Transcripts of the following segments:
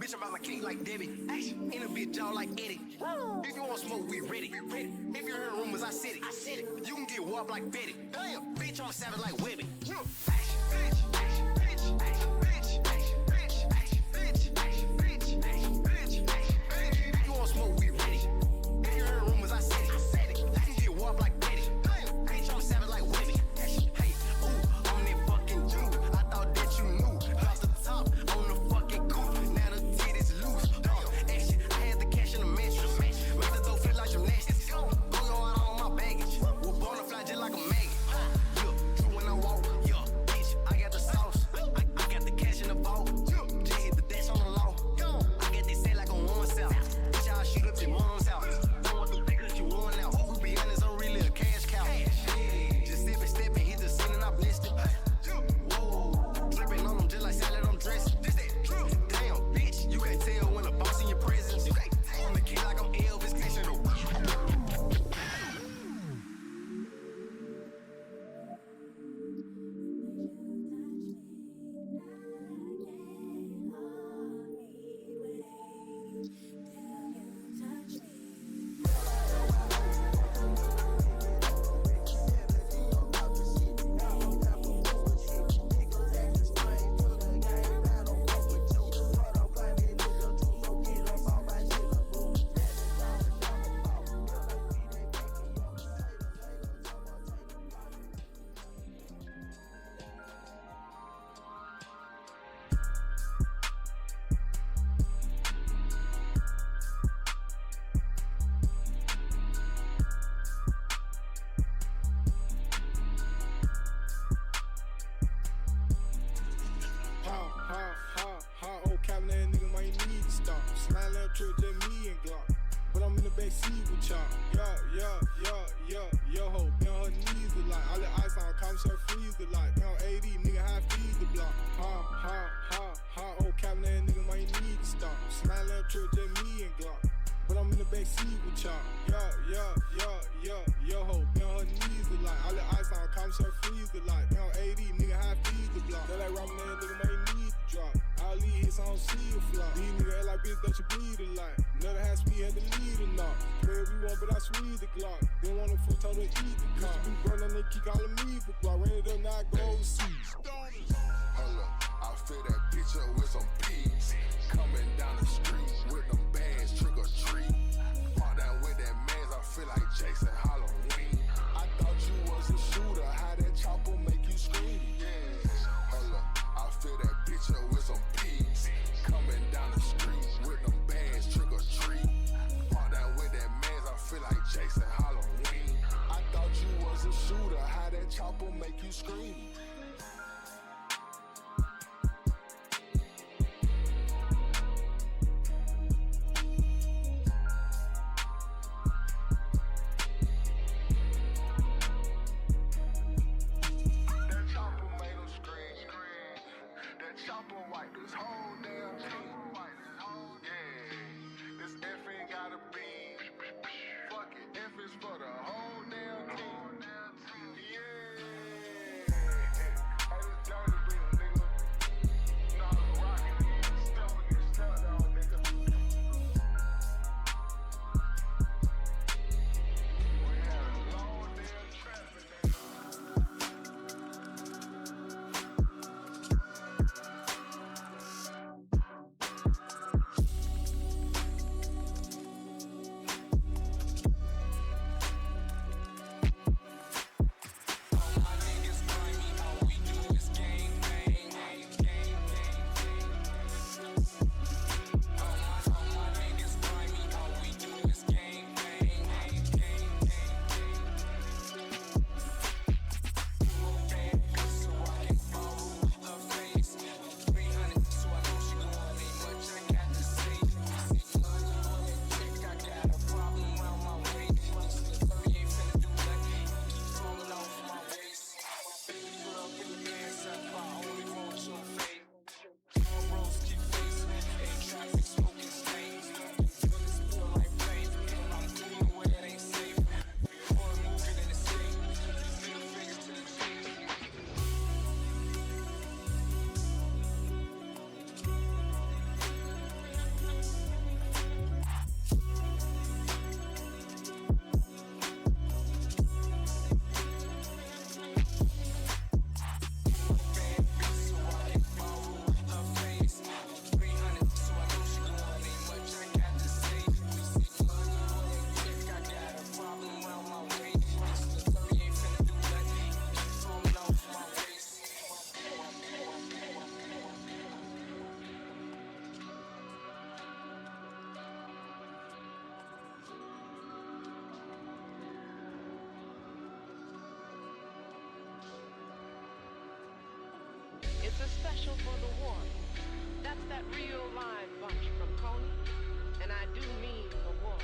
Bitch, I'm about my cake like Debbie. In a bitch jaw like Eddie. If you want smoke, we ready. If you're hearing rumors, I said it. You can get whopped like Betty. Damn, bitch, I'm savage like Webby. If you want smoke, we ready. If you're hearing rumors, I said it. You can get whopped like Betty. Damn, bitch, I'm savage like Webby. Hey, ooh, I'm that fucking Jew. I thought that you knew. Lost the top on the fucking coupe. Now the titties loose. Action, I had the cash in the mansion. Make the dough flip like gymnastics. Go out on my baggage. We're born to fly just like a maggot. Yeah, true when I walk. Yeah, bitch, I got the sauce. I got the cash in the vault. Just hit the dash on the law. I get this set like on one south. Bitch, I'll shoot up your mom's house. Don't want the niggas you worn out. We be honest, I'm really a cash cow. Just stepping, hit the scene and I blessed it. Whoa, dripping on them just like salad, I'm dressing. Damn, bitch, you can't tell when a boss in your presence. I'm the kid like I'm Elvis, catching the old cabin that nigga might need to stop. Slide left truck, just me and Glock. But I'm in the back seat with y'all. Yo, ho, been on her knees a lot. All the ice on, call me so freeze a lot. Been on AD, nigga, high feed the block. Old cabin that nigga might need to stop. Slide left truck, just me and Glock. But I'm in the back seat with y'all. Yo, ho, been on her knees a lot. All the ice on, call me so freeze a lot. Been on AD, nigga, high feed the block. They like robbing that nigga might need to drop. All these hits, I don't see a flop. These niggas act like bitch that you bleed a lot. Another half speed had to lead or not. Play if you want, but I squeeze the Glock. Didn't want a fool, told her eat the car. Used to be burning, they keep calling me for block. Ran it up, now I go overseas. Hold up, I fill that bitch up with some peas. Coming down the street with them bags, trick or treat. Walk down with that mask, I feel like Jason Halloween. I thought you was a shooter, how that chopper make you scream? Hold up, I fill that bitch up with some peas. Coming down the street with them bags, trick or treat. Walk down with that mask, I feel like Jason Halloween. I thought you was a shooter, how that chopper make you scream? Chopper white this whole damn team. Yeah, this F ain't gotta be. Fuck it, F is for the whole damn team. Yeah, hey, this dirty real nigga. Nah, I'm rockin' it, step down, nigga. We had a long damn traffic. It's a special for the war. That's that real live bunch from Coney, and I do mean the war.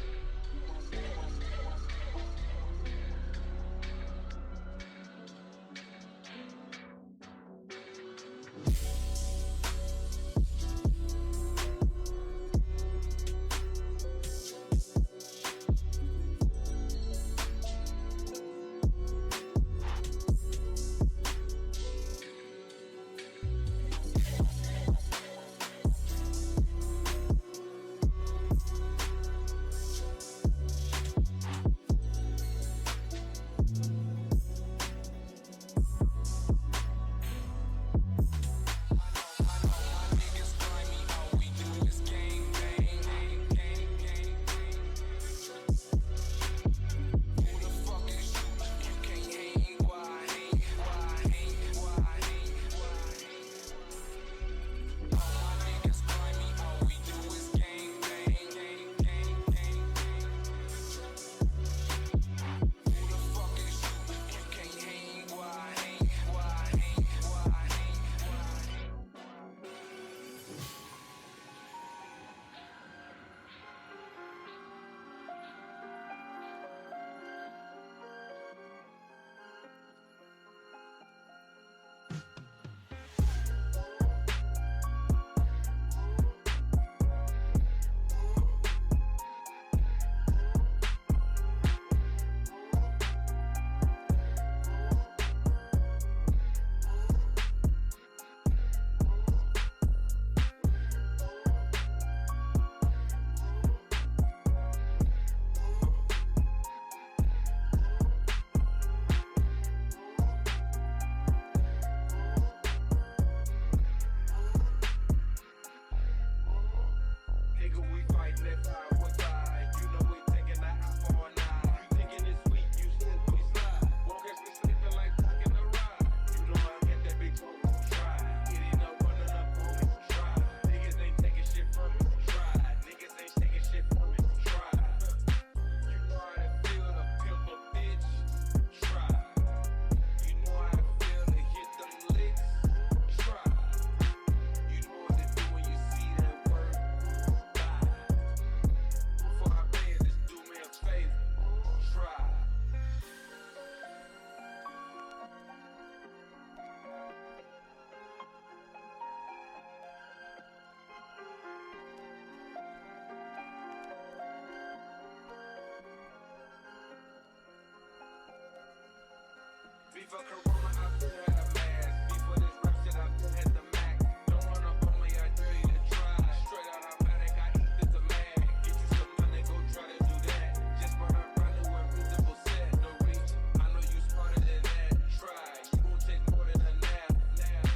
Before Corona, I still had a mask. Before this rap shit, I still had the Mac. Don't run up on me, I dare you to try. Straight out automatic, I eat this a man. Get you some money, go try to do that. Just run up brand new invisible set. No reach, I know you smarter than that. Try, you gon' take more than a nap. Yeah,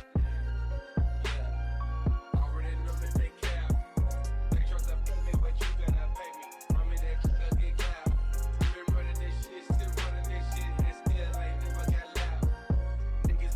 already know that they cap. They try to pay me, but you gotta pay me. Run me that truck, I'll get clapped. Been running this shit, still running this shit, and still ain't never got loud. Niggas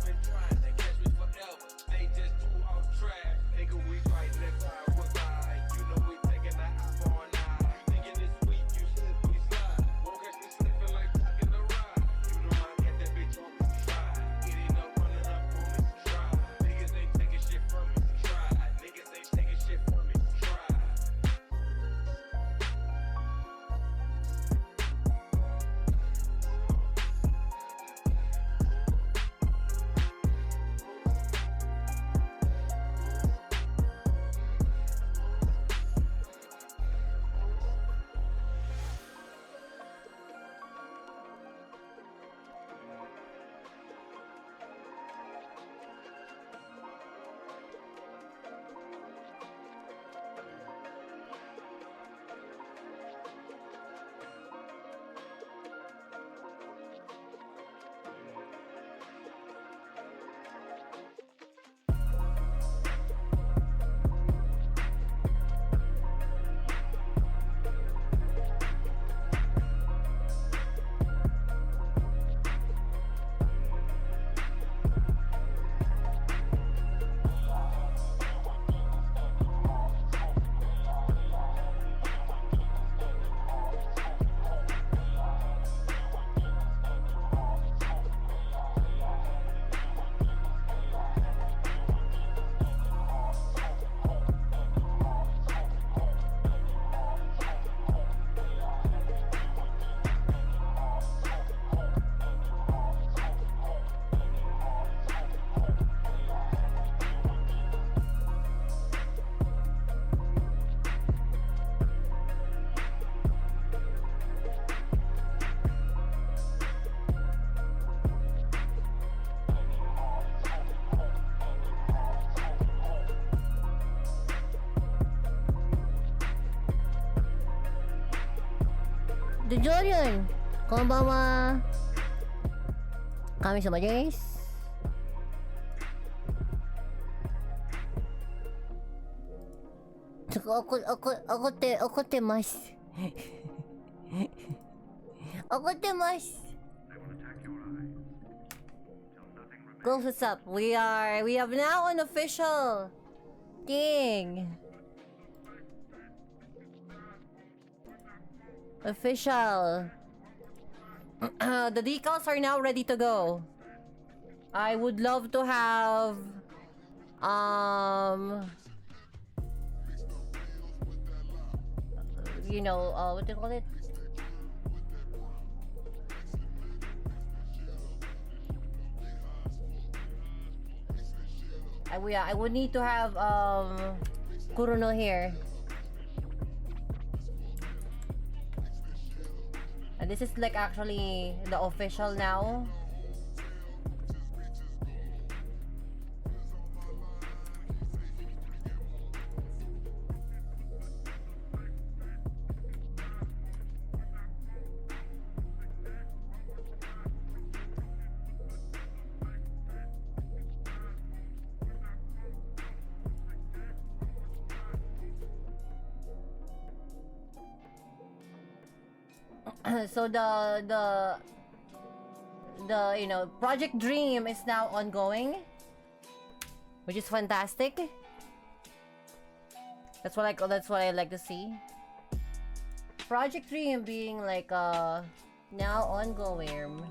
でジョリアンこんばんは。神様です。ちょっと怒ってます。怒ってます。Go what's up? We have now an official thing. Official. The decals are now ready to go. I would love to have you know, what do you call it? I would need to have Kuruno here. And this is like actually the official now. So the you know, Project Dream is now ongoing, which is fantastic. That's what I like to see. Project Dream being like now ongoing.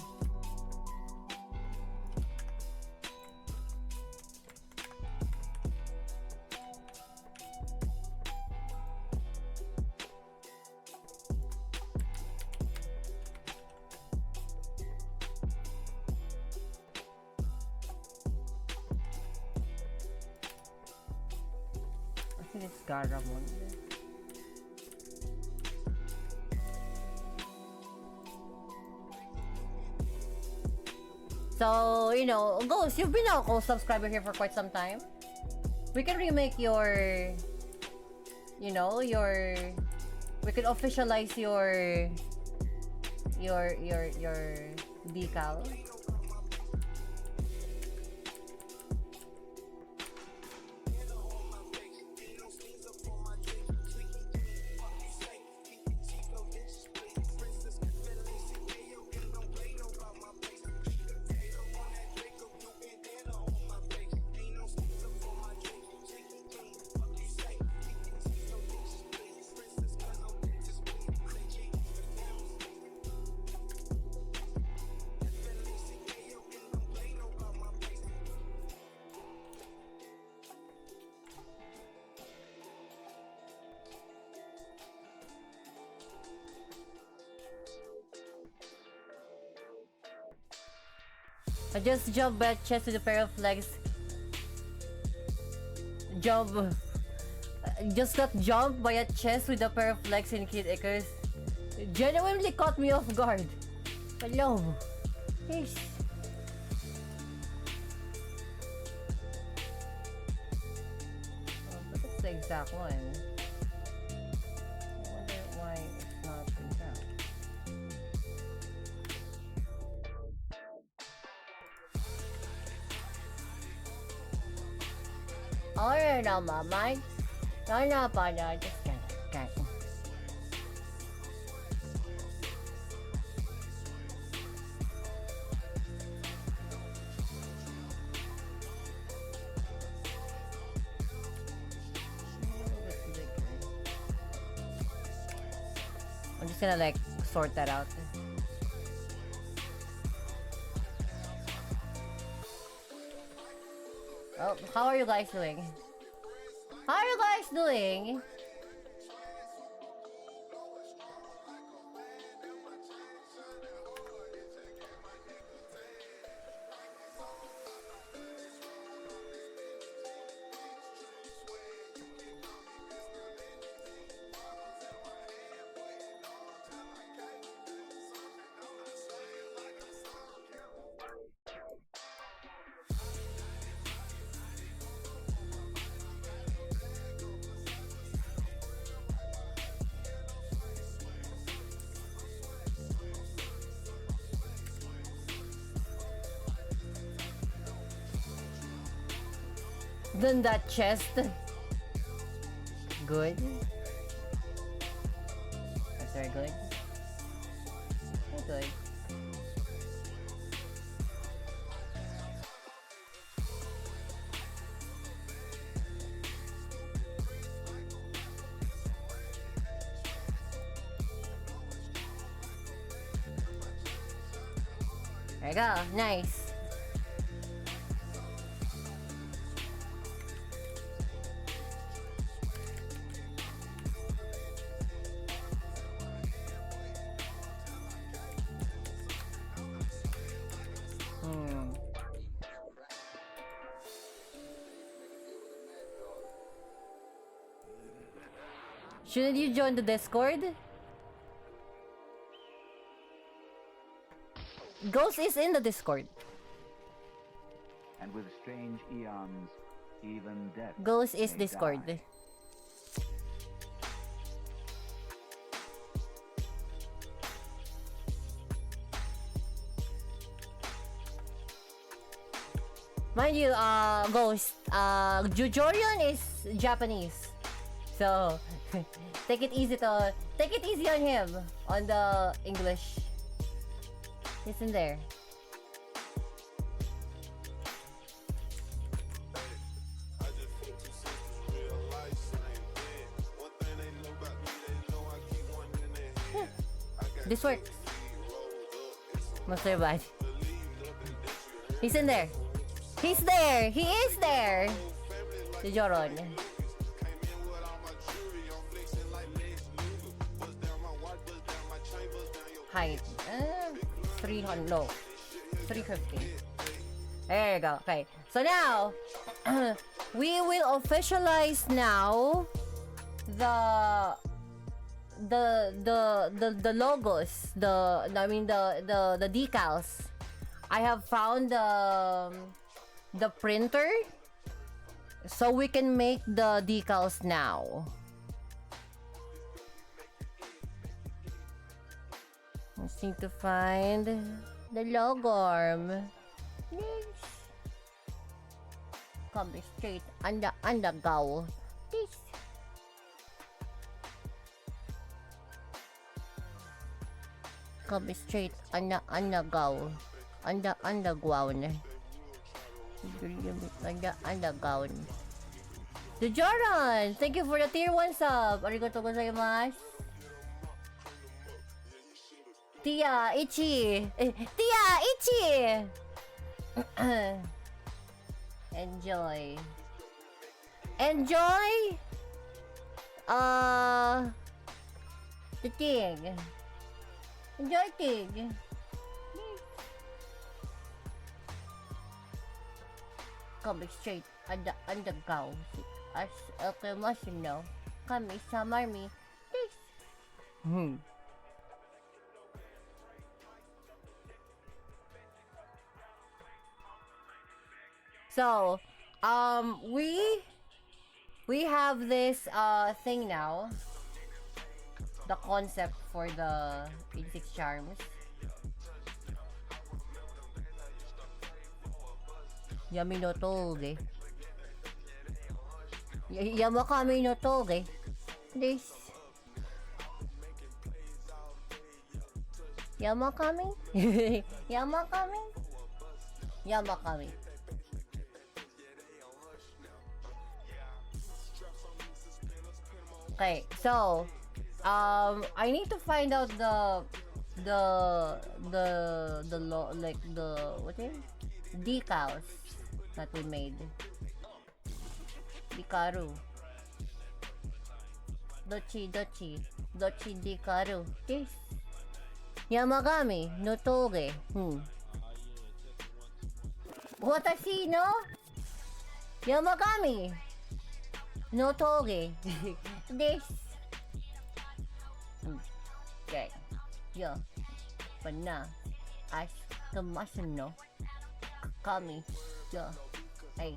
Garamon. So, you know, Ghost, you've been a Ghost subscriber here for quite some time. We can remake your, you know, we can officialize your decal. I just jumped by a chest with a pair of legs. Just got jumped by a chest with a pair of legs in Kid Icarus. Genuinely caught me off guard. Hello. Yes. Oh, but that's the exact one. I wonder why it's not exact. Alright now, Mama. No, partner. Just get. I'm just gonna like sort that out. Oh, how are you guys doing? How are you guys doing? than that chest. Good. That's very good. Very good. There you go. Nice. Shouldn't you join the Discord? Ghost is in the Discord. And with strange eons, even death. Ghost is may Discord. die. Mind you, Ghost, Jujorion is Japanese. So, take it easy on him on the English. He's in there. I just put two sisters, real life, same bed. One thing they know about me, they know I keep one in their hand. I got This works. rolled up, it's Master Bad. believe nothing that you heard. He's in there. He's there. He is there. Jujoron. Came in with all my jewelry on flexing like Lex Luger. Bust down my watch, bust down my chain, bust down your Height. 300. No. 350. There you go. Okay. So now, we will officialize now the logos, the decals. I have found the printer, so we can make the decals now. Just need to find the logo arm. Yes. Come straight undergo. This. Come straight undergo. Underground. Underground. Jordan, thank you for the tier 1 sub. Arigatou gozaimasu. Tia Ichi. Tia Ichi. Enjoy. Enjoy. The thing. Enjoy thing. Come straight underground. As okay, must know. Come summer me. This. So, we have this thing now. The concept for the 86 charms. Yami no toge. Yamakami no toge. This. Yamakami? Yamakami? Yamakami. Okay, so I need to find out what is it? Decals that we made. Dikaru. Dochi Dikaru. This. Yamagami no toge. Watashi no Yamagami no toge. This. Okay. Yo. Pana. Ashikamasu no Kami. Yo. Hey.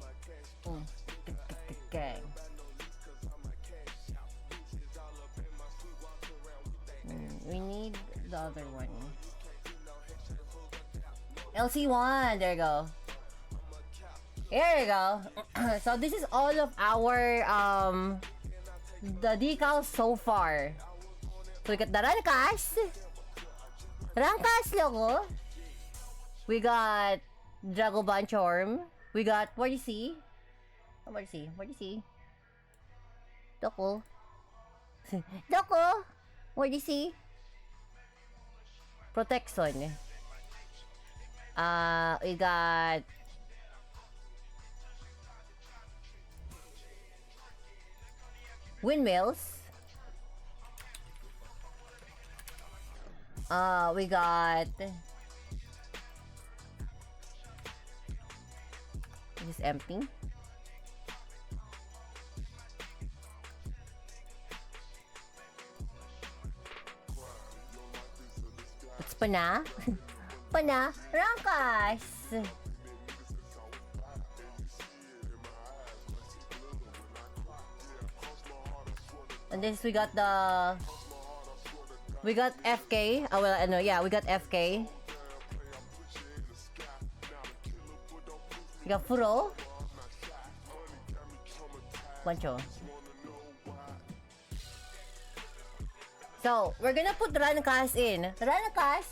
Okay. We need the other one. LC1. There you go. Here we go. So this is all of our the decals so far. So we got the Rankas logo. We got Dragoban Charm. We got, what do you see? What do you see? Doko. Doko! What do you see? Protection. We got windmills. We got this is empty. It's pana. Pana. Rankas. And this we got FK. Oh well, no, yeah, we got FK. We got Furo. Pancho. So, we're gonna put Rankas in. Rankas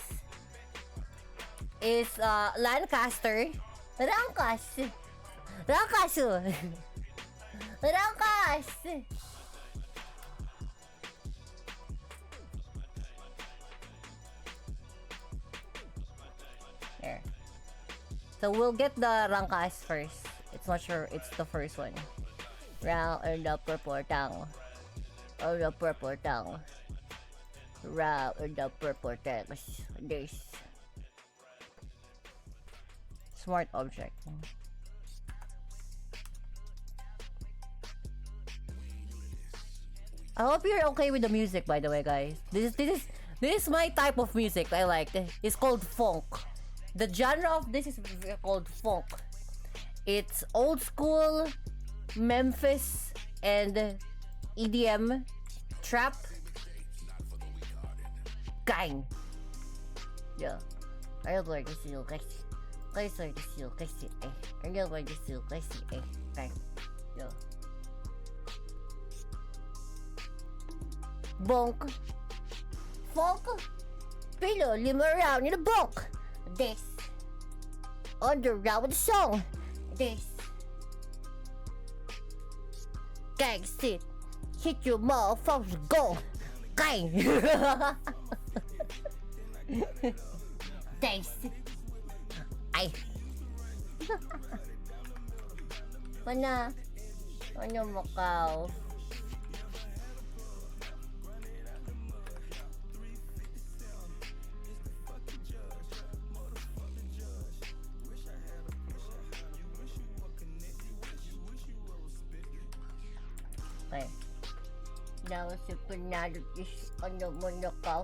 is Lancaster. Rankas. Rankas. Rankas. There. So we'll get the Rankas first. It's not sure it's the first one. Round or the purple tongue. Or the purple tongue. Round or the purple tongue. This. Smart object. I hope you're okay with the music, by the way, guys. This is my type of music I like. It's called funk. The genre of this is called funk. It's old school Memphis and EDM trap. Gang. Yeah. I don't like this you guys. Guys like this you guys. I don't like this you guys. Gang. Yeah. Bonk. Funk. Pillow, lima around in a bonk. This. Underground with the song. This. Gang sit. Hit your motherfuckers go. Gang. Thanks. Ay. Mana? Ano mo ka? Okay. Now, si Panalo is ano mo na ka?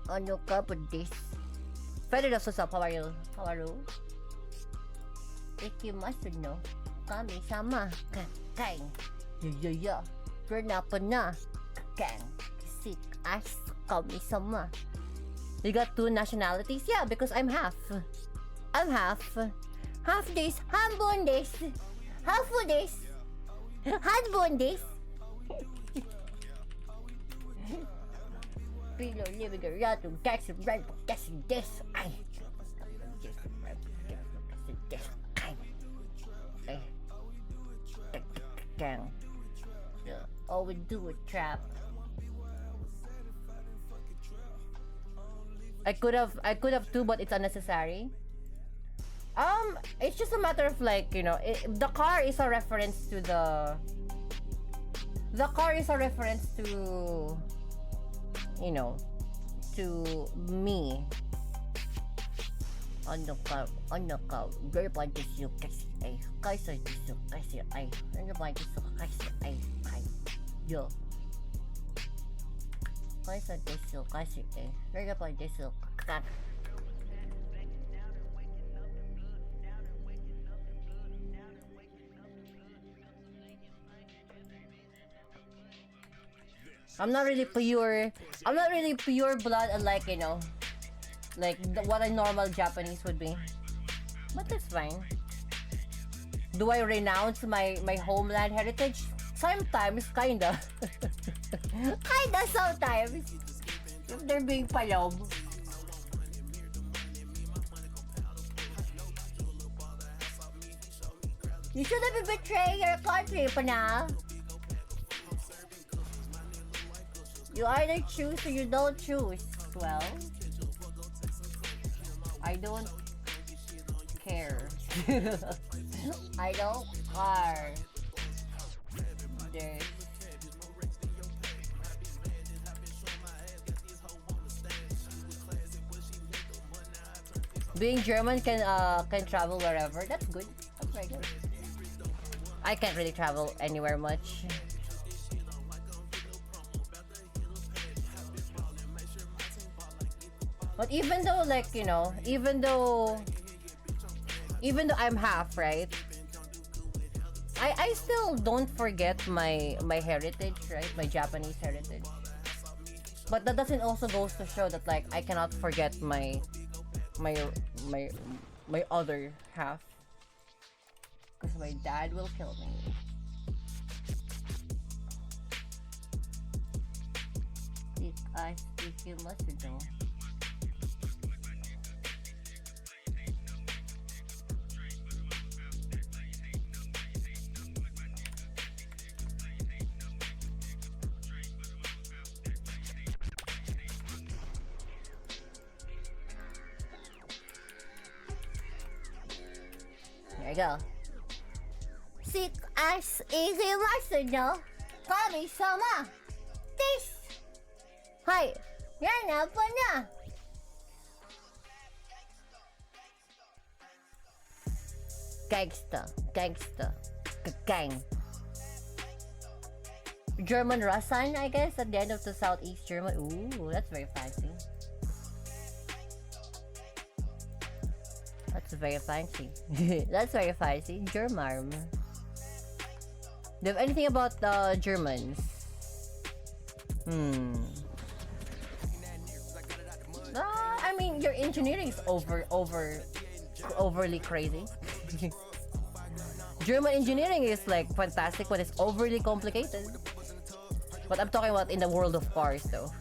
Ano ka pa this? Pwede na susap. How are you? How are you? Ikimasu no? Kami sama. Kang. Yeah. Pernapa na. Kang. Kisik. As. Kami sama. You got two nationalities? Yeah, because I'm half. I'm half. Half this. Hambon this. Half of this. Husband this. Pilo living around to catch a right for catching this. I all we do is trap. I could have two, but it's unnecessary. It's just a matter of like, you know, the car is a reference to you know, to me. Ano ka, girl pa disu kasi ay, kaysa disu kasi ay, ano ba disu kasi ay, yo. Kaysa disu kasi ay, girl pa disu kak. I'm not really pure blood unlike, you know, like what a normal Japanese would be. But that's fine. Do I renounce my homeland heritage? Sometimes, kinda. Kinda sometimes. If they're being palom. You shouldn't betray your country, pana. You either choose or you don't choose. Well, I don't care. I don't care. There's being German can travel wherever. That's good. That's very good. I can't really travel anywhere much. But even though, like, you know, even though I'm half, right? I still don't forget my heritage, right? My Japanese heritage. But that doesn't also goes to show that, like, I cannot forget my other half. Because my dad will kill me. I speak you must know. There you go. Sick as easy mustard, no? Kami-sama! This! Hi! Yan na po na! Gangsta. Gangsta. Gang. German Russian, I guess, at the end of the Southeast German. Ooh, that's very fancy. That's very fancy. That's very fancy. German. Do you have anything about the Germans? I mean, your engineering is overly crazy. German engineering is like fantastic when it's overly complicated. But I'm talking about in the world of cars, though.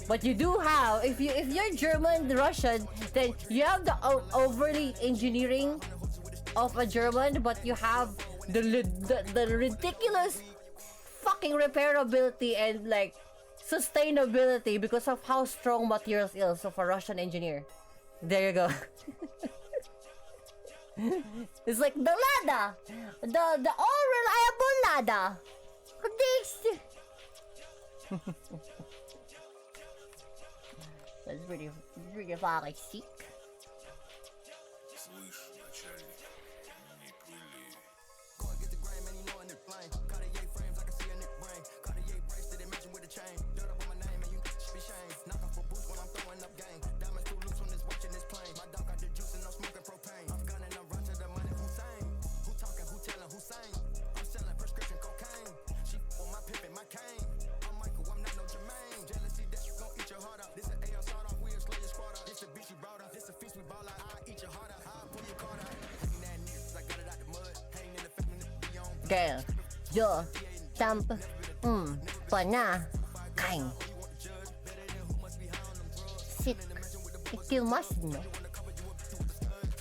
But you do have, if you're German, Russian, then you have the overly engineering of a German, but you have the ridiculous fucking repairability and like sustainability because of how strong materials is of a Russian engineer. There you go. It's like the Lada, the all reliable Lada. This. That's pretty fucking sick. Girl, yo, tamp, pana, kain. Sit, you must know.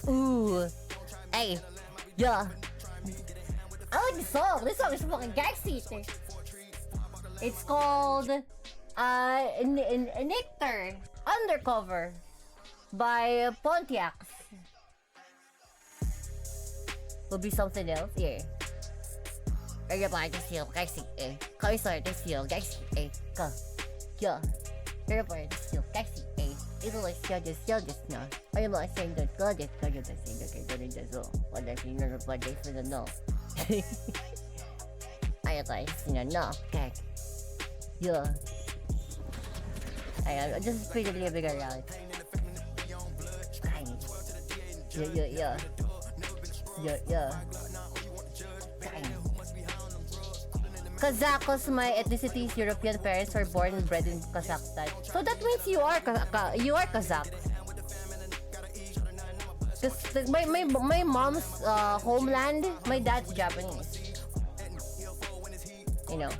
Ooh, hey, yo. I like this song. This song is fucking gassy. It's called Nectar Undercover by Pontiacs. Will be something else, yeah. Everybody just feel gassy, eh? Come sorry, just feel gassy, eh? Go, yeah. Everybody just feel gassy, eh? It's like you're just now. I'm not saying that God is going to say that you're going to do. What I think you're for the no. I like, no, okay. Yeah. I just pretty living around. Yeah. Kazakhs, my ethnicity is European. Parents were born and bred in Kazakhstan. So that means you are Kazakh. Because Cause my mom's homeland, my dad's Japanese. You know.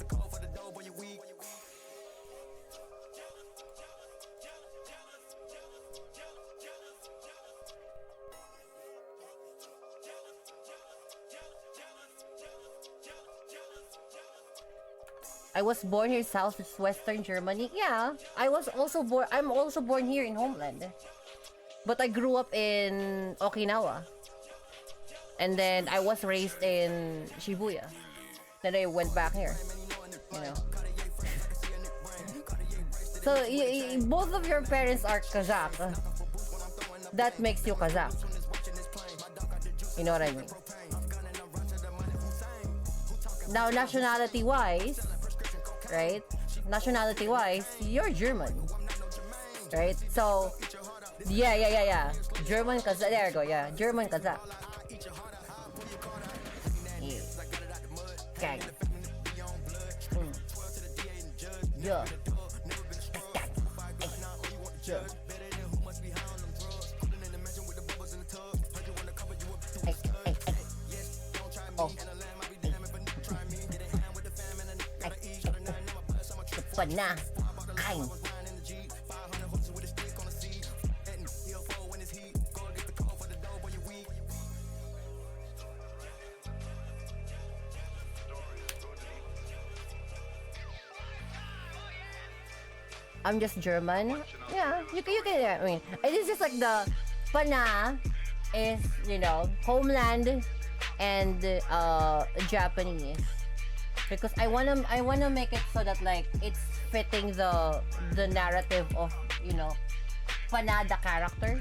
I was born here, southwestern Germany. Yeah, I was also born. I'm also born here in homeland, but I grew up in Okinawa, and then I was raised in Shibuya. Then I went back here. You know. So both of your parents are Kazakh. That makes you Kazakh. You know what I mean? Now, nationality-wise. Right? Nationality-wise, you're German. Right? So, yeah. German Kazakh. There you go, yeah. German Kazakh. Yeah. Gang. Yeah. Gang. Yeah. Oh. Pana. Kain. I'm just German. Yeah, you can. I mean, it is just like the pana is, you know, homeland and Japanese. Because I wanna make it so that like it's fitting the narrative of, you know, Pana the character,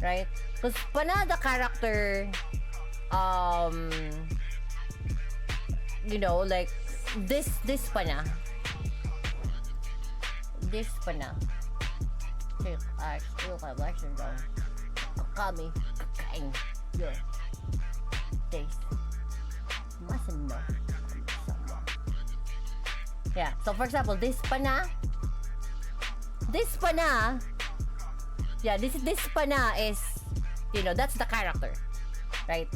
right? Because Pana the character, you know, like this Pana, I still have action down. Kami, kain, yo, taste, mustn't know. Yeah, so for example, this pana, yeah, this pana is, you know, that's the character, right?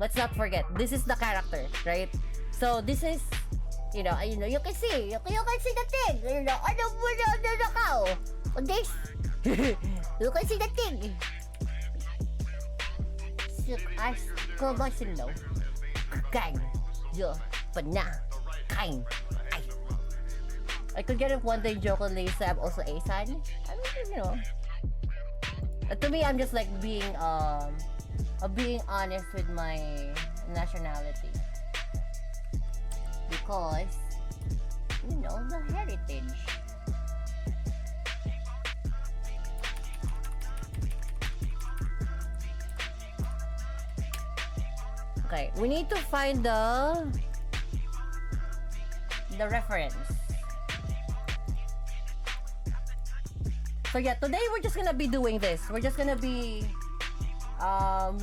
Let's not forget, this is the character, right? So this is, you know, you can see the thing, you know, this, you can see the thing. I go back to know, gang, yo, pana, kind. I could get it one day jokingly say I'm also Asan. I mean, you know. To me, I'm just like being honest with my nationality. Because, you know, the heritage. Okay, we need to find the reference. So yeah, today we're just gonna be doing this. We're just gonna be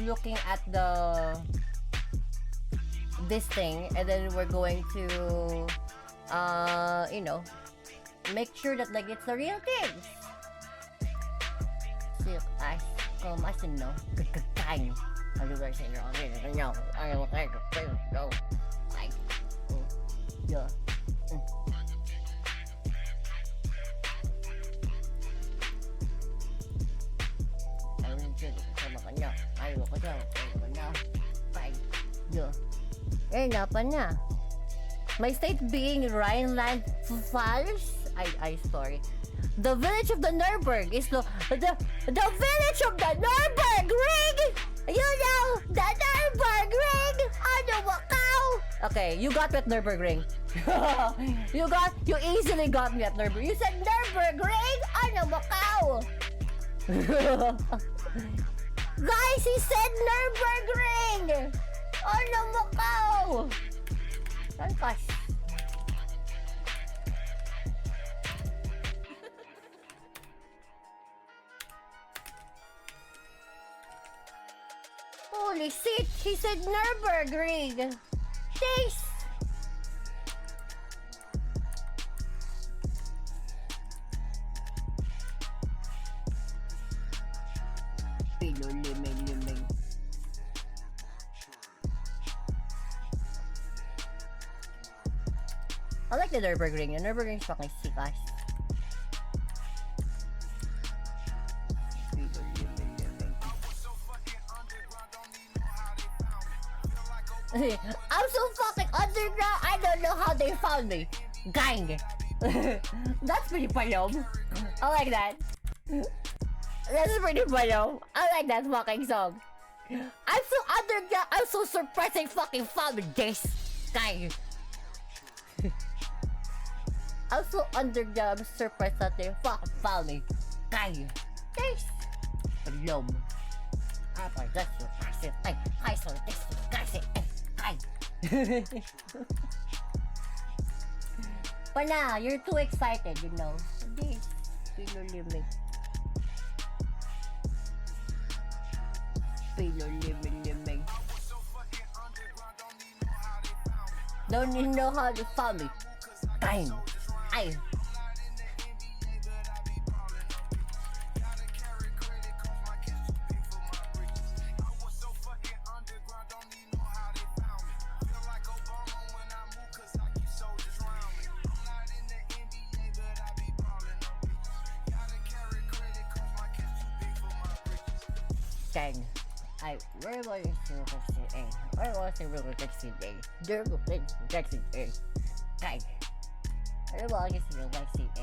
looking at this thing, and then we're going to you know, make sure that like it's the real thing. Silk ice, come I should know. Kain. How do I say it? No, I don't like to go. Like, yeah. My state being Rhineland-Pfalz. Sorry. The village of the Nuremberg is the village of the Nuremberg ring. You know the Nuremberg ring. Ano mo kao? Okay, you got me at Nuremberg ring. You easily got me at Nuremberg. You said Nuremberg ring. Ano mo kao? Guys, he said Nuremberg ring! Ano mo kao? Saan ka? Holy shit, he said Nuremberg ring! Thanks! I like the Nürburgring. The Nürburgring is fucking sick, guys. I'm so fucking underground. I don't know how they found me. Gang. That's pretty palom. I like that. That's pretty palom. I like that fucking song. I'm so underground. I'm so surprised they fucking found me. This gang. I'm so underground. I'm surprised that they fucking found me. Gang. This palom. I like that. I saw this. But now, you're too excited, you know. This Pilo limit. Pilo limit. Don't even know how to found me. Bang. Ay. Gang. Where was it? Where was it? Real Taxi A? There was Taxi A. Gang. Where was it? Real Taxi A?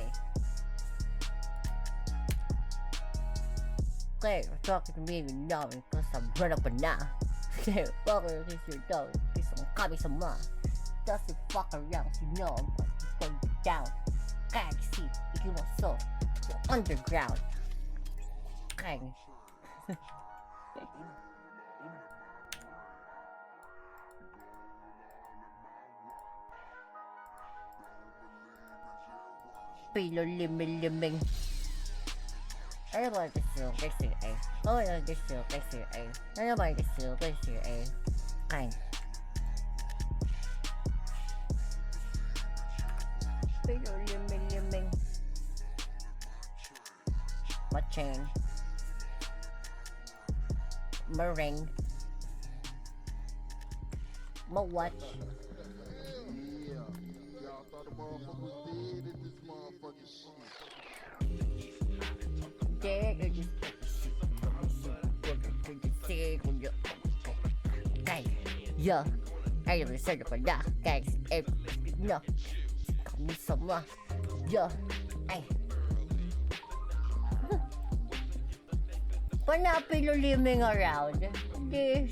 Okay, you're talking to me now because I'm run up and down. Okay, welcome to your dog. This one copy some more. Doesn't fuck around, you know I'm going down. Gang, see, if you want so, you're underground. Gang. Pilo liming. I like this still, this is A. Oh, I like this still, this is A. I like this still, this is A. Kind. Pilo liming. What chain? My ring. My watch. Yeah. Y'all thought the motherfucker was dead at this motherfucking shit. Dead or just guys, yeah, I really said it for that, guys. No, kami sama, yeah, ay. Panapilo liming around this.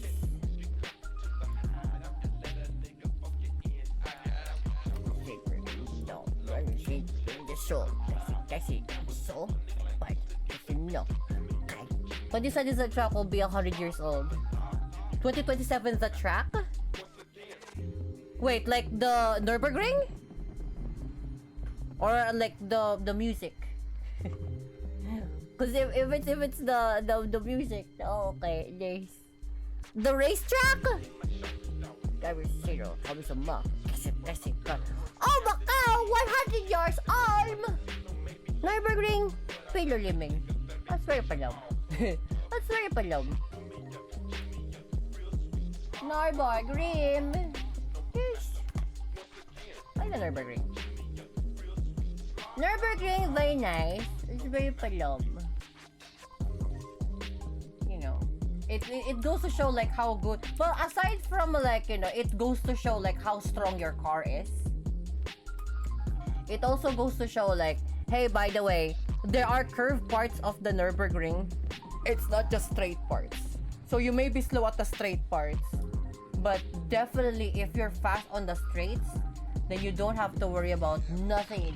No, the soul. That's it. So, but no. Okay. But you said the track will be 100 years old. 2027 is the track? Wait, like the Nürburgring? Or like the music? Cause if it's the music, oh, okay, there's the racetrack. Driver zero, kami sa ma. Kasi oh baka 100 yards arm. Nürburgring, Pilo liming. That's very palom. That's very palom. Nürburgring. Yes. I like the Nürburgring. Nürburgring, very nice. It's very palom. You know, it goes to show like how good. Well, aside from like, you know, it goes to show like how strong your car is. It also goes to show like, hey, by the way, there are curved parts of the Nürburgring. It's not just straight parts. So you may be slow at the straight parts, but definitely if you're fast on the straights, then you don't have to worry about nothing.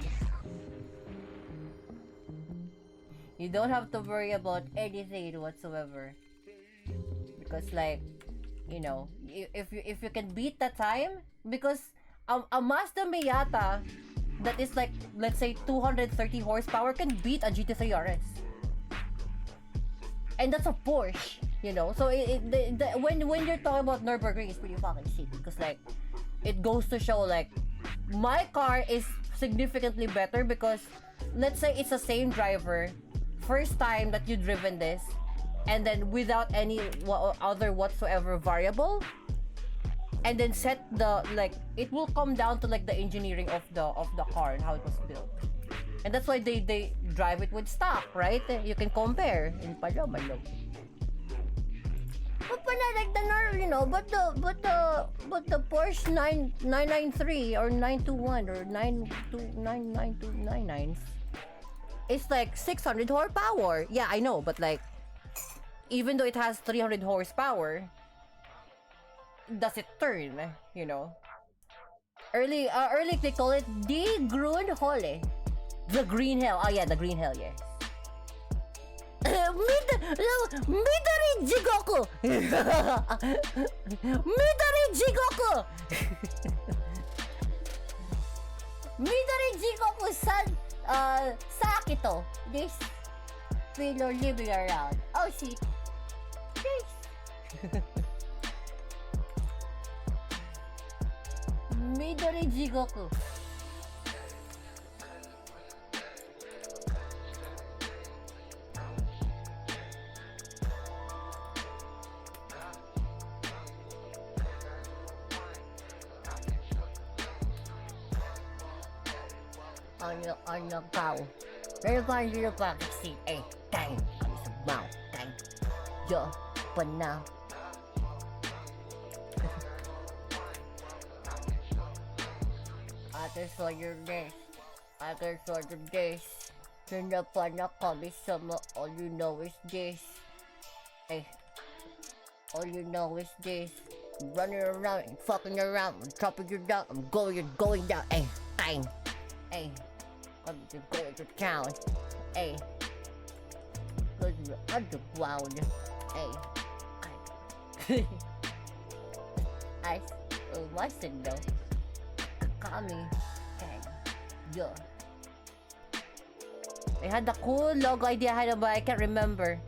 You don't have to worry about anything whatsoever. Because like, you know, if you can beat the time, because a Mazda Miata that is like, let's say 230 horsepower can beat a GT3 RS. And that's a Porsche, you know. So when you're talking about Nürburgring, it's pretty fucking sick because like it goes to show like my car is significantly better because let's say it's the same driver, first time that you've driven this, and then without any other whatsoever variable, and then set the like it will come down to like the engineering of the car and how it was built. And that's why they drive it with stock, right? You can compare in Palamalog. But like the but the Porsche 993 or 921 or 9299299 it's like 600 horsepower. Yeah, I know, but like even though it has 300 horsepower, does it turn? You know. Early they call it the Green Hole. The Green Hell. Oh yeah, the Green Hell, yeah. Midori Jigoku! Midori Jigoku! Midori Jigoku san Sakito. This pillow living around. Oh see. This. Midori Jigoku. Ano kau? Pero paano nyo pa kasi kang kami sa mau kang yo panaw. I can saw your days. I can saw the days. Nana pa na kami sa all you know is this. All you know is this. Running around and fucking around. I'm dropping you down. I'm going down. Bang. I'm going to town. Go to the underground. I wasn't though. Kami. Yo. They had the cool logo idea, but I can't remember.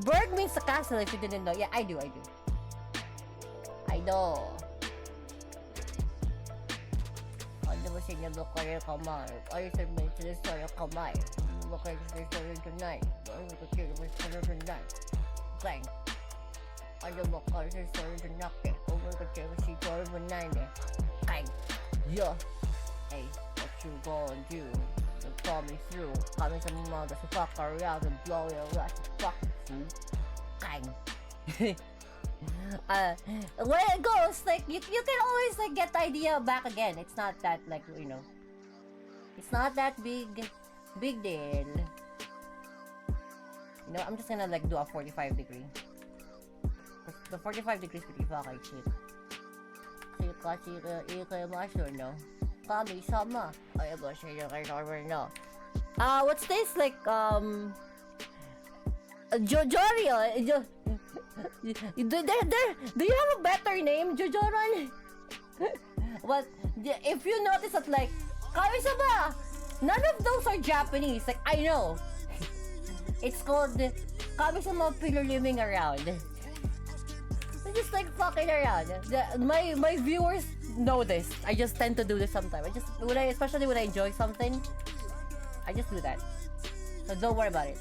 Berg means the castle if you didn't know. Yeah, I do. I know. Ano ba siya look kayo kamay? Ayun sa the story of kamay. Look at the story tonight. Look at the story tonight. Bang. Ano ba kayo sa story tonight? Look at the story tonight. Bang. Yo. Hey, what you gonna do? You call me through. Coming some mother to fuck around and blow your ass. Fuck you. Bang. When it goes, like you can always like get the idea back again. It's not that like it's not that big deal. I'm just gonna like do a 45 degree. The 45 degrees pretty fucking shit. Kasi ikay masyo no. Kami sama. Ay ba siya kay Norman no. What's this like Jojorio? Do you have a better name, Jojoron? But if you notice that like Kami-sama, none of those are Japanese. Like I know. It's called Kami-sama Pillow Living Around. They're just like fucking around. My viewers know this. I just tend to do this sometimes. Especially when I enjoy something, I just do that. So don't worry about it.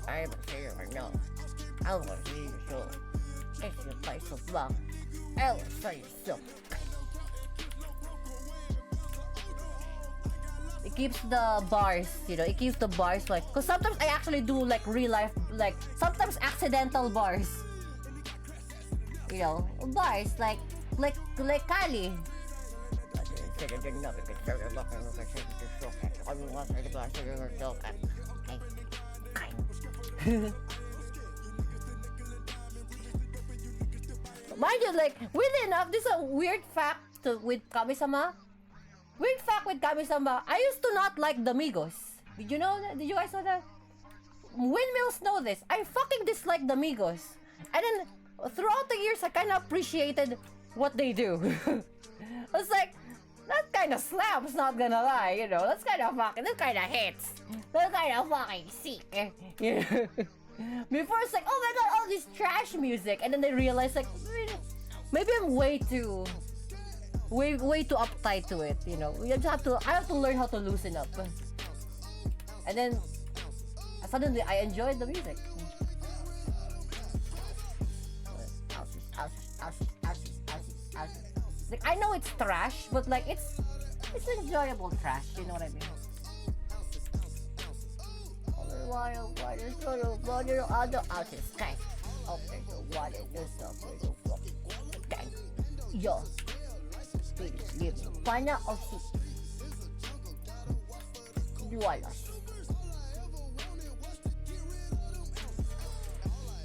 I'm here right now. I want to see the show. It's your place of love. I will say yourself. It keeps the bars, it keeps the bars like, cause sometimes I actually do like real life, like sometimes accidental bars. Bars like Kali. Mind you, like, weirdly enough, this is a weird fact with Kami-sama. Weird fact with Kami-sama, I used to not like the Migos. Did you know that? Did you guys know that? Windmills know this. I fucking dislike the Migos. And then, throughout the years, I kind of appreciated what they do. I was like, that kind of slaps, not gonna lie, That's kind of hits. That's kind of fucking sick, Before it's like, oh my god, all this trash music, and then they realize like, maybe I'm way too uptight to it, I have to learn how to loosen up. And then suddenly I enjoyed the music. Ouch. Like, I know it's trash, but like it's enjoyable trash. You know what I mean? Water, other artists, guys. Open the water, there's something to gang. Yo, live pana of soup. Dualas.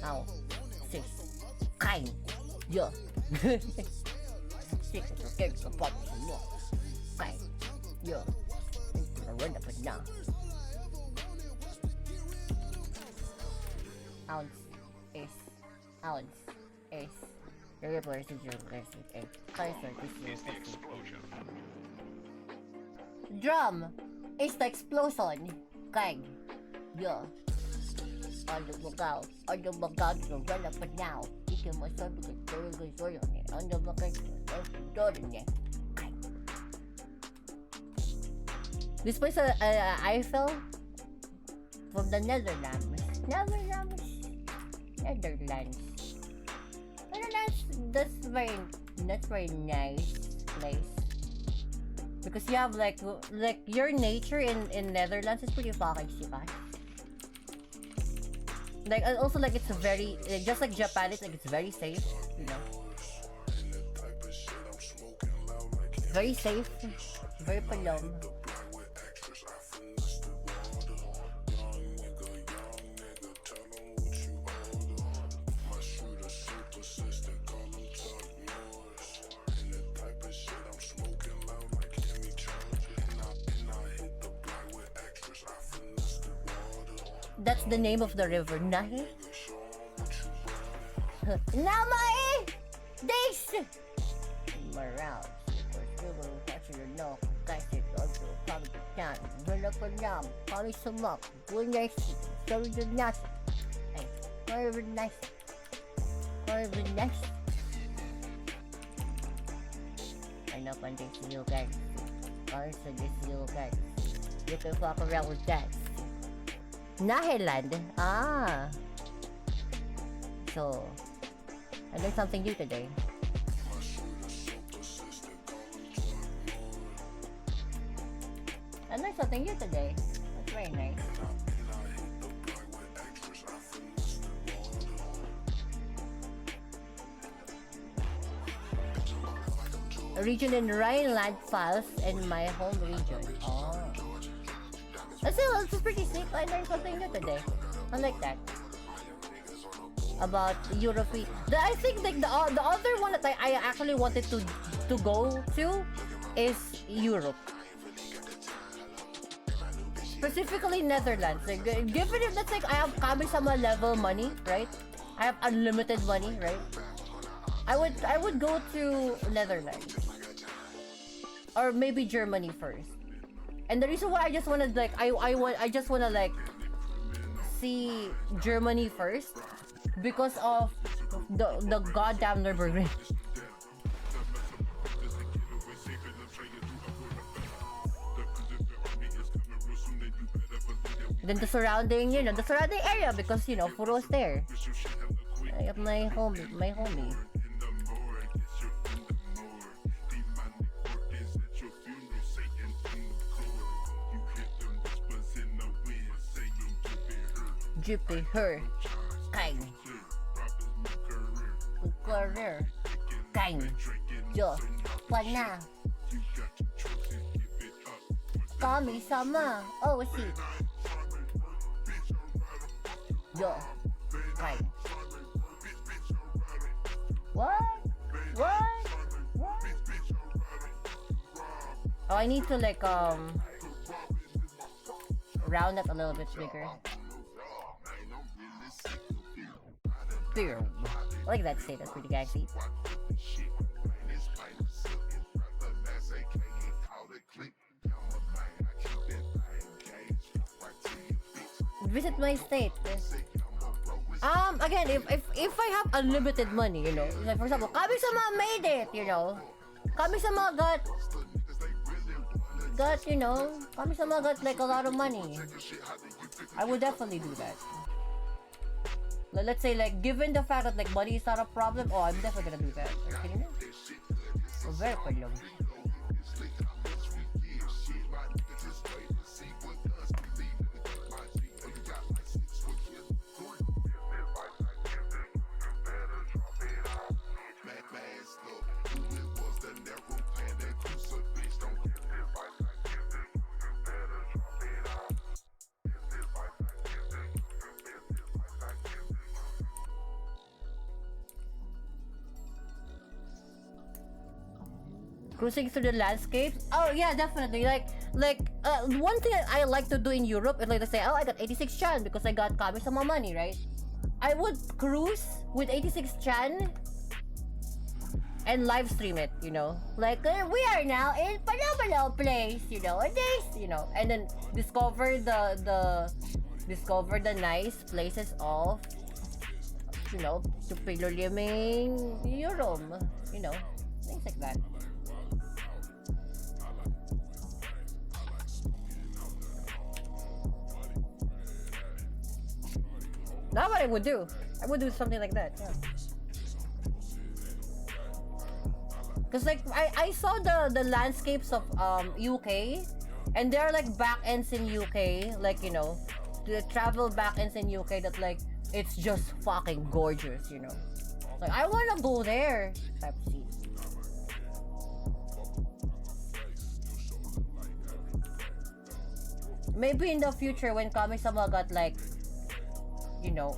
Now, six. Kind. Yo. Six. Get the pot more. Kind. Yo. Run up and down. Ounce is the river is your blessing and Kaiser is your blessing. Drum is the explosion. Kang. Yo. On the lookout, to run up and down. You can must have to go on it. On the lookout, this place Eiffel from the Netherlands. Netherlands. That's very nice place. Because you have like your nature in Netherlands is pretty fucking sick. Like also like it's a very just like Japan, it's like it's very safe, you know. Very safe, very palom. That's the name of the river, Nahi. Namae! This! Morale. No, guys, it also comes down. Run up and down. Probably some up. Good nice. So the nice. Hey, very nice. Very nice. I know when this you guys. Also, this you guys. You can walk around with that. Naheland. Ah. So, I learned something new today. I learned something new today. That's very nice. A region in Rhineland-Pfalz in my home region. Oh. That's pretty sick. I learned something new today. I like that. About Europe. I think like the other one that I actually wanted to go to is Europe. Specifically Netherlands. Like, given if that's like I have Kami-sama level money, right? I have unlimited money, right? I would go to Netherlands. Or maybe Germany first. And the reason why I just wanna like I just wanna like see Germany first because of the goddamn Nürburgring. Then the surrounding, the surrounding area because Furo's there. I have my homie. Jippy, her, kind. Career, kind. Yo, pana. Kami-sama. Oh, see. Yo, kind. What? Oh, I need to like round that a little bit bigger. Boom. I like that state, that's pretty gassy. Visit my state. Again, if I have unlimited money, like for example, Kami-sama made it, Kami-sama got Kami-sama got like a lot of money. I would definitely do that. Let's say like given the fact that like money is not a problem, I'm definitely gonna do that. Are you kidding me? Very palong. Cruising through the landscapes. Oh yeah, definitely. One thing I like to do in Europe is like to say, oh, I got 86 chan because I got Kami-sama money, right? I would cruise with 86 chan and live stream it, you know. Like we are now in Palo place, you know, and this, you know, and then discover the nice places of, you know, Tupiluliming Europe, you know, things like that. That's what I would do. I would do something like that, yeah. Cause like I saw the landscapes of UK, and there are like back ends in UK, like, you know, the travel back ends in UK that like it's just fucking gorgeous, you know. Like I wanna go there type of scene. Maybe in the future when Kami-sama got like, you know,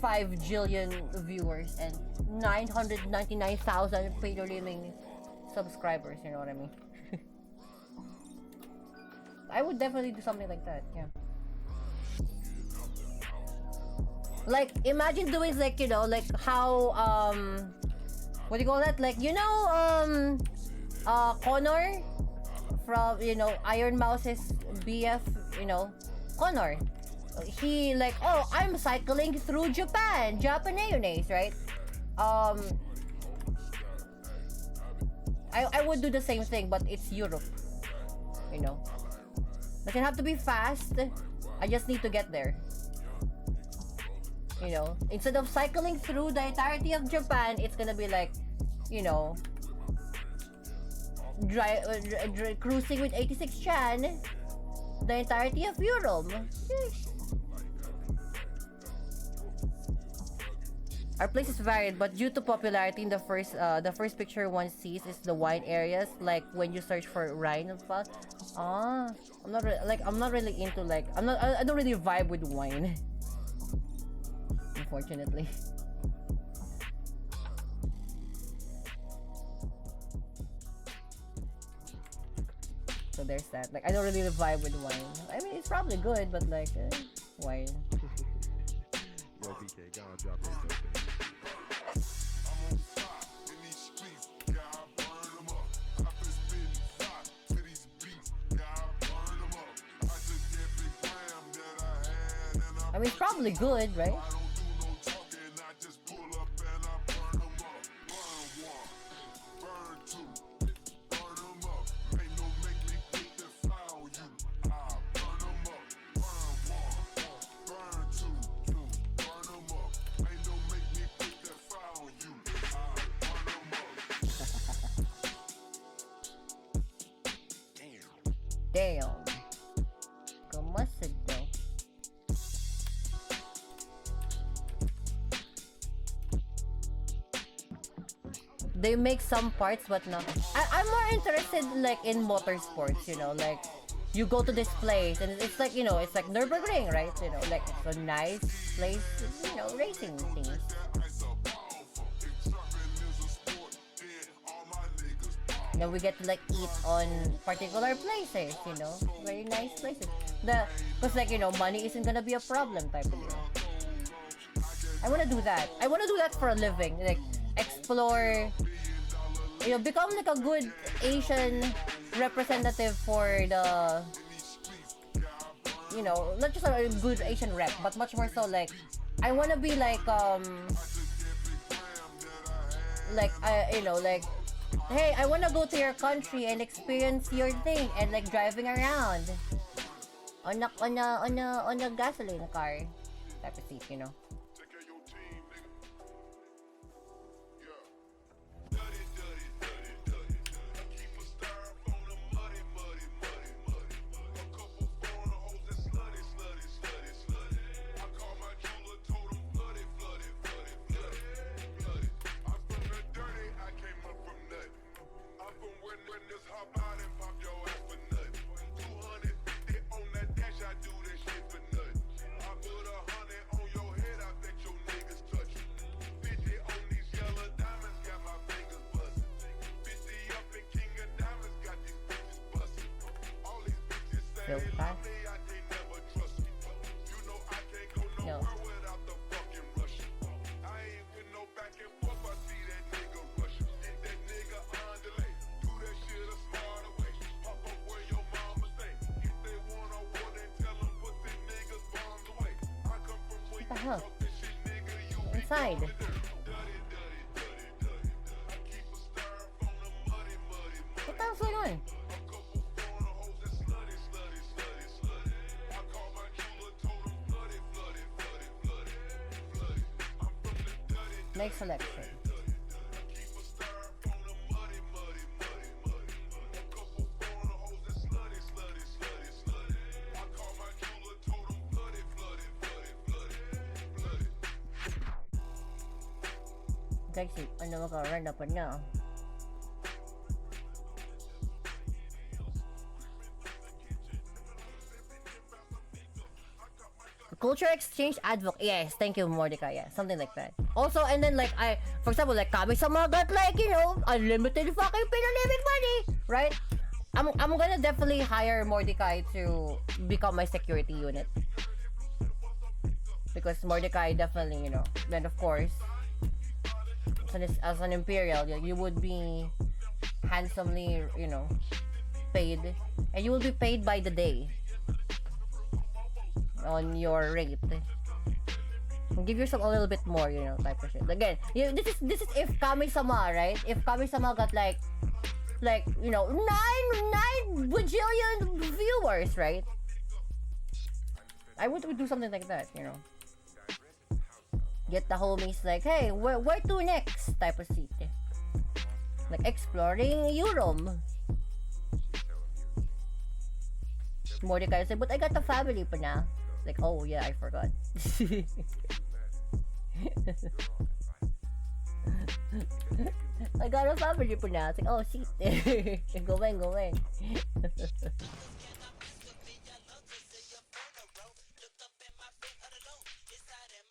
5 jillion viewers and 999,000 Pay-to-Liming subscribers, you know what I mean? I would definitely do something like that, yeah. Like, imagine doing like, you know, like how, what do you call that? Like, you know, Connor from, you know, Iron Mouse's BF, you know, Connor. He like, oh, I'm cycling through Japan, Japanese, right? I would do the same thing, but it's Europe, you know. Doesn't have to be fast. I just need to get there. You know, instead of cycling through the entirety of Japan, it's gonna be like, you know, cruising with 86 chan, the entirety of Europe. Our place is varied, but due to popularity, the first picture one sees is the wine areas. Like when you search for wine, I'm not really into like I don't really vibe with wine, unfortunately. So there's that. Like I don't really vibe with wine. I mean, it's probably good, but like wine. Yo, BK, go on, drop that dope, baby. I mean, it's probably good, right? Damn. Kamasad daw. They make some parts but not. I'm more interested like in motorsports, you know, like you go to this place and it's like, you know, it's like Nürburgring, right? You know, like it's a nice place, you know, racing things. You know, we get to like eat on particular places, you know, very nice places. Cause like, you know, money isn't gonna be a problem type of deal. I wanna do that. I wanna do that for a living, like explore, you know, become like a good Asian representative for the, you know, not just a good Asian rep, but much more so like, I wanna be like, you know, like, hey, I wanna go to your country and experience your thing and like driving around on a gasoline car type of seat, you know. Philpath. No. What the hell? Inside. What the hell's going on? Next selection. Taxi, ano maka-run up na? Culture exchange advocate. Yes, thank you, Mordecai. Yeah, something like that. Also, and then like for example, like Kami-sama got like, you know, unlimited fucking pandemic money, right? I'm gonna definitely hire Mordecai to become my security unit because Mordecai definitely, you know. Then of course, as an imperial, you would be handsomely, you know, paid, and you will be paid by the day on your rate. Give yourself a little bit more, you know, type of shit. Again, this is if Kami-sama, right? If Kami-sama got like you know, 9 bajillion viewers, right? I would do something like that, you know. Get the homies like, hey, where to next? Type of seat. Like exploring Europe. Mordecai said, but I got the family pa na. Like, oh yeah, I forgot. I got a family pa na. It's like, oh shit. Go in.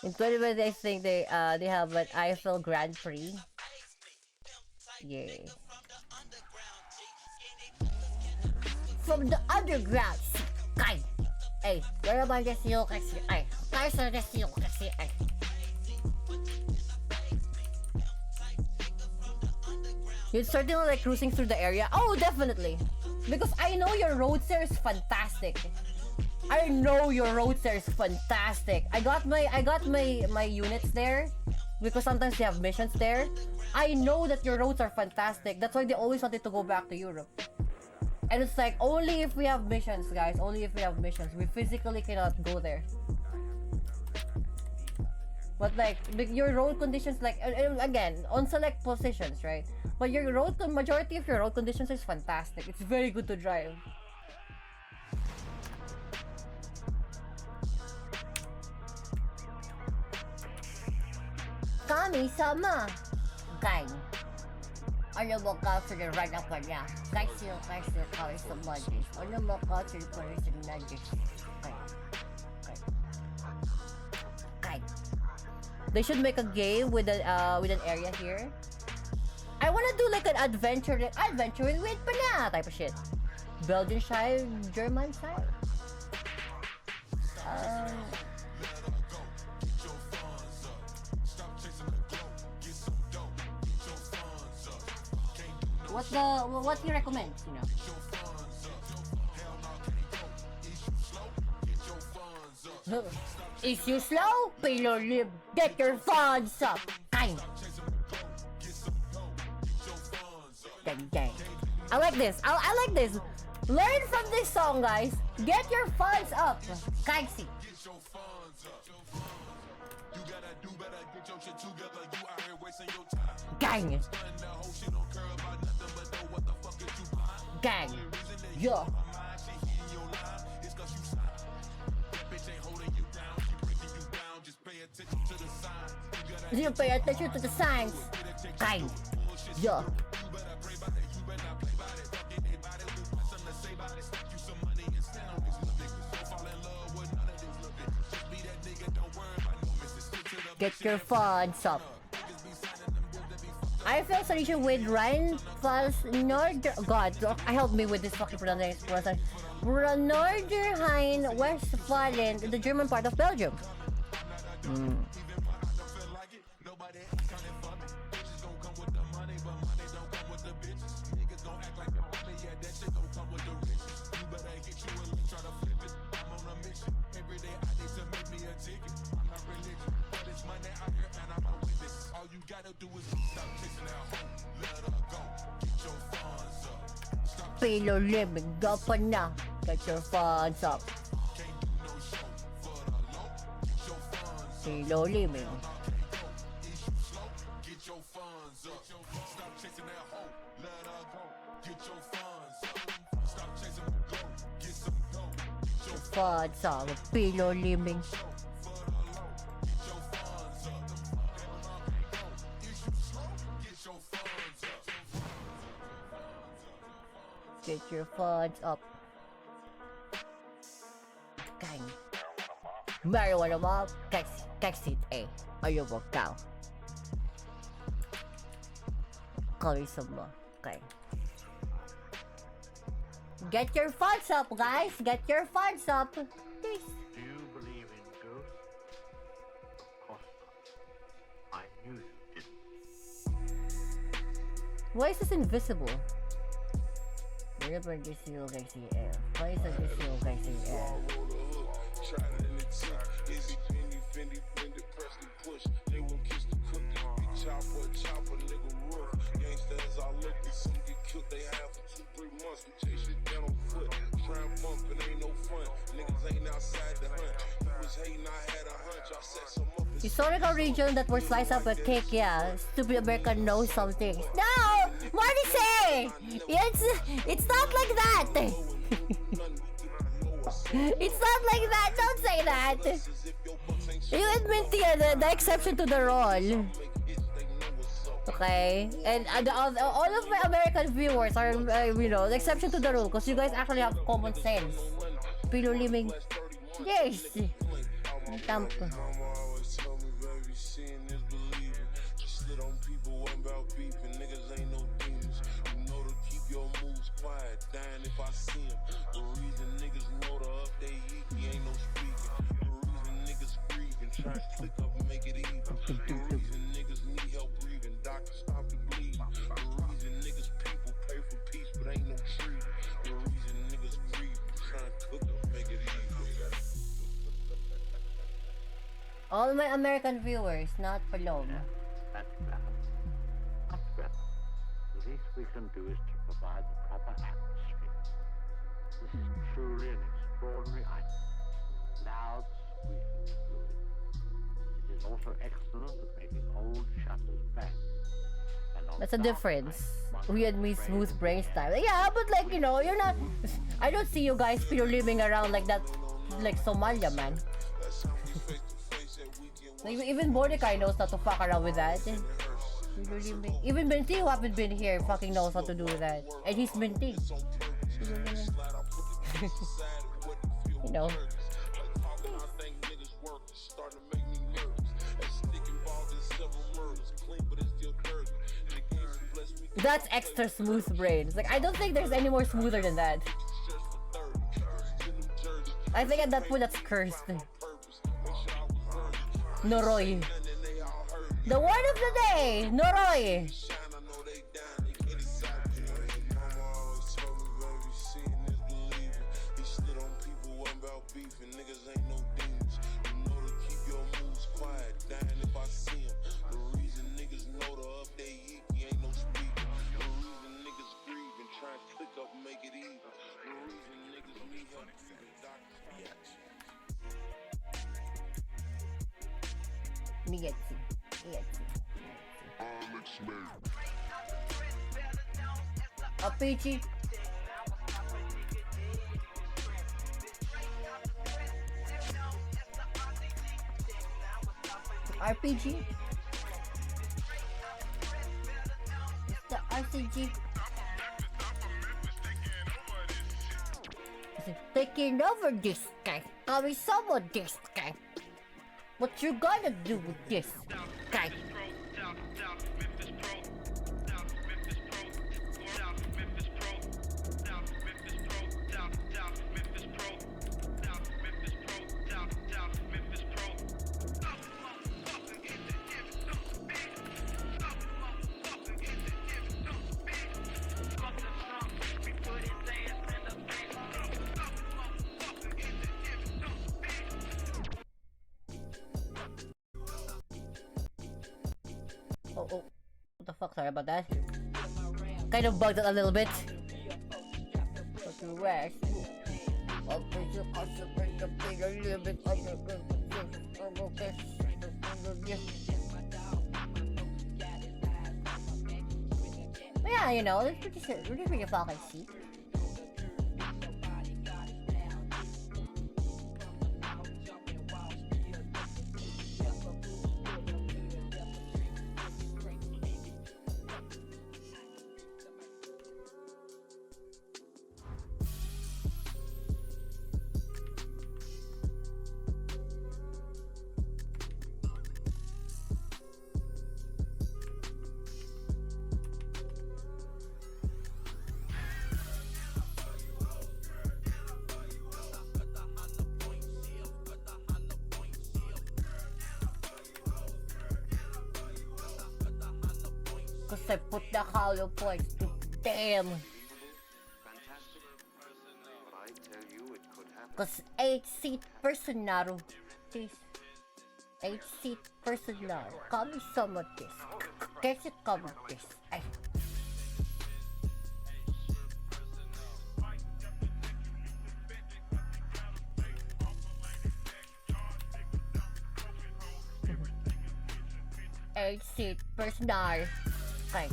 In 2020, I think they have an Eiffel Grand Prix. Yeah. From the underground. Kay. Ay, wala ba yung kasi? Ay, tayo sa yung kasi. Ay. You're certainly like cruising through the area. Oh, definitely. Because I know your roadster is fantastic. I know your roadster is fantastic. I got my units there because sometimes they have missions there. I know that your roads are fantastic. That's why they always wanted to go back to Europe. And it's like, only if we have missions, guys. Only if we have missions. We physically cannot go there. But like, your road conditions, like, again, on select positions, right? But your majority of your road conditions is fantastic. It's very good to drive. Kami-sama. Gang. Ano mo ka for the run up niya? Kasi Kami-sama. Ano mo ka for the run up niya? They should make a game with an area here. I wanna do like an adventure with pana type of shit. Belgian style, German style. What do you recommend, you know? If you slow, pay your lib. Get your funds up. Kind. Gang. I like this. I like this. Learn from this song, guys. Get your funds up. Kaisi. Gang. Gang. Yeah. You pay attention to the signs. Gang. Yeah. Get your funds up. I feel association with Rhine Pfalz Nord. God, help me with this fucking pronunciation. Norderrhein Westphalen, the German part of Belgium. Pilo limit, go pa na. Get your funds up. Pilo limit. Funds up. Pilo limit. Get your funds up. Gang. Marijuana mob. Taxi A. Ayaw mo ka. Karisam mo. Okay. Get your funds up, guys. Get your funds up. Please. Do you believe in ghosts? Of course not. I knew you didn't. Why is this invisible? Whenever this you guys see air. Why is this you guys see air? They won't kiss the cookie. Big chopper, nigga rough. Gangsters all lucky. Some get killed, they have for 2-3 months. We chase shit down on foot. Try and bump, it ain't no fun. Niggas ain't outside the hunt. You was hating, I had a hunch. I set some up. Historical region that were sliced up a cake, yeah. Stupid American knows something. No! Marty say! It's not like that! It's not like that! Don't say that! You admit the exception to the rule. Okay? And all of my American viewers are, the exception to the rule because you guys actually have common sense. Pilo liming. Yes! Tamp. Dying if I see him. The reason niggas motor up they eat, he ain't no speaking. The reason niggas grieving, try to click up and make it even. The reason niggas need help breathing, doctors stop the bleeding. The reason niggas people pay for peace, but ain't no treaty. The reason niggas grieving, try to cook up, make it even. All my American viewers, not Palom. That's better. Much better. The least we can do is to provide the proper atmosphere. This is truly an extraordinary item. Loud, squeaking fluid. It is also excellent at making old shutters bang. That's a difference. We admit smooth brain style. Yeah, but like, you're not... I don't see you guys living around like that, like Somalia, man. Like, even Mordecai knows not to fuck around with that. Even Binti, who haven't been here, fucking knows how to do that. And he's Binti. You know. That's extra smooth brain. It's like, I don't think there's any more smoother than that. I think at that point that's cursed. Noroi. The word of the day, Noroi. Migetsu. RPG. RPG. It's the RCG. It's taking over this guy. Coming someone this guy. What you gonna do with this guy? Oh, oh. What the fuck? Sorry about that. Kind of bugged it a little bit. Yeah, you know, it's pretty fucking sick. Cause I put the hollow points to damn. Cause 8-seat personal. This 8-seat personal. Call me some of this. Guess it come with this. Ay. Eight-seat personal. Okay.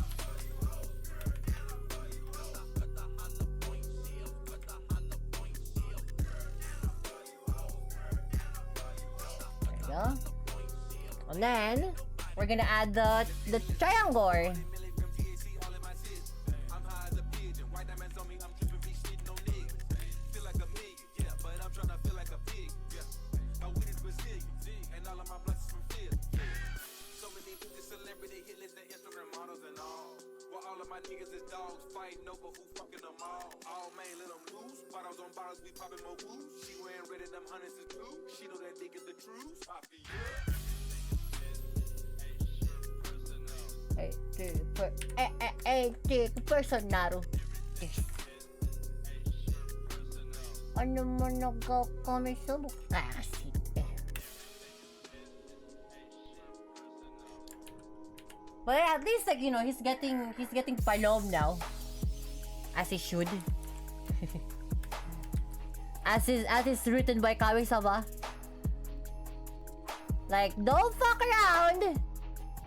There you go. And then we're gonna add the triangle. Niggas is dogs fighting over who fucking them all man, let them loose. Bottles on bottles, we popping more booze. She wearing red and them hundreds is blue. She know that dick is the truth. Personal. Yes. Ano mo nagkakami sa mukha kasi? But at least, like, you know, he's getting palom now, as he should. as is written by Kami-sama. Like, don't fuck around.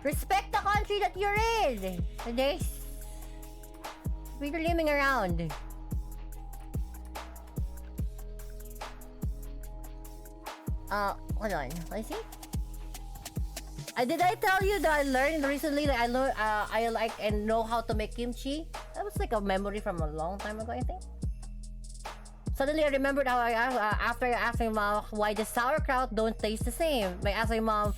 Respect the country that you're in. There's people living around. Hold on. Let's see. Did I tell you that I learned recently that I like and know how to make kimchi? That was like a memory from a long time ago, I think. Suddenly I remembered how after asking mom why the sauerkraut don't taste the same. I asked my mom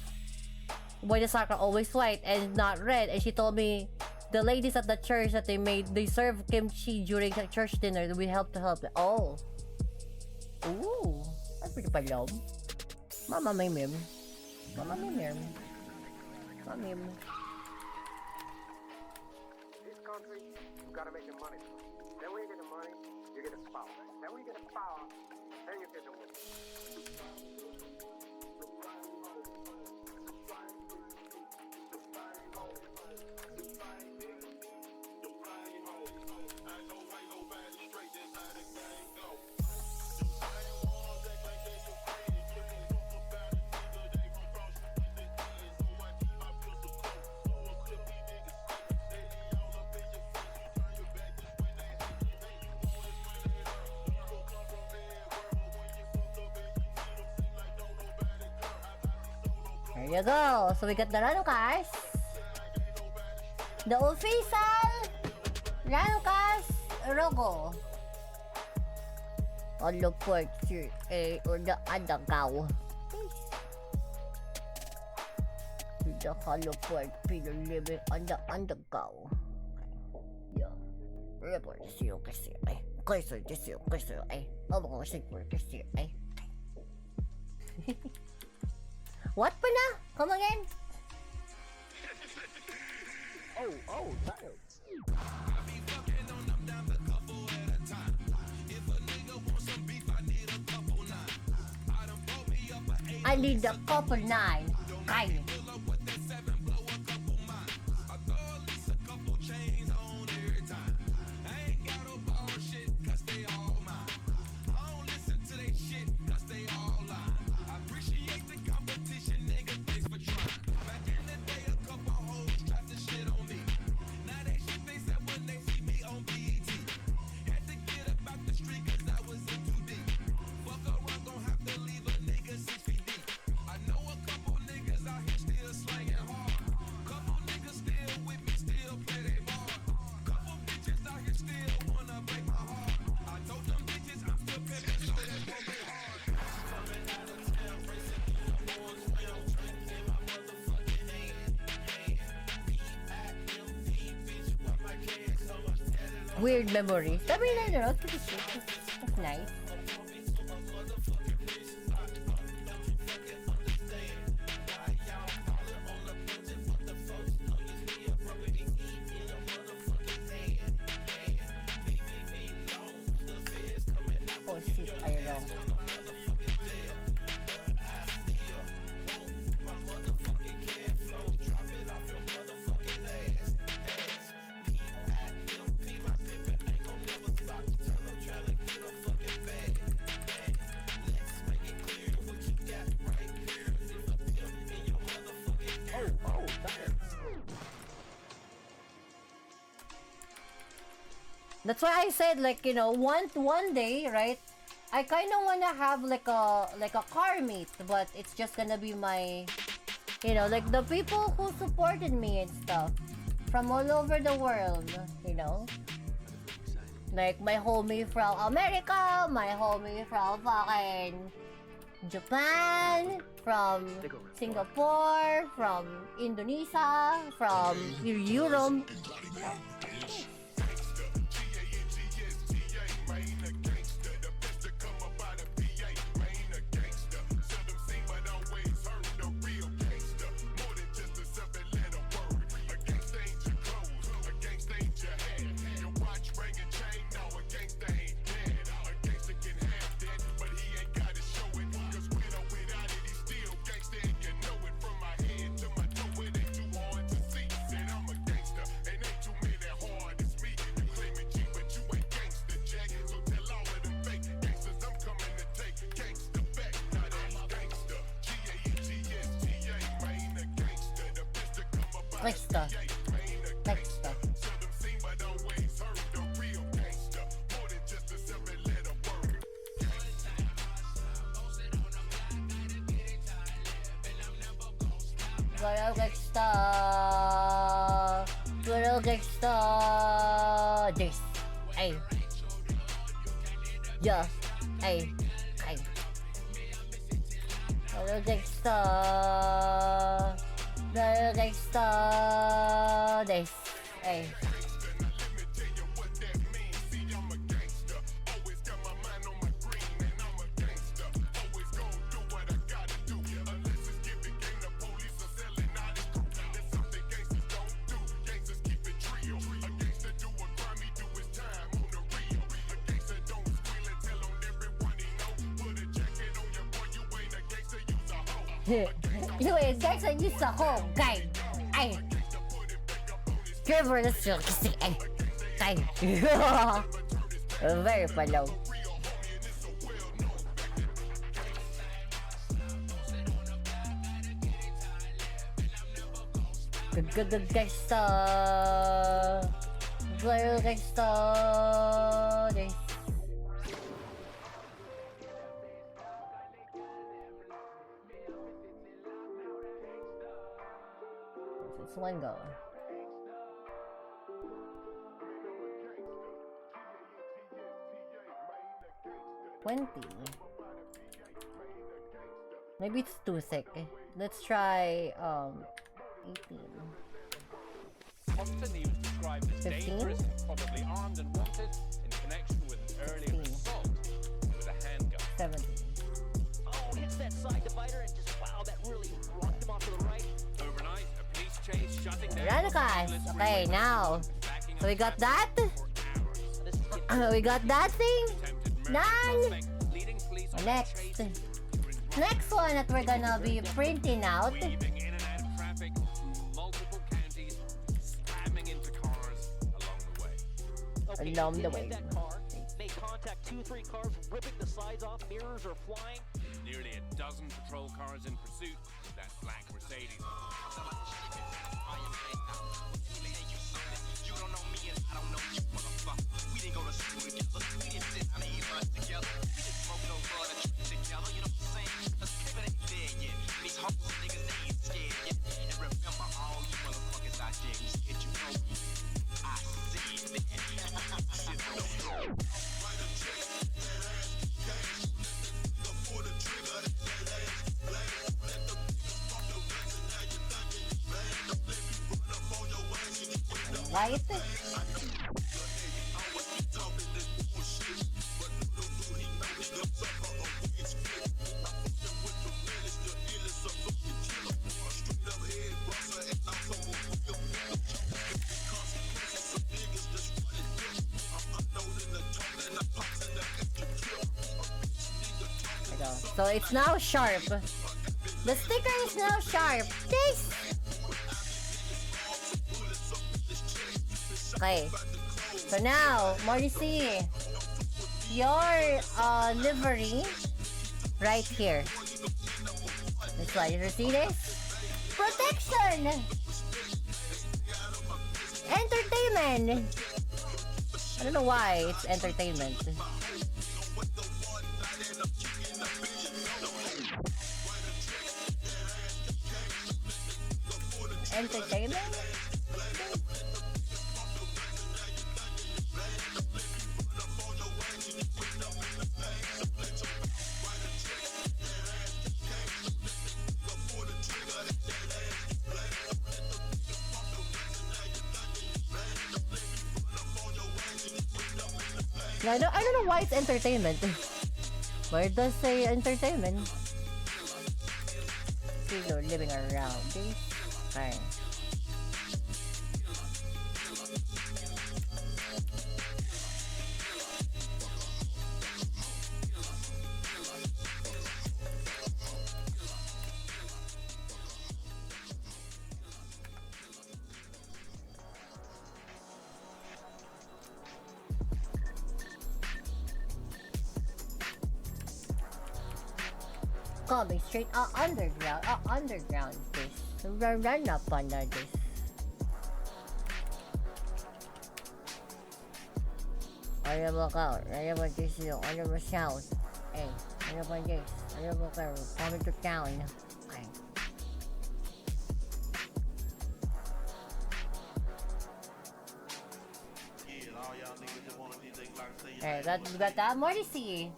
why the sauerkraut always white and not red, and she told me the ladies at the church that they serve kimchi during the church dinner. We help. Oh, ooh, that's pretty palom. Mama may mim. This country, you gotta make the money. Then when you get the money, you get a spouse. Then when you get a spouse, then you get the woman. There you go. So we got the Ranukas. The official Ranukas logo. On the port or the Adagaw. The hollow port people living on the Undergaw. Yeah. Report is you kasi ay. Kasi ay. Abo ko kasi ay. What pa na? Come again? Oh, damn. I need a couple nine. Ay. weird memories. I mean, I don't know, it's It's nice. Oh shit, I don't know. That's why I said, like, you know, one day, right? I kind of wanna have like a car meet, but it's just gonna be my, you know, like the people who supported me and stuff from all over the world, you know, like my homie from America, my homie from fucking Japan, from Singapore, from Indonesia, from Europe. Gangsta. Gangsta. Little gangsta. Little gangsta. This. Ay. Yeah. Ay. Ay. Little gangsta. Little gangsta. This. Ay. You ain't gangsta, you a hoe, gang. Ay. Trevor, let's go. Ay. Very follow. Good gangsta. Little gangsta. This. It's one go. Maybe it's too thick. Let's try 18. Constantly described as 15? dangerous, probably armed and wanted in connection with an earlier 16. assault with a handgun. 17. Oh, hits that side divider and just wow, that really rocked him off to the right. Overnight, a police chase shutting down Radicals. the Okay, freeway now. backing So we up got traffic that. for hours. We got that thing. Attempted murder Done. suspect leading police on a Next. chase during Next one that we're gonna be printing out. weaving in and out of traffic through multiple counties, slamming into cars along the way. Okay, Along he the did way. hit that car, made contact 2-3 cars, ripping the sides off, mirrors are flying. Nearly a dozen patrol cars in pursuit of that black Mercedes. Right? So it's now sharp. The sticker is now sharp. This. Okay. So now, Morrissey, your livery right here. This one, you see this? Protection! Entertainment! I don't know why it's entertainment. Entertainment? I don't know why it's entertainment. Where does say entertainment? People living around this. Fine. Coming straight underground this. Run up under this. Ano ba ka? Ano ba this yung? Ano ba sound? Eh, ano ba this? Ano ba ka? Coming to town. Okay. Alright, we got that. More to see.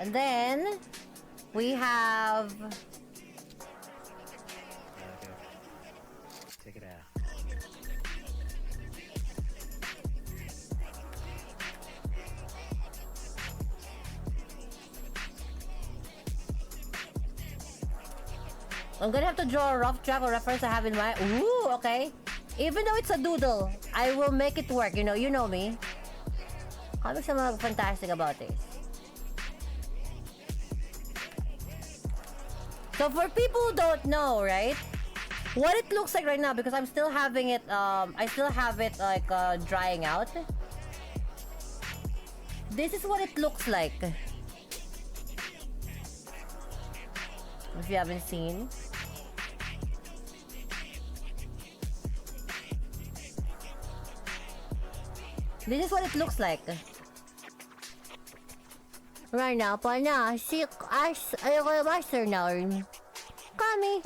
And then we have Take it out. I'm gonna have to draw a rough draft or reference I have in mind. Ooh, okay. Even though it's a doodle, I will make it work. You know me. Comics are fantastic about this. So for people who don't know, right, what it looks like right now, because I'm still having it, I still have it like drying out. This is what it looks like. If you haven't seen. This is what it looks like. Right now, pana, si ayoko yung master now. Kami.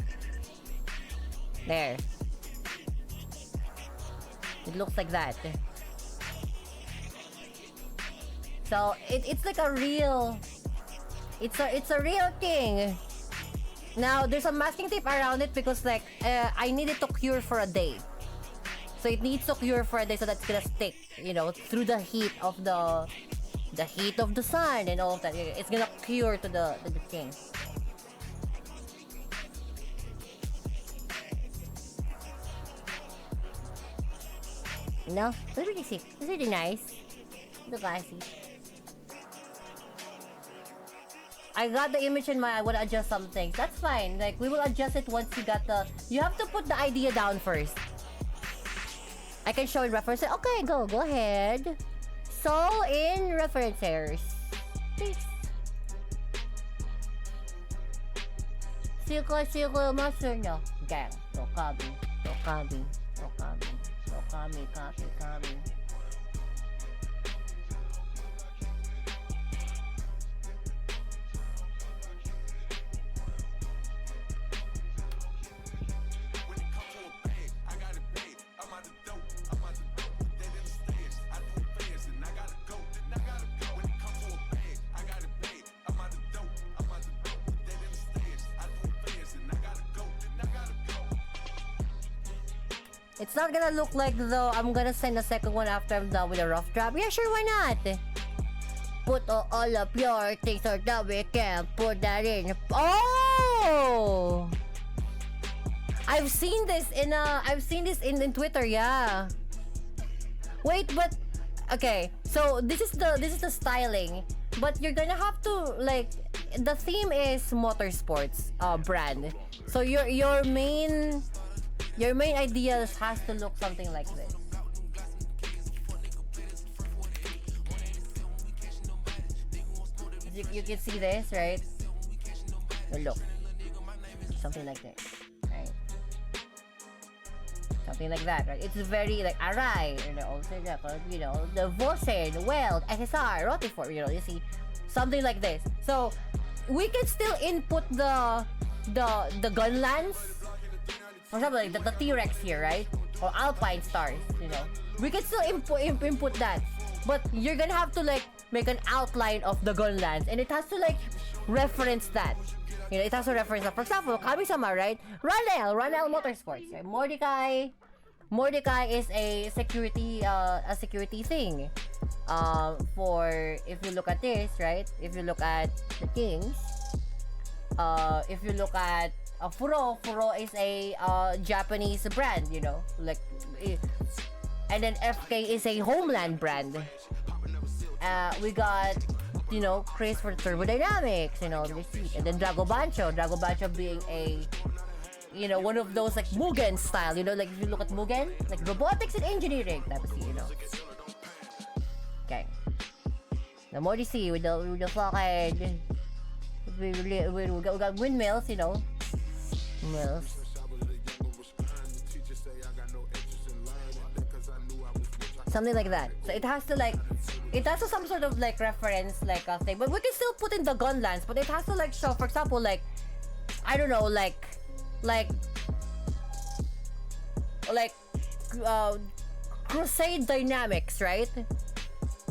There. It looks like that. So it's like a real. It's a real thing. Now there's a masking tape around it because like I need it to cure for a day. So it needs to cure for a day so that's gonna stick, you know, through the heat of the sun and all of that. It's gonna cure to the thing. No, it's really sick. It's really nice. Look, classy. I got the image in mind. I want to adjust some things. That's fine. Like we will adjust it once you got the. You have to put the idea down first. I can show in reference. Okay, go ahead. So in references, please. Circle master no. Gang. So copy. Copy. It's not gonna look like though I'm gonna send a second one after I'm done with a rough draft. Yeah, sure, why not? Put all of your things so that we can put that in. Oh! I've seen this in Twitter, yeah. Wait, but okay. So this is the styling. but you're gonna have to like, the theme is motorsports brand. So your main idea has to look something like this. You can see this, right? Look, something like this, right? Something like that, right? It's very like aray, also the Vosen, Weld, SSR, Rotifor, you see, something like this. So we can still input the gunlands, for example, like the T-Rex here, right? Or Alpine Stars, we can still input that, but you're gonna have to like make an outline of the gunlands, and it has to like reference that. It has to reference that. For example, Kami-sama, right? Ranel Motorsports. Right? Mordecai is a security thing. For if you look at this, right? If you look at the Kings, if you look at Furo is a Japanese brand, like, and then FK is a Homeland brand. We got Chris for Turbodynamics, and then Drago Bancho being a one of those like Mugen style, like if you look at Mugen, like robotics and engineering, tapos okay. The more you see with the fucking we got windmills, mills. Something like that. So it has to some sort of like reference like a thing, but we can still put in the gunlands, but it has to like show, for example, like I don't know, like Crusade Dynamics, right?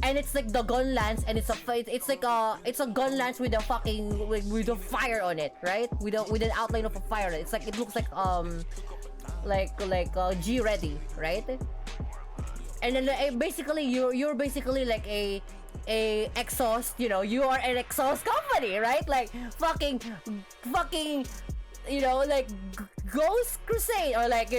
And it's like the gunlands, and it's a gunlands with a fucking with a fire on it, right? With an outline of a fire. It's like, it looks like G ready, right? And then basically you're basically like a exhaust, you are an exhaust company, right? Like fucking like Ghost Crusade, or like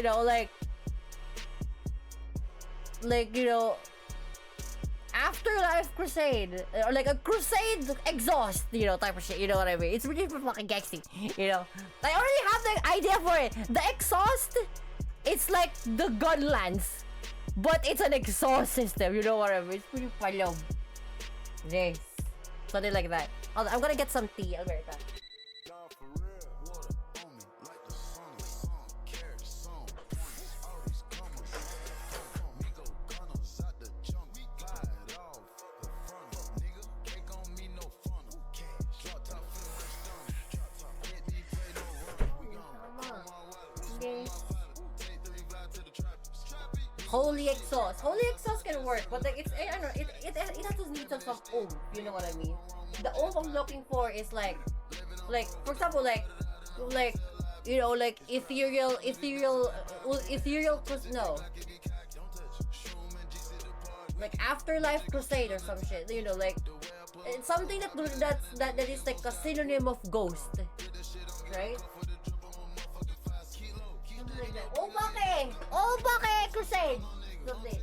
Afterlife Crusade, or like a Crusade exhaust, type of shit, you know what I mean? It's really fucking gexy, I already have the idea for it. The exhaust, it's like the gunlands, but it's an exhaust system, you know what I mean? It's pretty palog. Yes. Something like that. I'm gonna get some tea, I'll be right back. Holy exhaust can work, but like I don't know, it has to need some oomph, you know what I mean? The oomph I'm looking for is like for example, like ethereal no, like Afterlife Crusade or some shit, like it's something that is like a synonym of ghost, right? Like that. Obake Crusade. Something.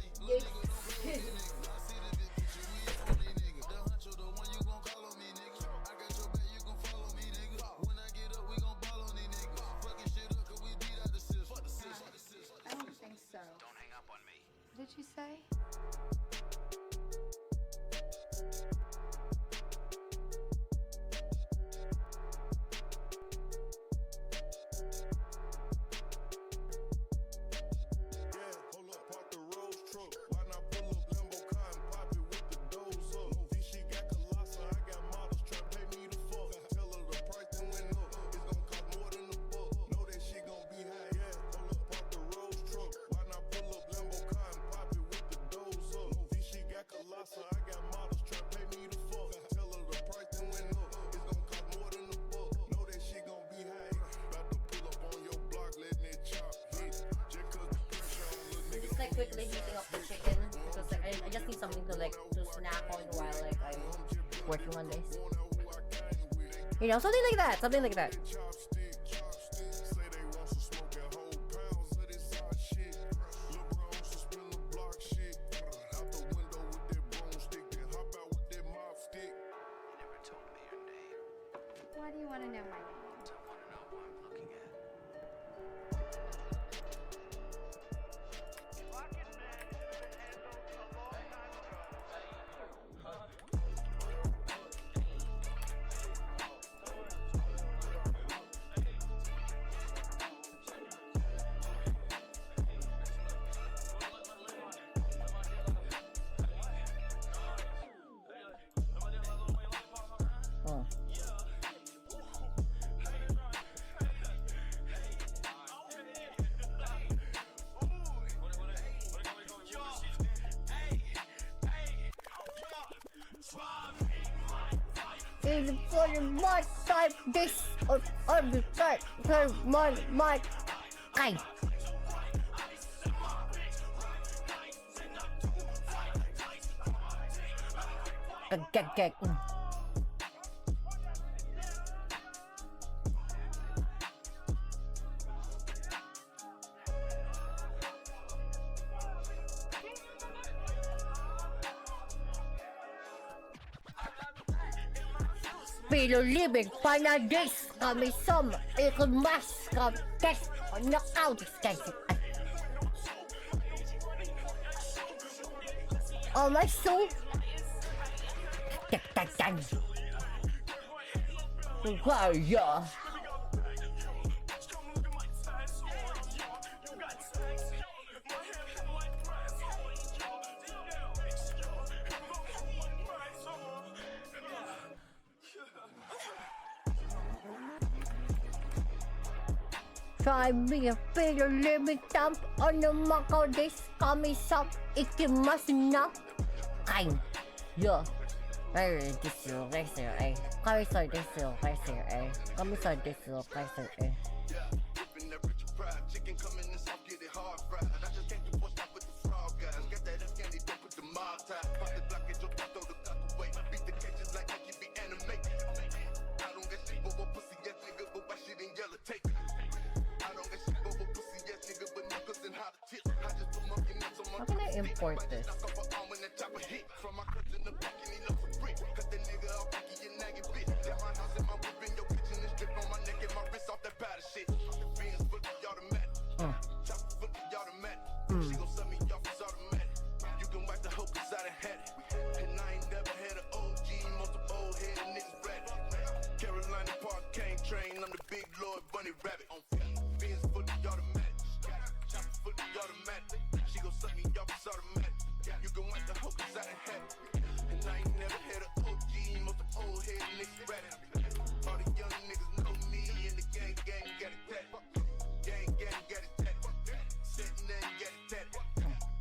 I don't think so. Don't hang up on me. What did you say? Quickly heating up the chicken because like I just need something to snack on while like I'm working on this. Something like that. is for my type this or the type my kind. Gag. Pero living panadis kami sama ikemas kami test knockout test. Oh my soul. Yeah. Try me a better limit dump on the mako this kami sub ikimasu na kind. Yeah. Very disu kaiser eh. Kami sa disu kaiser eh. Kami sa disu kaiser eh. Chicken coming in soft, get it hard fried. I just can't do what's up with the frog guys. Got that up candy, don't put the mob tie. Pop the block and your throw the cock away. Beat the cages like you be anime. I don't get shit for a pussy ass nigga, but why shit in yellow tape? I don't get shit for a pussy ass nigga, but niggas in hot tips. I just put monkey nuts on my. How can I import this? From my cousin the back and he loves a brick. Cut the nigga off, Becky, you nagging bitch. Got my house and my whip in your kitchen and strip on my neck and my wrist off that powder shit. Beans fully automatic. Chopper fully automatic. She gon' send me off as automatic. You can wipe the hoe cause I done had it. And I ain't never had an OG, most of old head niggas ratted. Carolina Park cane train, I'm the big Lord Bunny Rabbit. Beans fully automatic. Chopper fully automatic. She gon' send me off as automatic. You can wipe the hoe cause I done had it. And I ain't never had an OG, most of old head niggas ratted. All the young niggas know me and the gang got it tatted. Gang got it tatted. Sitting there and got it tatted.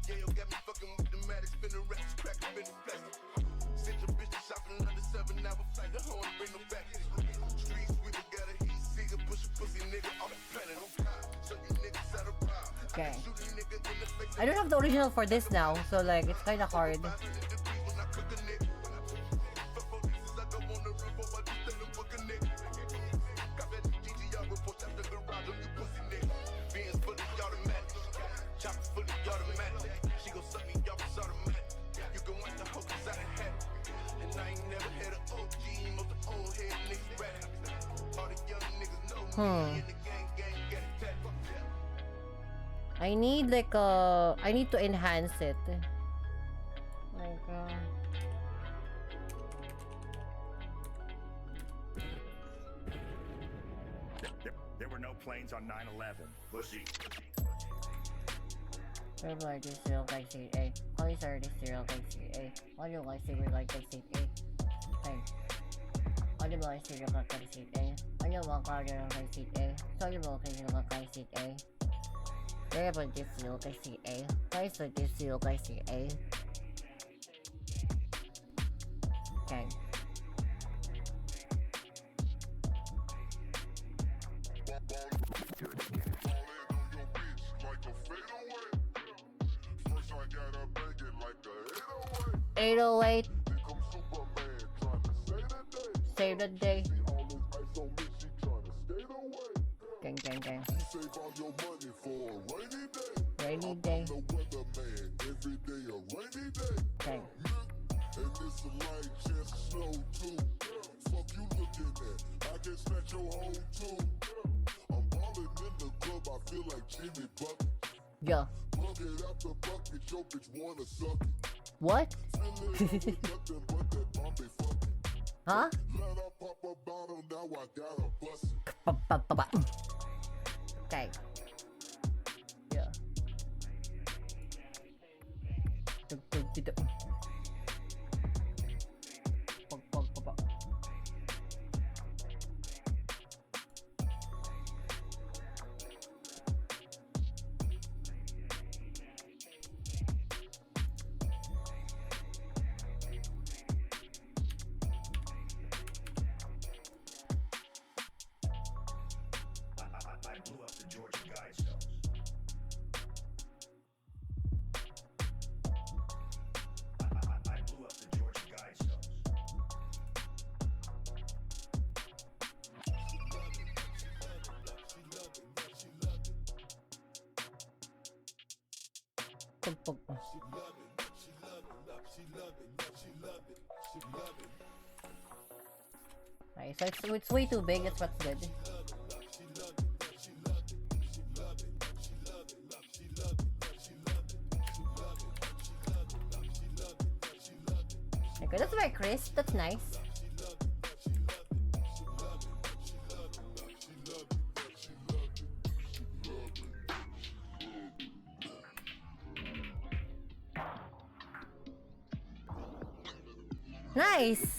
Yeah, yo got me fucking with the Maddox, spinning racks, crack up in the plastic. Send your bitch to shopping under 7-hour flight, the hoe ain't bring no back. Street sweeper got a heat seeker, push a pussy nigga off the planet. So you niggas out of power. Okay. I don't have the original for this now, so like it's kinda hard. I need like I need to enhance it. Like There were no planes on 9/11. Bushy. Regular this zero guys seat A. Only sir this zero guys seat A. All your guys say regular guys seat A. Okay. All your guys say regular guys seat A. All your guys seat A. So your guys seat A. Variable this zero guys seat A. Guys like this zero guys seat A. Okay. Eight oh eight. Save the day. Gang. Rainy day. Gang. And it's a light chance of snow too. Fuck you looking at? I can snatch your home too. I'm ballin' in the club, I feel like Jimmy Bucket. Yeah. Bucket after bucket, your bitch wanna suck it. What? Huh? Okay. Yeah. Tugtog mo. Okay, so it's way too big. That's what's good. Okay, that's very crisp. That's nice. Nice.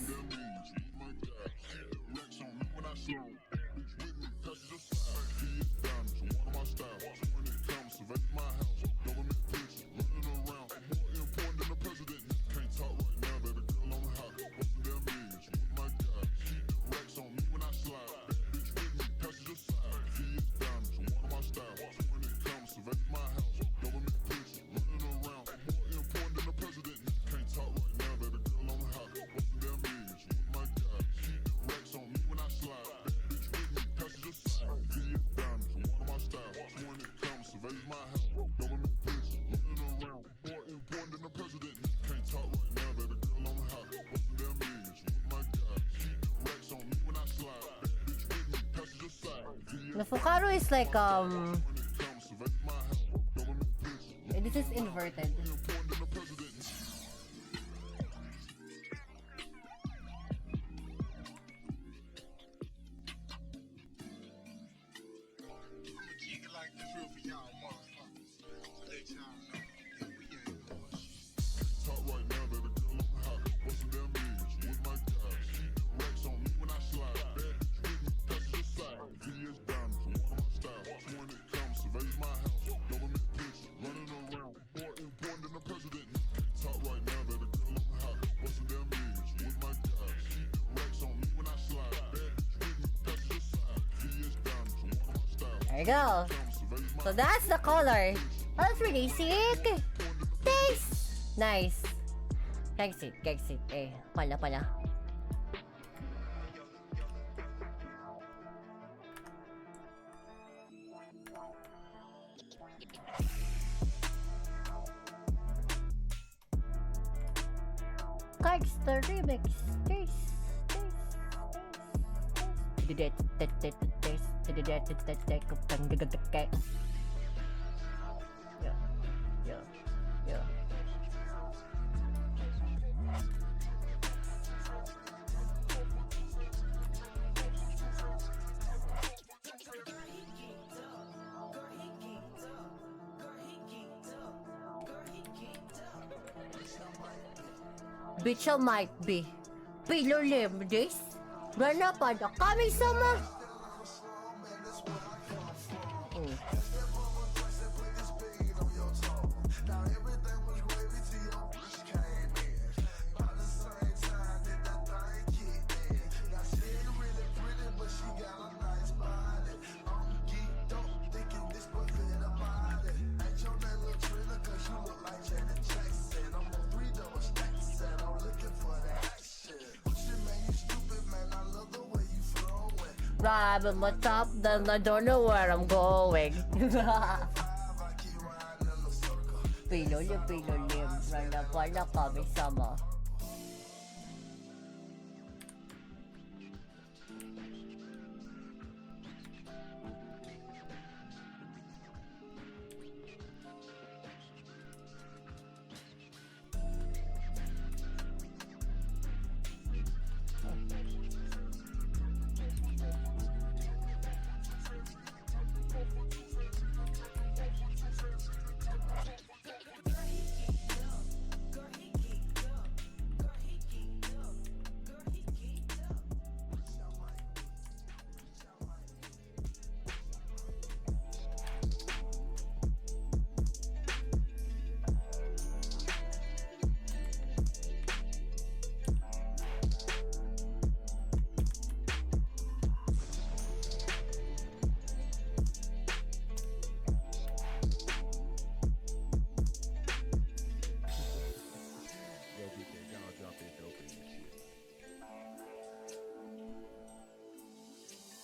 The Focaro is like this is inverted. There you go. So that's the color. That's really sick. Thanks. Nice. Kegsit. Eh, pala. Kegster remix. Yeah. Bitch, I might be. Pillow Limdays. Run up on the coming summer. Drive on my top, then I don't know where I'm going. Pillow lim, run up on the coming summer.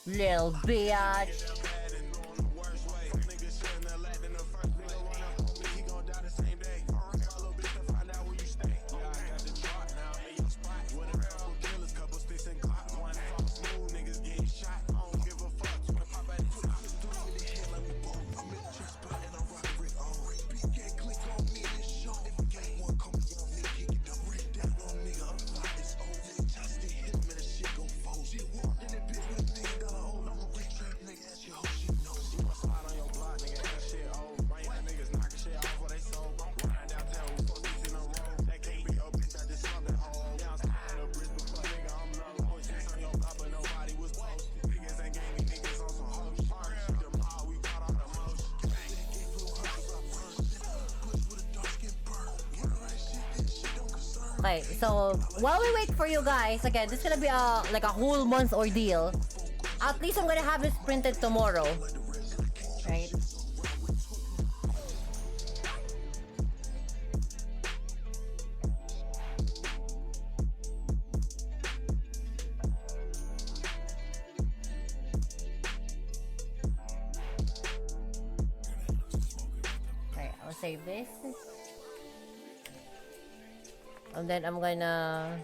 Lil bitch. Okay, so while we wait for you guys, again, this is gonna be like a whole month ordeal. At least I'm gonna have this printed tomorrow, right? Okay, I'll save this. And then I'm gonna...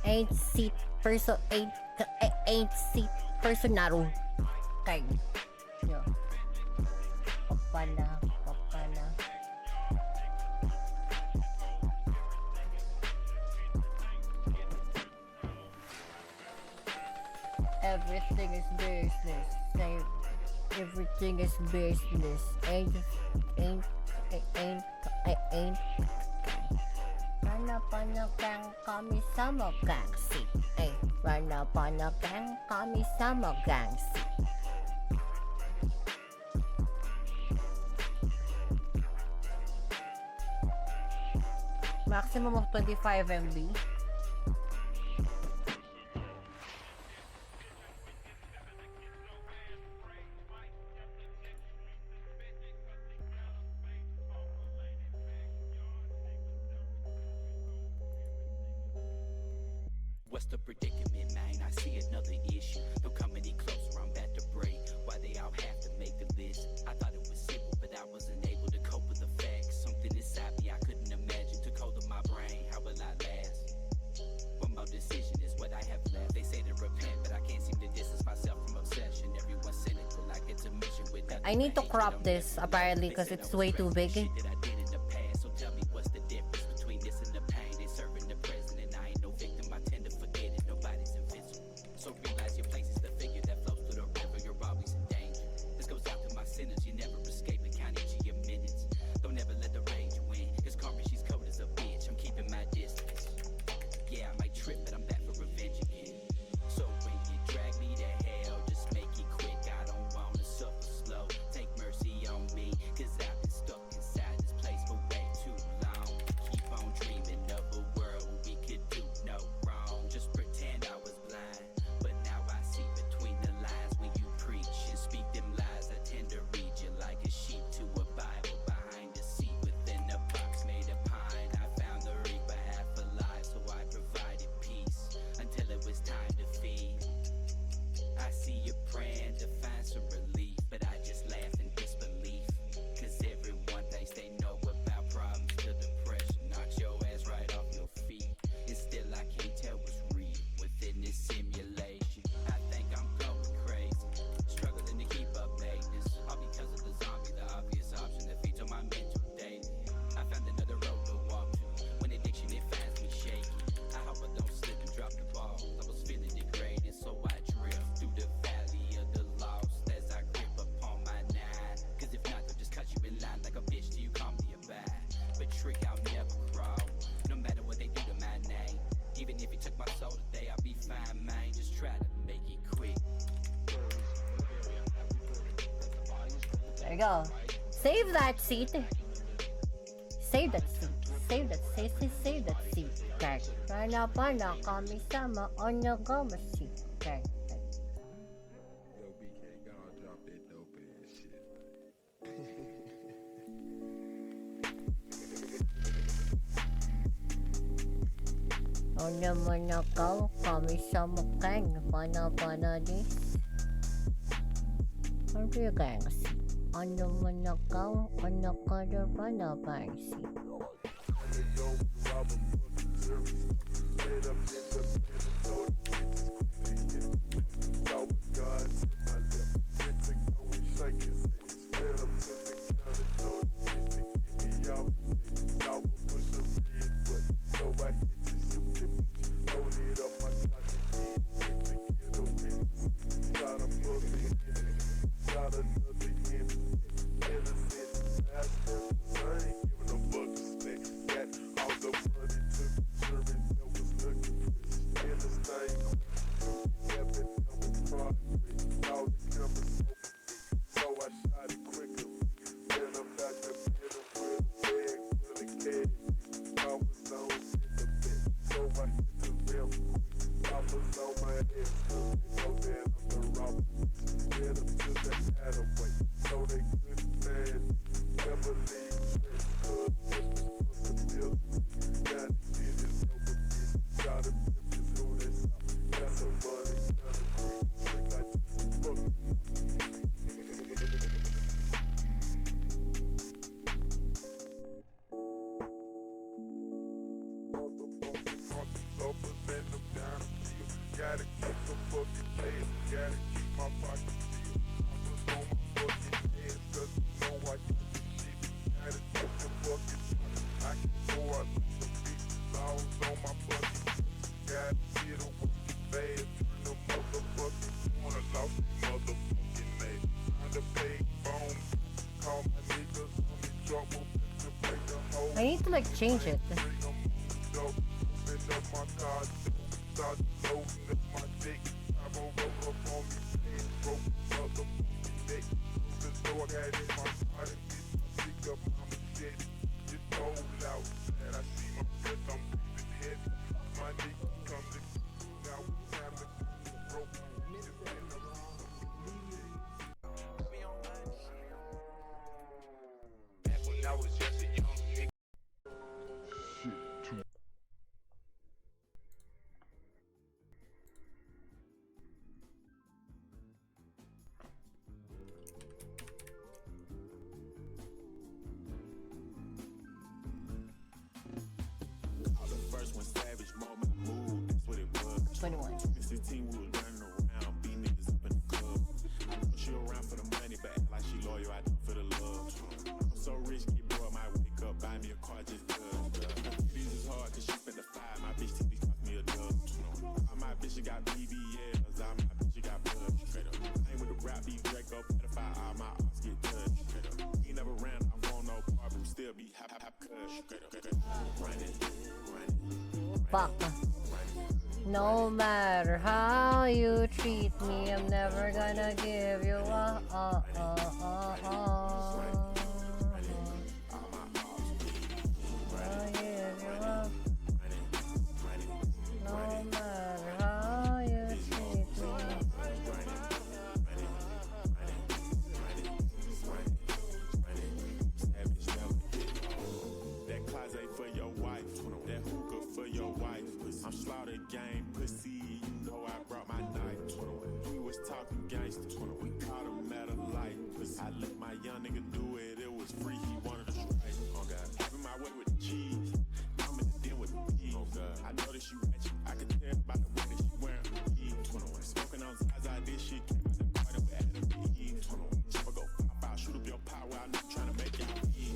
Eight seat personaro. Okay. Yo. Papala. Everything is business. Everything is business. Ain't. Rana kami sama gangsi. Rana kami sama gangsi. Maximum of 25 MB. What's the predicament, man? I see another issue. Don't come any closer, I'm about to break. Why they all have to make the list? I thought it was simple, but I wasn't able to cope with the facts. Something inside me I couldn't imagine took hold of my brain. How will I last? One more decision is what I have left. They say to repent, but I can't seem to distance myself from obsession. Everyone's cynical, like it's a mission with nothing. I need to crop this apparently because it's way too big. Cause I've been stuck inside this you go. Save that seat. Save that seat. Save that seat. Okay. Pana kami sama on your go seat. Okay. Yo, BK, go and drop that dope ass shit. Ano man ako, kami sama kang pana this. Ano yung kang seat? Ano man ako, ano ka na pana seat. I need to like change it. First one savage, moment mood, that's what it was. 21. 16 we was running around, beat niggas up in the club. I know she around for the money, but act like she loyal, I do for the love. I'm so rich, get broke, might wake up, buy me a car just cause. These is hard, cause she spent the 5, my bitch TVs cost me a dub. My bitch, she got BBLs, my bitch, she got blood, straight up. I ain't with the rap, beat Draco, pedophile, all my ops get touched, straight up. He never ran off on no bar, but we still be hop, cuss, straight up. Running. Fuck. No matter how you treat me, I'm never gonna give you a. I'll give you up. No matter how you treat me. That closet for your wife, that hookah for your wife. I'm slaughter gang pussy, you know I brought my knife. We was talking gangster, we caught him at a light. I let my young nigga do it, it was free, he wanted to strike. Oh God, having my way with the cheese, I'm in the den with the peas. Oh God, I know that she ratchet, I can tell by the way that she wearing her keys. Smoking on Zaza, this shit came out the party with Adam and Eve. Chopper go pop out, shoot up your power, I'm not trying to make y'all eat.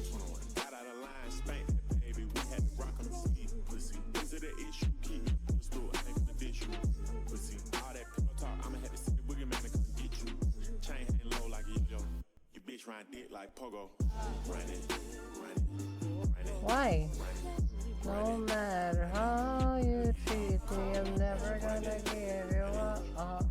Got out of line, spank that baby, we had to rock on the sleeve. Pussy, is it an issue? Keep me in the stool, I ain't finna ditch you. Pussy, all that pillow talk, I'ma have to see the boogeyman to come get you. Chain hang low like a yo, your bitch ride dick like pogo. Running. Why? No matter how you treat me, I'm never gonna give you up.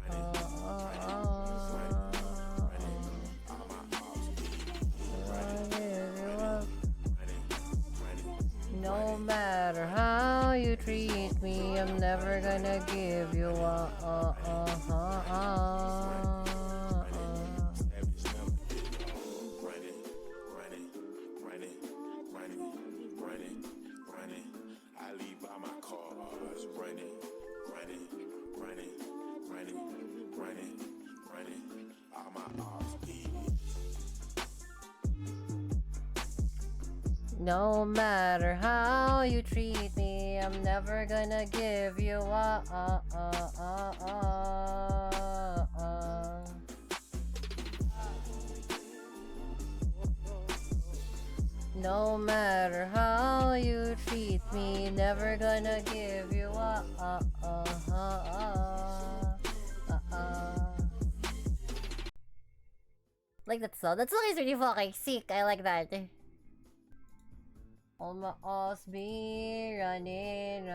I'm never gonna give you up. I leave by my cars, running. All my ops eat. No matter how you treat me, I'm never gonna give you up. No matter how you treat me, never gonna give you up. Like that song. That song is really fucking sick. I like that. All my odds be running.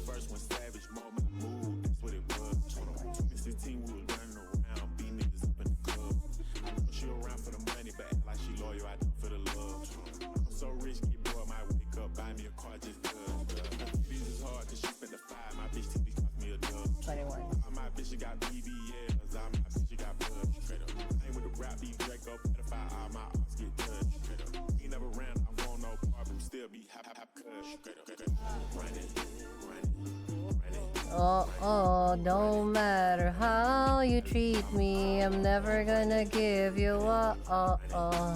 First one savage moment move, that's what it was. 2016 we was running around, beat niggas up in the club. I know she around for the money, but act like she loyal, I do for the love. I'm so rich, get bored, might wake up, buy me a car just cause. These is hard cause she spent the 5, my bitch TV cost me a dub. 21. My bitch she got BBLs, my bitch she got blood, straight up. I ain't with the rap beat, Draco, pedophile, all my ops get touched, straight up. He never ran, I won't no problem, still be hop cuss, straight up. Running. No matter how you treat me, I'm never gonna give you up. Running.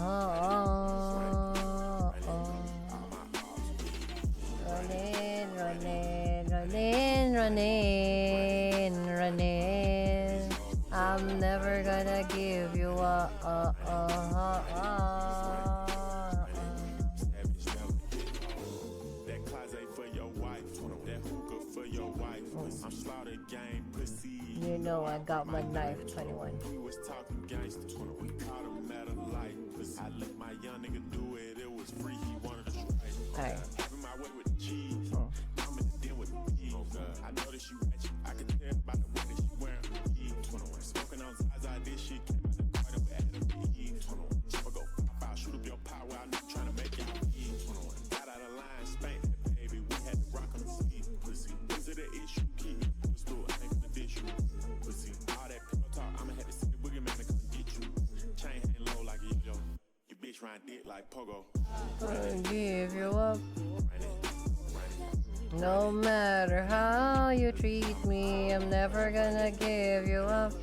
I'm never gonna give you up. That closet for your wife, that hookah for your wife. I'm slaughter gang pussy. You know I got my knife. 21. We was talking gangster, we caught him at a light. I let my young nigga do it, it was free, he wanted to strike. Alright. Having my way with the cheese, I'm in the den with the peas. I know that she ratchet, I can tell by the way that she wearing her keys. Smoking on Zaza, this shit came out the garden with Adam B. Chopper go 5-5, shoot up your power, I'm not trying to make y'all eat. Got out of line, spank that baby, we had to rock on the sleeve. Pussy, is it an issue? Keep me in the stool, I ain't gonna dish you. Pussy, all that pillow talk, I'ma have to see the boogeyman to come get you. Chain hang low like a yo, your bitch ride dick like pogo. I'll give you up. No matter how you treat me, I'm never gonna give you up.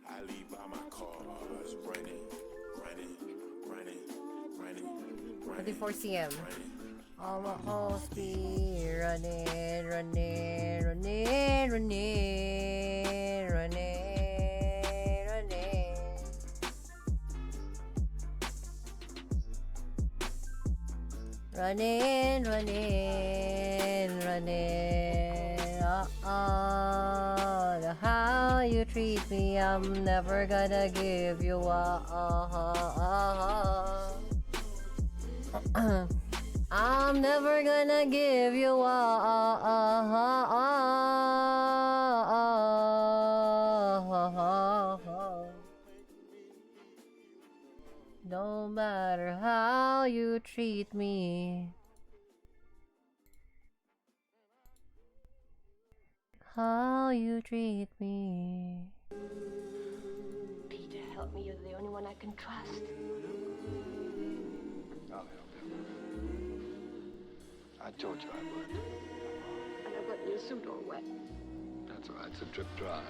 I leave by my cars, running. 24 cm. All my horse be running. How you treat me, I'm never gonna give you up. I'm never gonna give you up. No matter how you treat me. How you treat me. Peter, help me. You're the only one I can trust. I'll help him. I told you I would. And I've got your suit all wet. That's all right. It's a drip dry.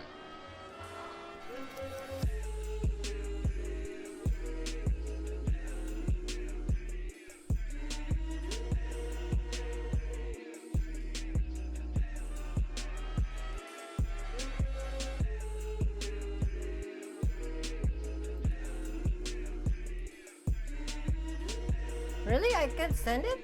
Really? I can send it?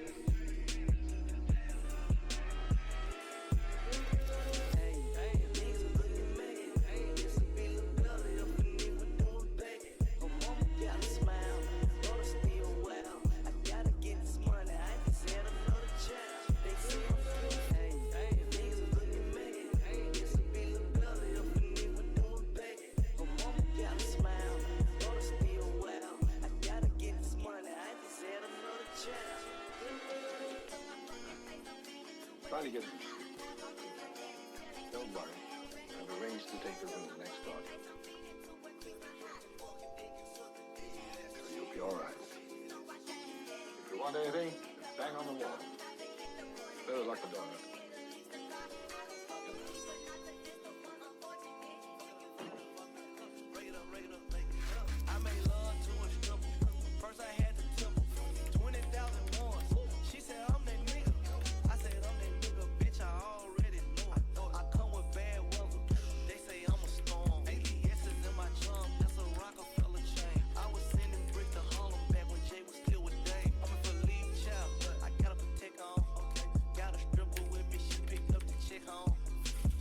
Want anything? Bang on the wall. Better luck the donut. I made love to a stripper. First I had to tip her 20,000 once. She said I'm that nigga. I said I'm that nigga, bitch. I already know it. I come with bad weather. They say I'm a storm. ABS's in my chum. That's a Rockefeller chain. I was sending bricks to Harlem back when Jay was still with Dave. I'm for leave child. I got a protect on. Okay. Got a stripper with me. She picked up the chick home.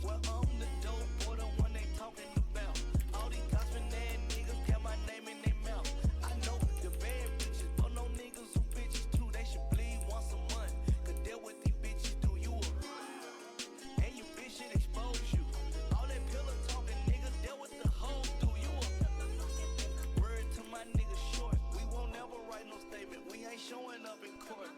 Well, I'm the dope boy, the one they talking about. All these gossiping ass niggas got my name in their mouth. I know the bad bitches, but no niggas who bitches too. They should bleed once a month. Cause that's what these bitches do. You a and you bitch should expose you. All that pillow talking niggas, that what the hoes do. You a word to my nigga short. We won't never write no statement. We ain't showing up in court.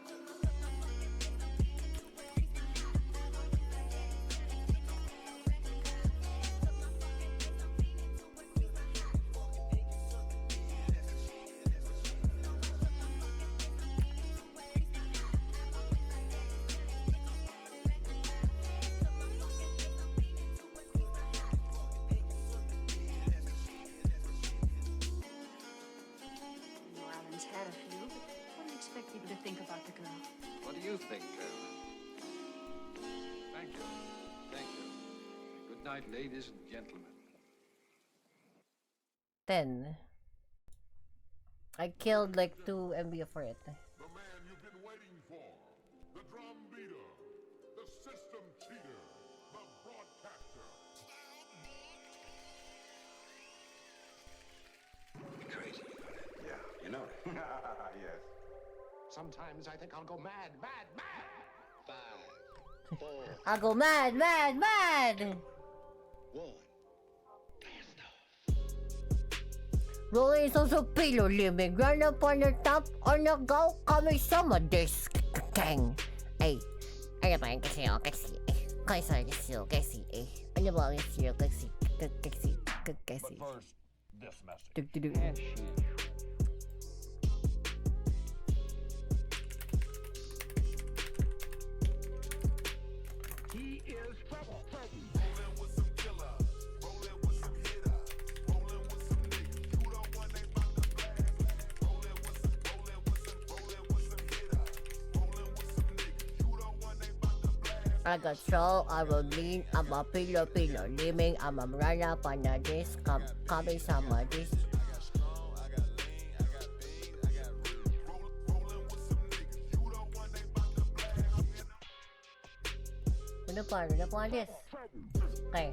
Alan's had a few, but what do you expect people to think about the girl? What do you think, Caroline? Thank you. Thank you. Good night, ladies and gentlemen. 10. I killed like 2 MB for it. The man you've been waiting for. The drum beater. The system cheater. The broadcaster. Crazy. Yeah, you know it. Yes. Sometimes I think I'll go mad. 5, 4, I go mad. 1. Rolling so pillow living, run up on the top on the go, kami sama disc gang. Ay, ano ba yung kasi ano ba yung kasi. But first, this message. He is trouble. Rolling with some killer. Rolling with some hitter. Rolling with some niggas. You the one they bout to blast. Rolling with some hitter. Rolling with some niggas. You the one they bout to blast. I got soul, I will lean, I'm a pillow living, I'm a run up on the disc, kami sama disc. Ano pa this? Okay.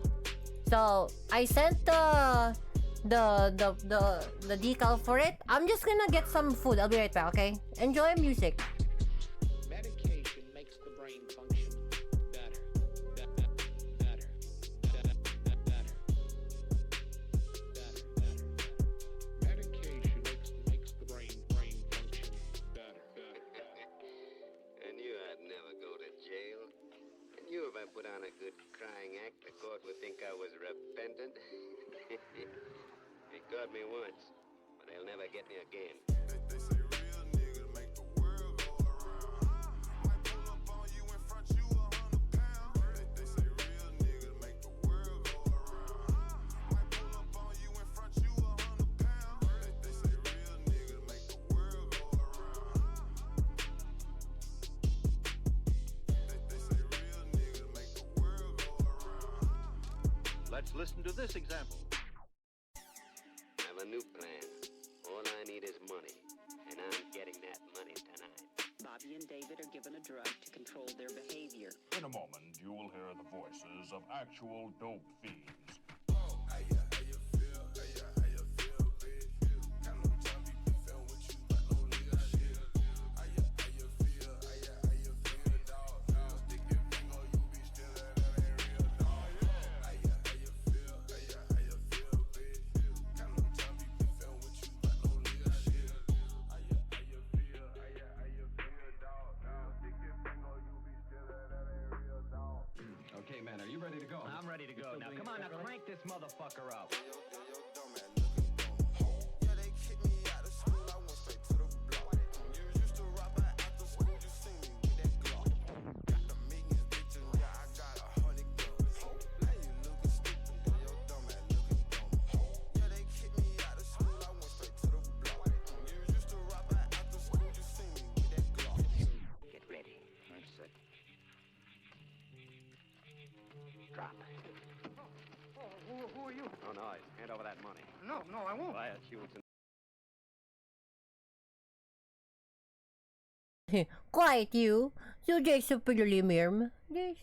So I sent the decal for it. I'm just gonna get some food. I'll be right back, okay? Enjoy music. Medication makes the brain function better. Medication makes the brain function better. And you I'd never go to jail. And you, if I put on a good crying act, the court would think I was repentant. They caught me once, but they'll never get me again. They say real niggas make the world go around. Might pull up on you and front you 100 pounds. They say real niggas make the world go around. Might pull up on you and front you 100 pounds. They say real niggas make the world go around. They say real niggas make the world go around. Let's listen to this example. I have a new plan. All I need is money, and I'm getting that money tonight. Bobby and David are given a drug to control their behavior. In a moment, you will hear the voices of actual dope fiends. Okay, man, are you ready to go? I'm ready to go. Now, come on, now crank this motherfucker up. Yeah, they kicked me out of school, I went straight to the block. You used to rob an are you? No noise. Hand over that money. No, I won't. Quiet, you. Quiet, you. You just superiorly mirm. Yes.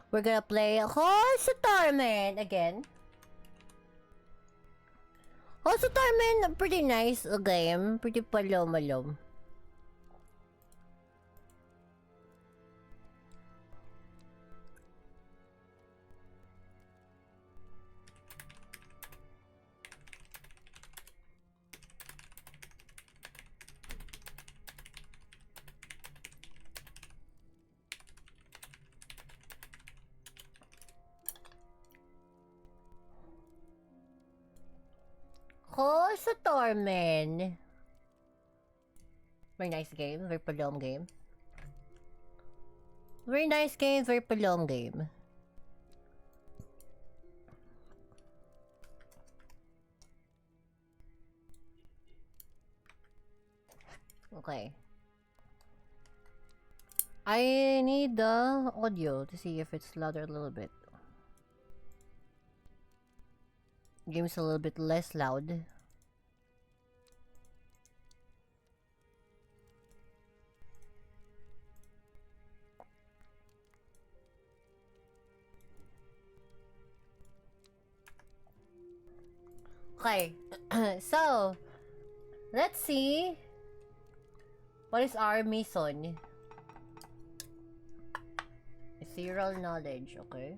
We're gonna play Horse Torment again. Horse Torment, pretty nice game. Pretty palom-alom. Horse Torment. Very nice game. Very palom game. Very nice game. Very palom game. Okay. I need the audio to see if it's louder a little bit. Game's a little bit less loud. Okay, so let's see what is our mission. Ethereal knowledge, okay.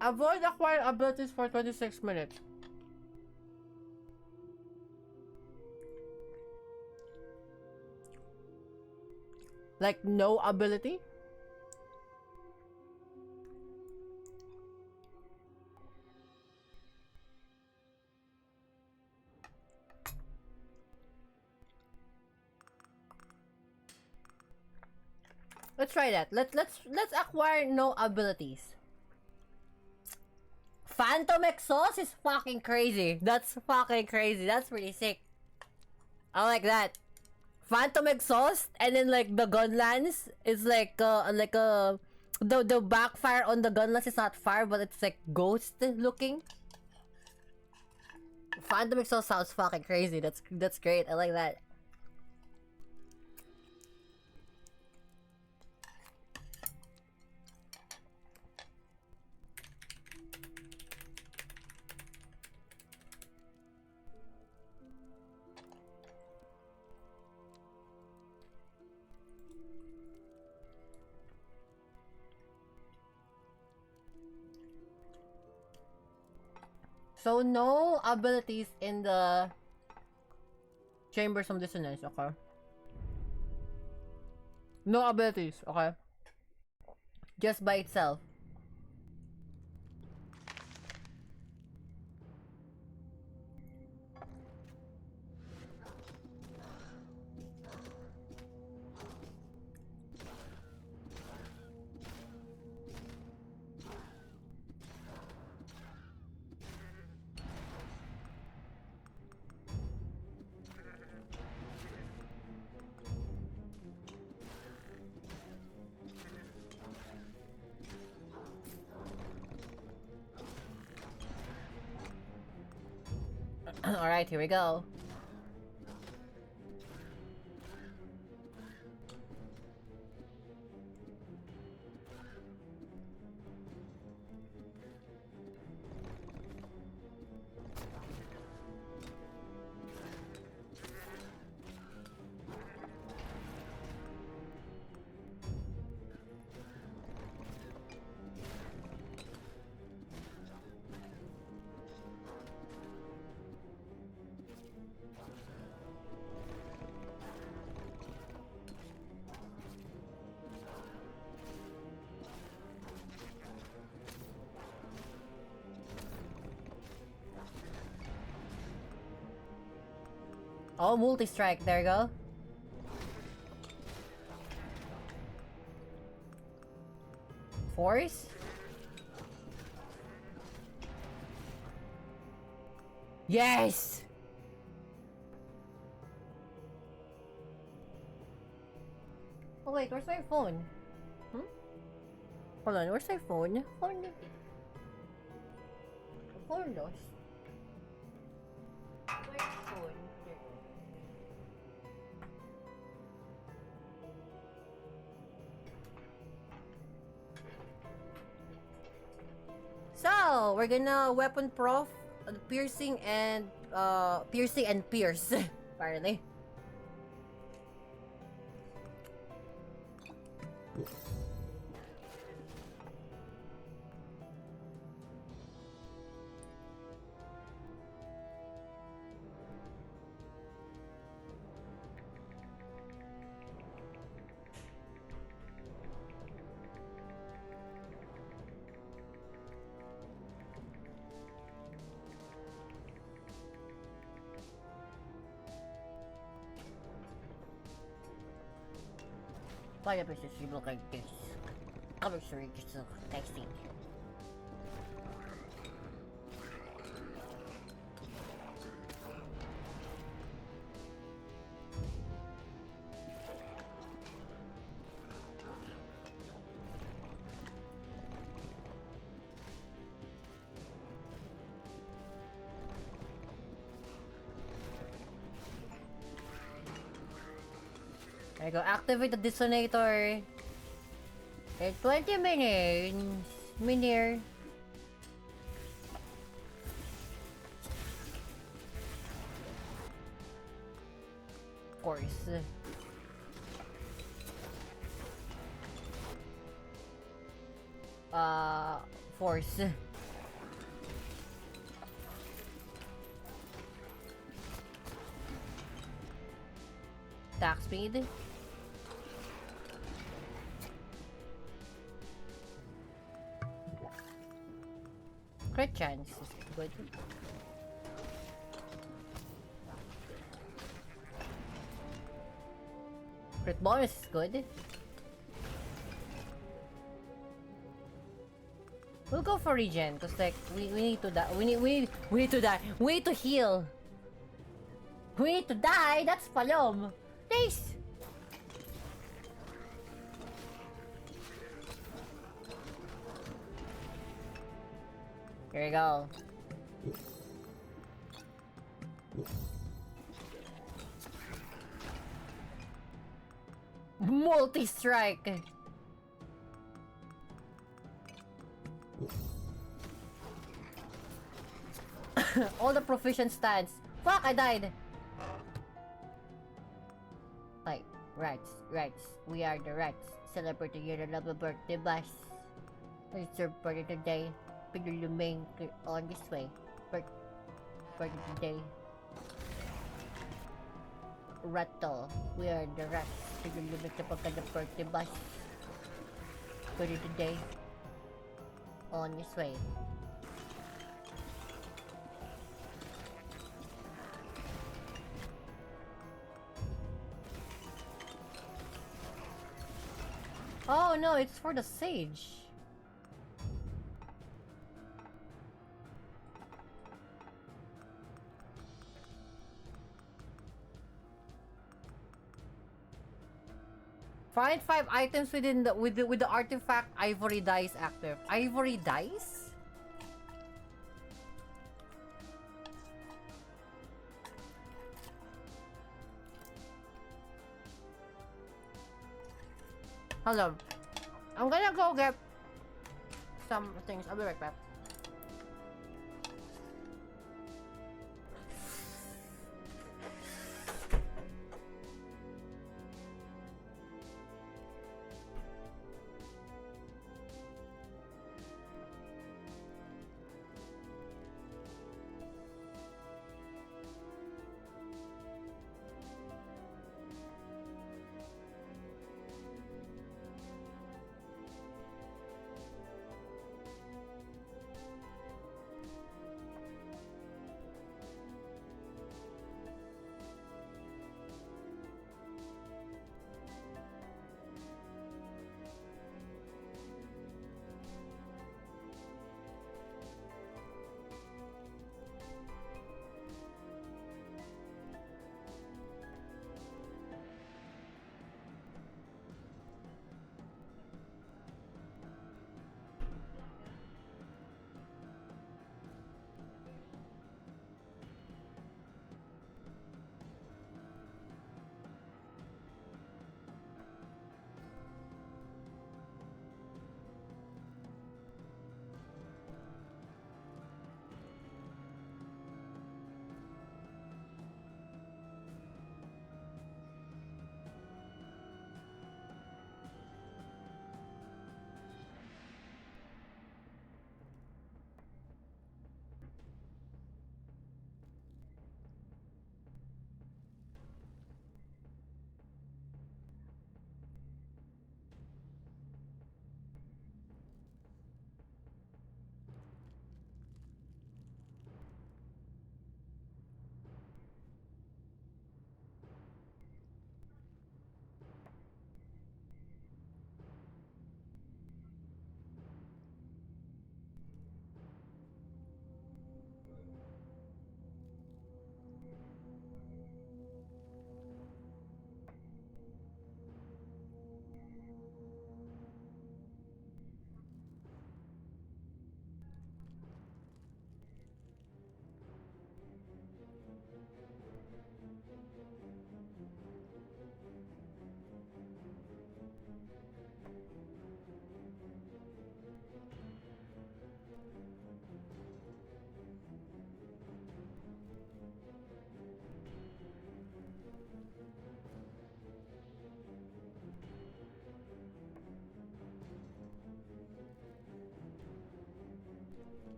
Avoid acquired abilities for 26 minutes. Like no ability? Let's try that. Let's acquire no abilities. Phantom exhaust is fucking crazy. That's fucking crazy. That's pretty sick. I like that. Phantom exhaust and then like the gun lance is like the backfire on the gun lance is not fire but it's like ghost looking. Phantom exhaust sounds fucking crazy. That's great. I like that. So no abilities in the Chambers of Dissonance, okay? No abilities, okay? Just by itself. Alright, here we go. Oh, multi-strike. There you go. Force? Yes! Oh wait, where's my phone? Hold on, where's my phone? Phone lost. Where's phone? So we're gonna weapon prof piercing and pierce. Apparently. Fire versus you look like this. Color story just texting. There you go. Activate the detonator. In 20 minutes. Minir. Of course. Force. Attack speed. Crit chance is good. Crit bonus is good. We'll go for regen, cause like we need to die. We need to die. We need to heal. We need to die. That's Palom. Please. Here we go. Multi-strike. All the proficient stats. Fuck, I died. Like, rats. We are the rats. Celebrating your lovely birthday bash. It's your birthday today. Pinuluming on this way. Birthday today. Ratto. We are the rats. Pinuluming kapag the birthday bash. Birthday today. On this way. Oh no, it's for the sage. Find 5 items within the with the artifact ivory dice active. Ivory dice? Hold on. I'm gonna go get some things. I'll be right back.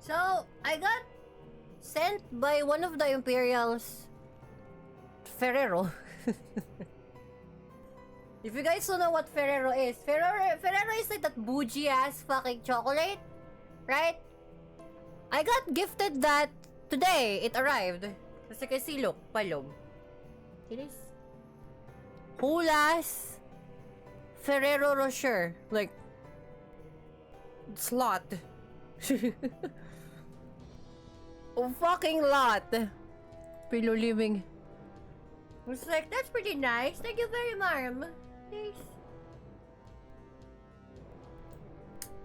So, I got sent by one of the Imperials, Ferrero. If you guys don't know what Ferrero is, Ferrero is like that bougie ass fucking chocolate, right? I got gifted that today. It arrived. As you can see, look, palom. See this? Whole ass Ferrero Rocher, like slot. A fucking lot. Pillow living. I was like, that's pretty nice. Thank you very much. Thanks.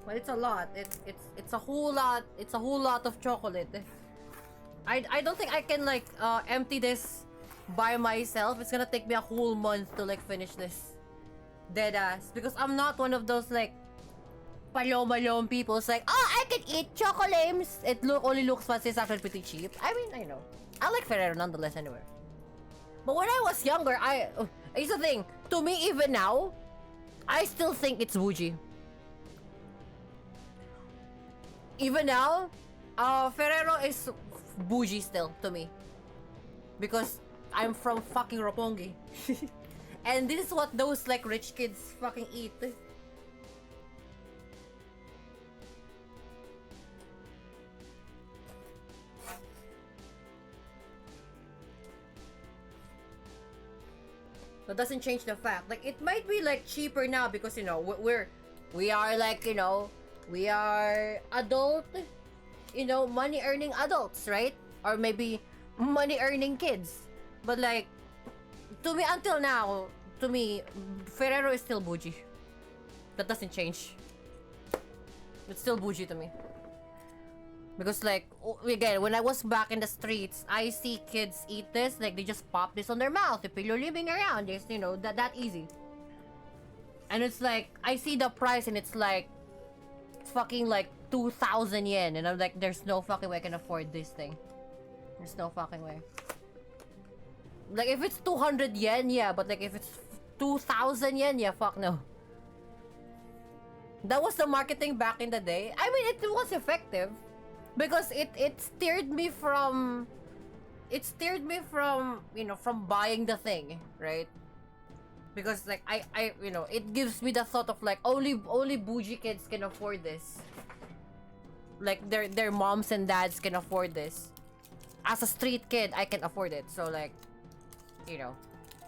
Well, it's a lot. It's a whole lot. It's a whole lot of chocolate. I don't think I can like empty this by myself. It's gonna take me a whole month to like finish this. Dead ass. Because I'm not one of those like palom people. It's like, oh, I can eat chocolates. It only looks fancy. It's actually pretty cheap. I mean, I know. I like Ferrero nonetheless anyway. But when I was younger, here's the thing. To me, even now, I still think it's bougie. Even now, Ferrero is bougie still to me. Because I'm from fucking Roppongi. And this is what those like rich kids fucking eat. That doesn't change the fact. Like, it might be like cheaper now because, you know, we are like, you know, we are adult, you know, money earning adults, right? Or maybe money earning kids. But like, to me, until now, to me, Ferrero is still bougie. That doesn't change. It's still bougie to me. Because like, again, when I was back in the streets, I see kids eat this, like they just pop this on their mouth. If you're living around, just, you know, that easy. And it's like, I see the price and it's like, fucking like 2,000 yen. And I'm like, there's no fucking way I can afford this thing. There's no fucking way. Like, if it's 200 yen, yeah. But like, if it's 2,000 yen, yeah, fuck no. That was the marketing back in the day. I mean, it was effective. Because it steered me from, you know, from buying the thing, right? Because like I you know, it gives me the thought of like only bougie kids can afford this. Like their moms and dads can afford this. As a street kid, I can afford it. So like, you know,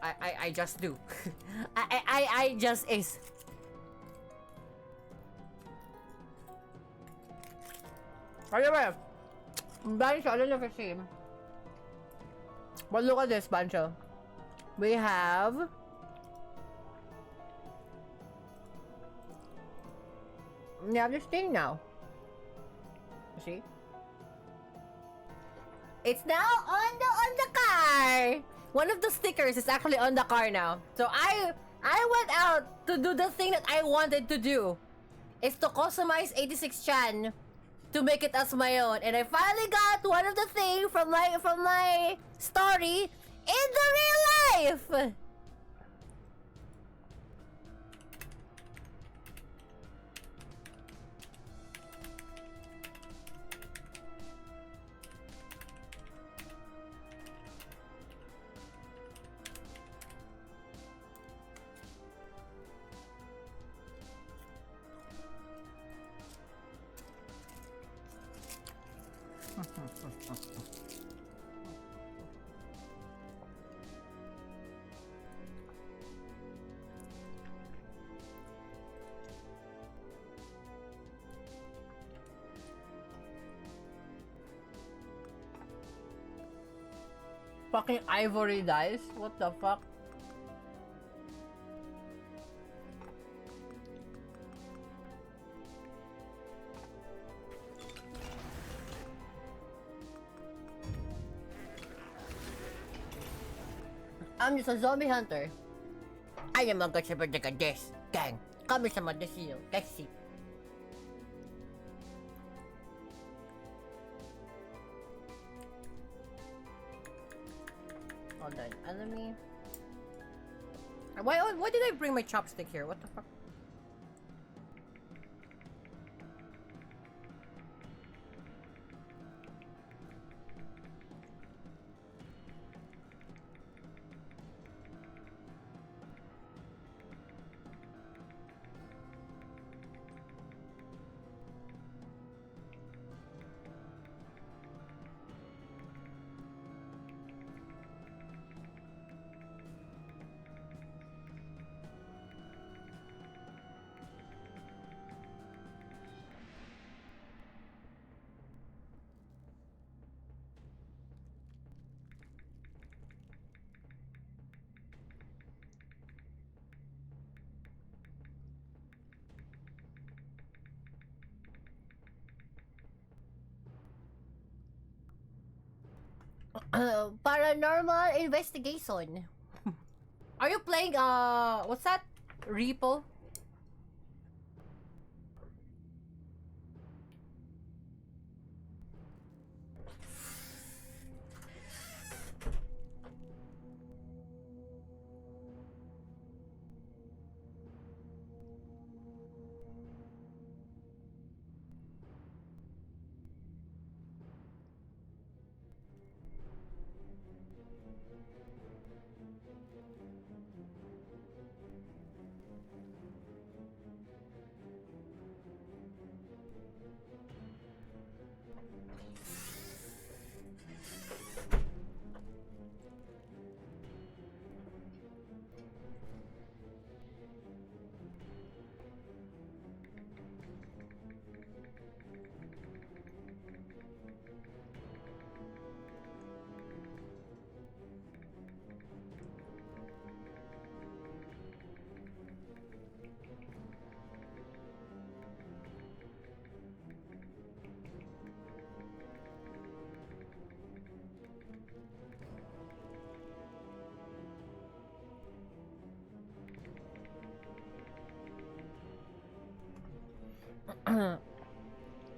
I just do. I just is. Anyway, Bancho, I don't know if you see. But look at this, Bancho. We have this thing now. See? It's now on the car. One of the stickers is actually on the car now. So I went out to do the thing that I wanted to do. Is to customize 86chan. To make it as my own, and I finally got one of the things from my story in the real life. Fucking ivory dice? What the fuck? I'm just a zombie hunter. I am a good shepherd like this. Gang, come with some of this heel. Let's see. Hold on, enemy. Why did I bring my chopstick here? What the fuck? Paranormal investigation. Are you playing what's that? Repo?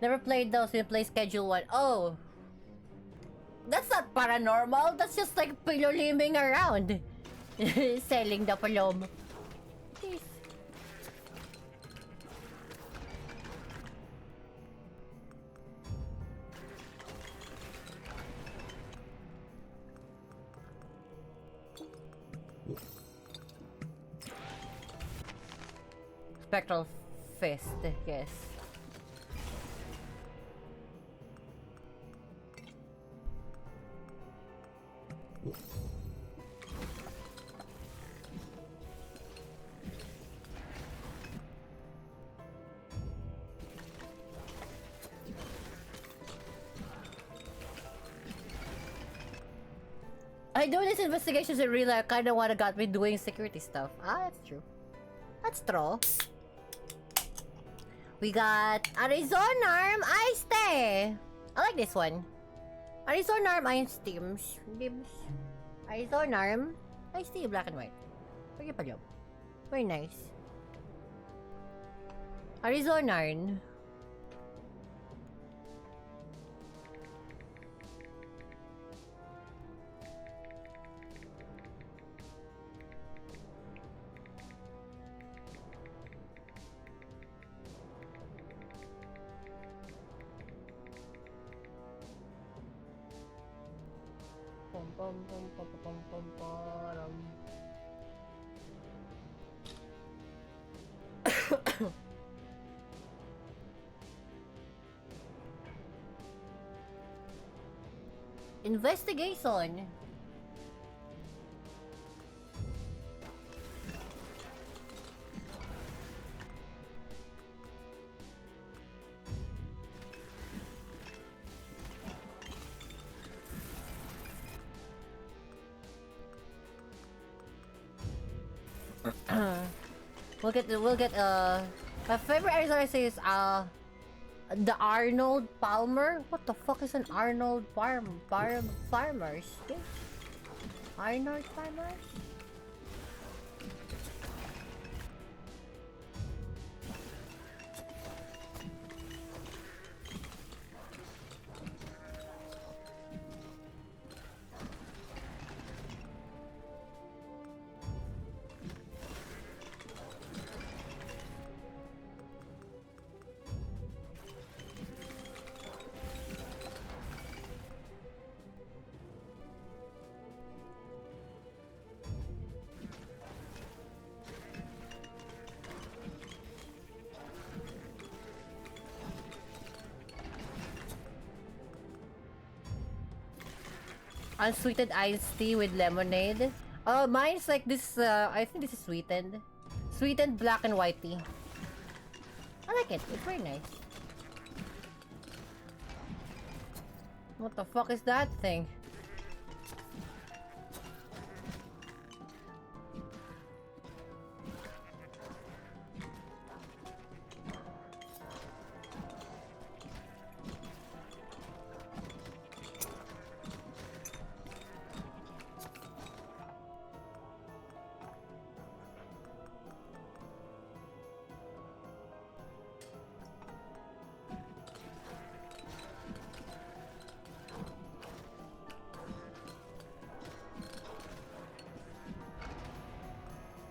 Never played those. We play schedule 1. Oh, that's not paranormal. That's just like piloliming around. Selling the palom. Jeez. Spectral fist, yes. I do these investigations in real life. Kinda wanna got me doing security stuff. Ah, that's true. That's true. We got Arizona Ice Day. I like this one. Arizona Ice Teams. Arizona Ice Tea, black and white. Very nice. Arizona. Investigation. We'll get my favorite Arizona is the Arnold Palmer. What the fuck is an Arnold Farmers? Arnold Farmers? Unsweetened iced tea with lemonade. Oh, mine's like this. I think this is sweetened. Sweetened black and white tea. I like it. It's very nice. What the fuck is that thing?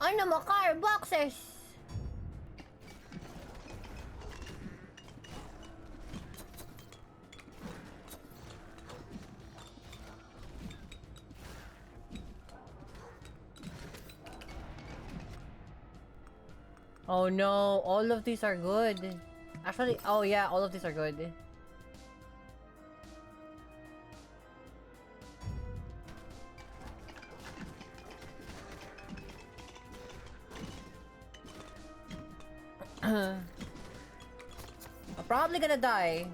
Ano mo, car? Boxers! Oh no, all of these are good. Actually, oh yeah, all of these are good. I'm probably gonna die.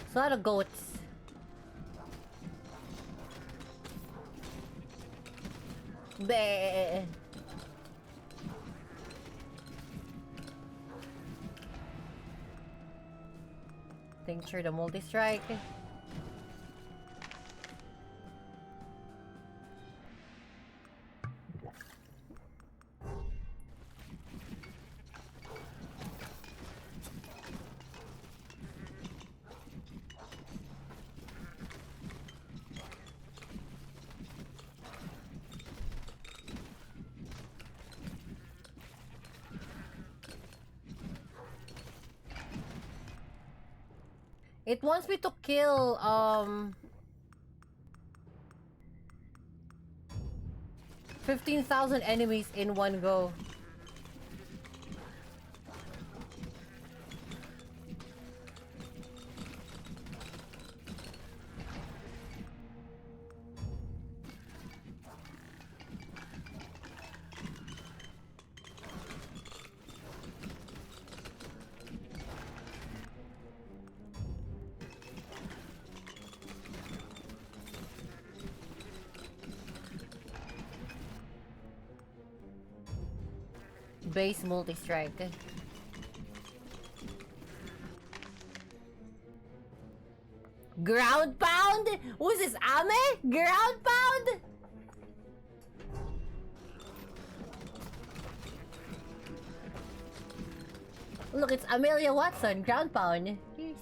It's a lot of goats. Bleh. Tincture the multi-strike. It wants me to kill 15,000 enemies in one go. Base multi-strike. Ground pound? Who's this, Ame? Ground pound? Look, it's Amelia Watson, ground pound. Jeez.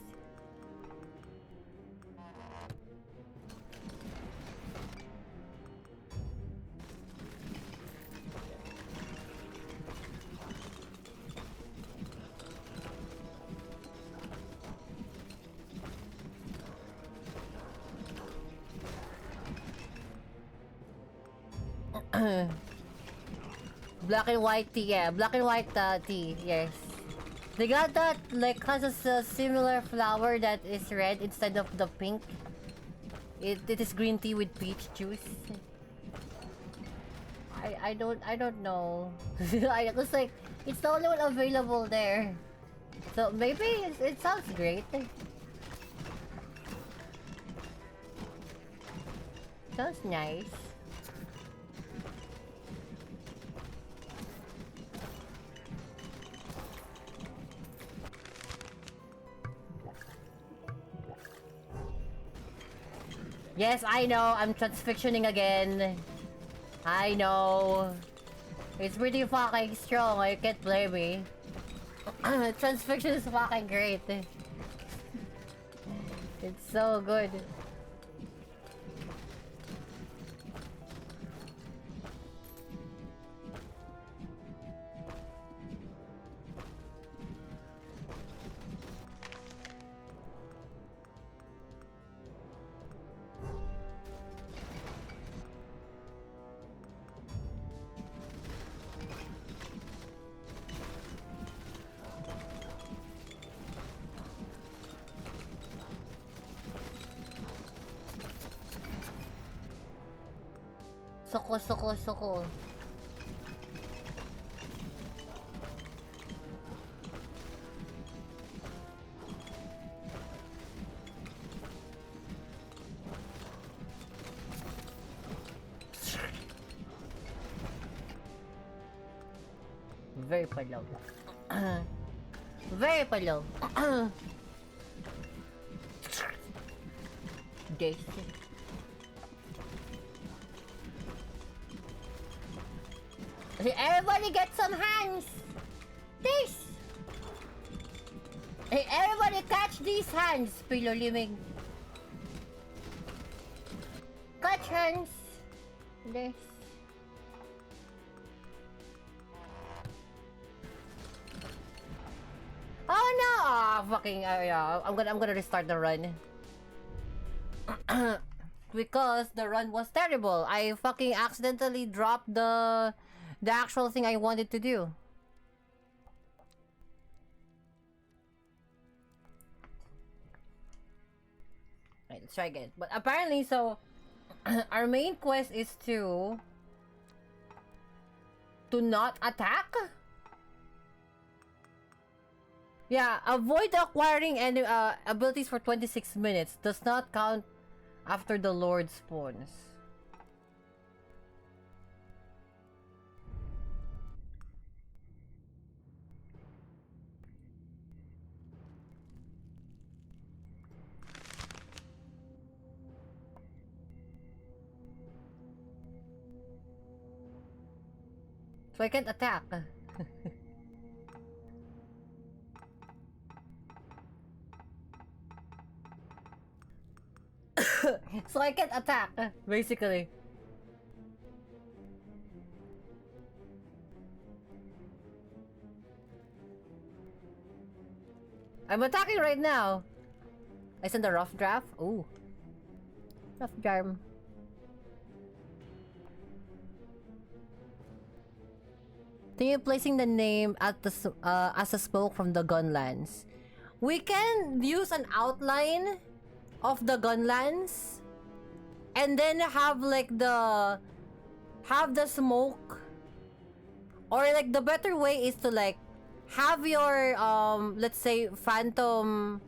Black and white tea, yeah. Black and white tea, yes. They got that, like, has a similar flower that is red instead of the pink. It is green tea with peach juice. I don't know. I was like, it's the only one available there. So maybe it sounds great. Sounds nice. Yes, I know. I'm transfictioning again. I know. It's pretty fucking strong. You can't blame me. Transfixion is fucking great. It's so good. Soko. Very palaw. Very palaw. This. Hey, everybody get some hands! This! Hey, everybody catch these hands, Pilolimig. Catch hands! This. Oh no! Oh, fucking yeah. I'm gonna restart the run. Because the run was terrible. I fucking accidentally dropped the actual thing I wanted to do. Right, let's try again. But apparently, so our main quest is to not attack. Yeah, avoid acquiring any abilities for 26 minutes. Does not count after the Lord spawns. So I can't attack. So I can't attack, basically. I'm attacking right now. I send a rough draft. Ooh. Rough draft. Continue placing the name at the as a smoke from the gunlands. We can use an outline of the gunlands and then have like the smoke, or like the better way is to like have your let's say phantom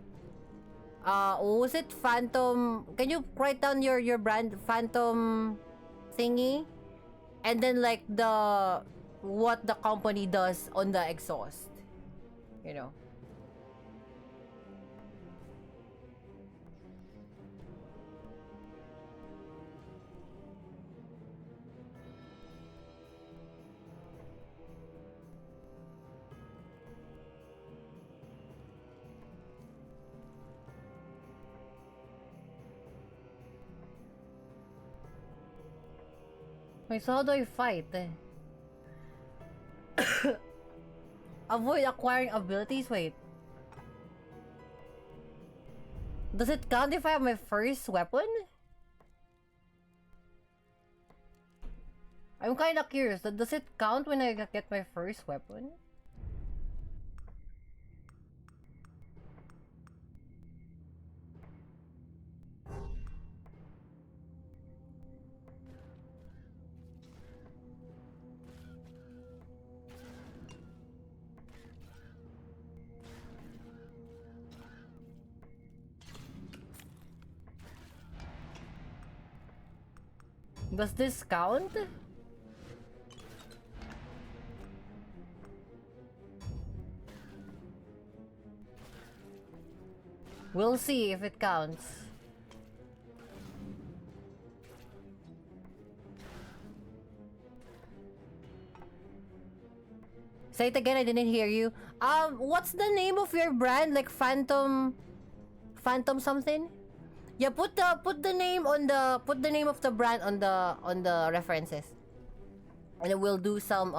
what was it, phantom, can you write down your brand, phantom thingy, and then like the what the company does on the exhaust, you know. Wait, so how do I fight? Avoid acquiring abilities? Wait. Does it count if I have my first weapon? I'm kinda curious. Does it count when I get my first weapon? Does this count? We'll see if it counts. Say it again, I didn't hear you. What's the name of your brand? Like Phantom something? Yeah, put the name on the name of the brand on the references. And then we'll do some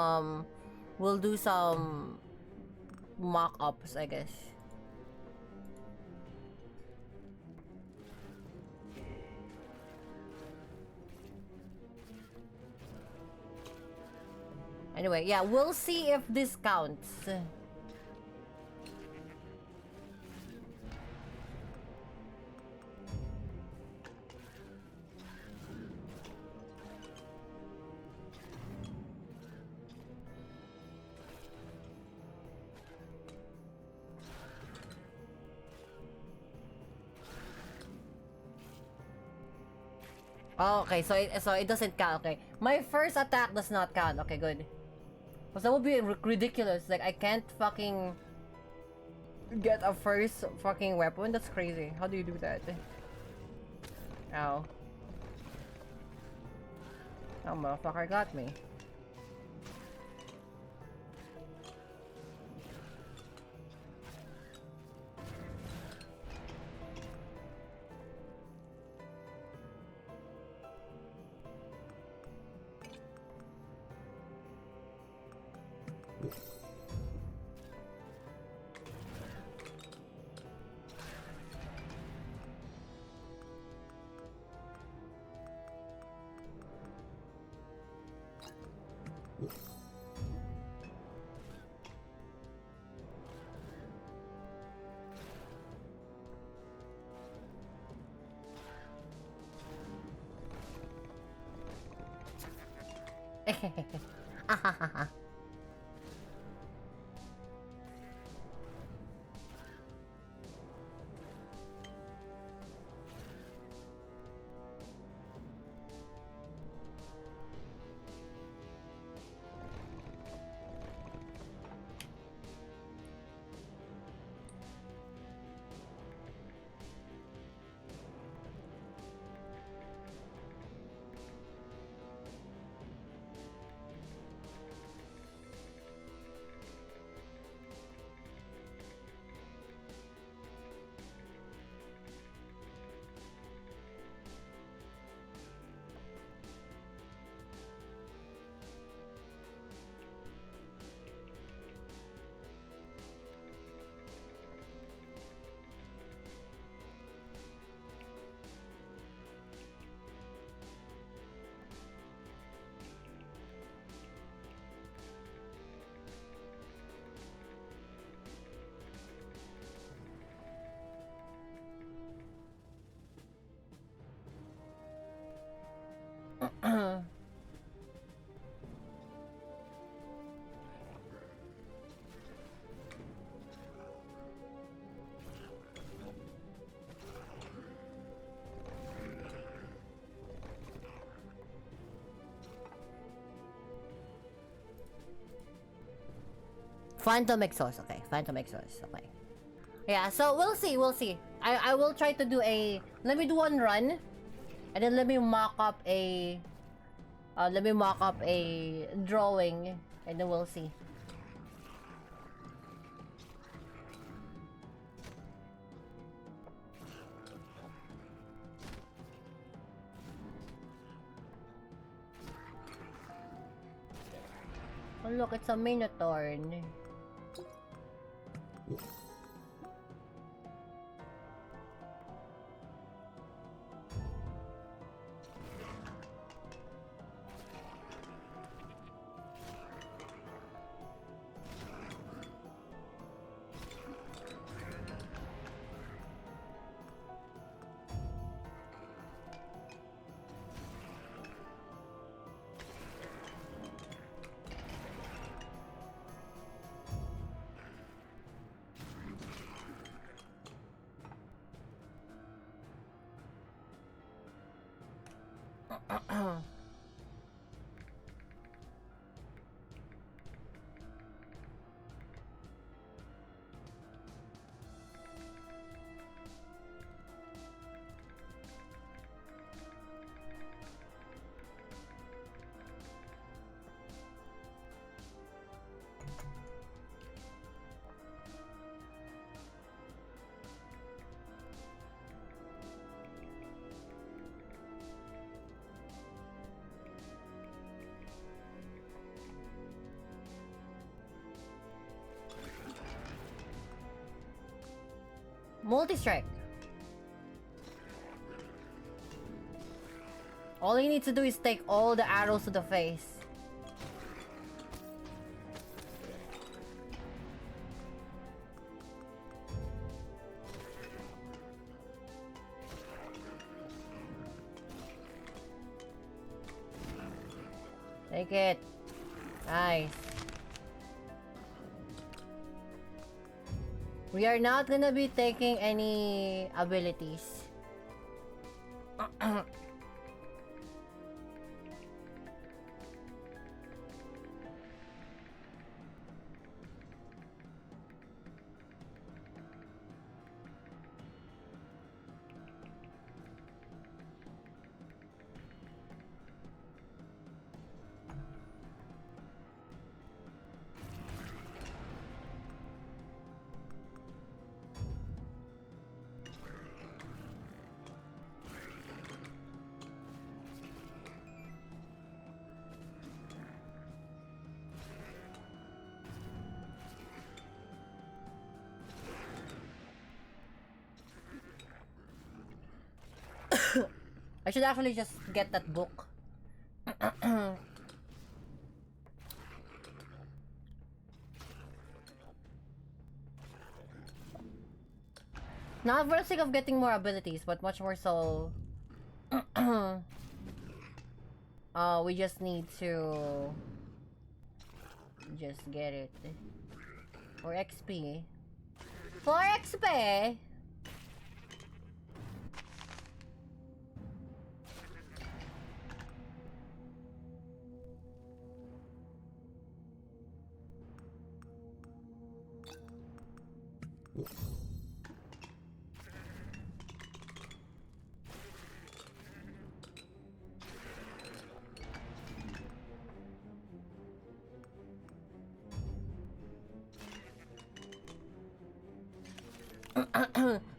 mock-ups, I guess. Anyway, yeah, we'll see if this counts. Oh, okay, so it doesn't count. Okay, my first attack does not count. Okay, good. Because that would be ridiculous. Like I can't fucking get a first fucking weapon. That's crazy. How do you do that? Ow. Oh, motherfucker got me. Phantom exhaust. Okay, phantom exhaust. Okay. Yeah, so we'll see. I will try to do a, let me do one run, and then let me mock up a drawing, and then we'll see. Oh look, it's a Minotaur. Multi-strike. All he needs to do is take all the arrows to the face. Take it. Nice. We are not gonna be taking any abilities. I should actually just get that book. Not for the sake of getting more abilities, but much more so... we just need to... just get it. For XP. For XP!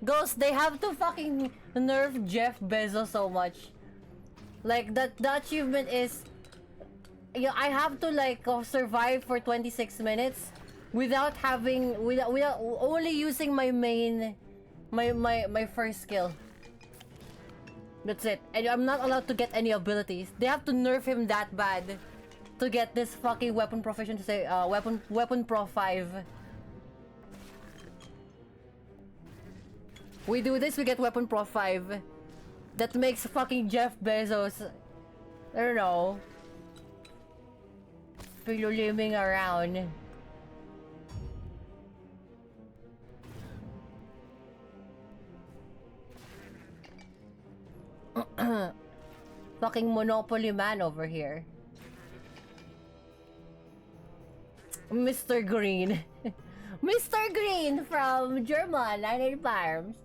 Ghost, they have to fucking nerf Jeff Bezos so much. Like, the achievement is... Yeah, I have to like survive for 26 minutes without having... without only using my main... my first skill. That's it. And I'm not allowed to get any abilities. They have to nerf him that bad to get this fucking weapon proficiency, say, weapon pro 5. We do this, we get weapon pro 5. That makes fucking Jeff Bezos, I don't know, piluliming around. Fucking Monopoly man over here. Mr. Green. Mr. Green from German 98 Farms.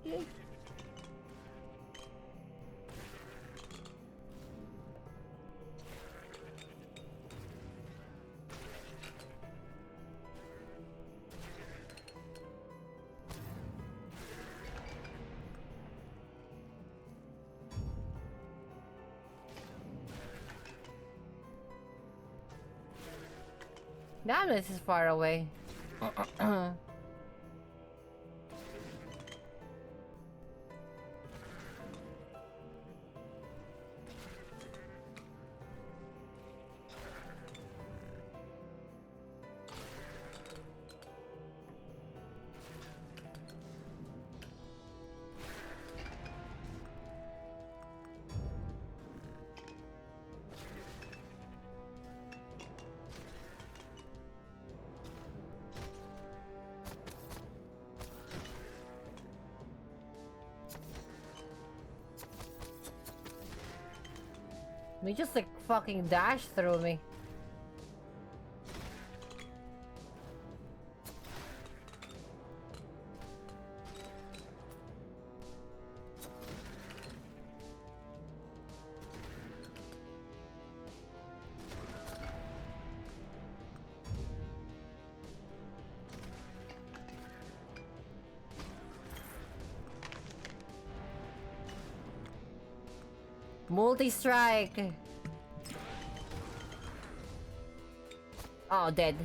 Damn, this is far away. They just like fucking dash through me. Multi-strike. Oh, dead.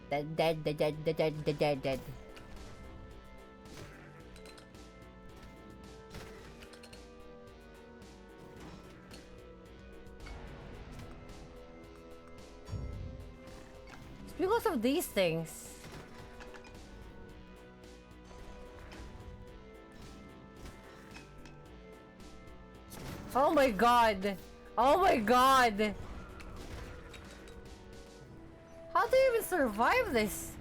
Dead. It's because of these things. Oh my god! Oh my god! How do you even survive this?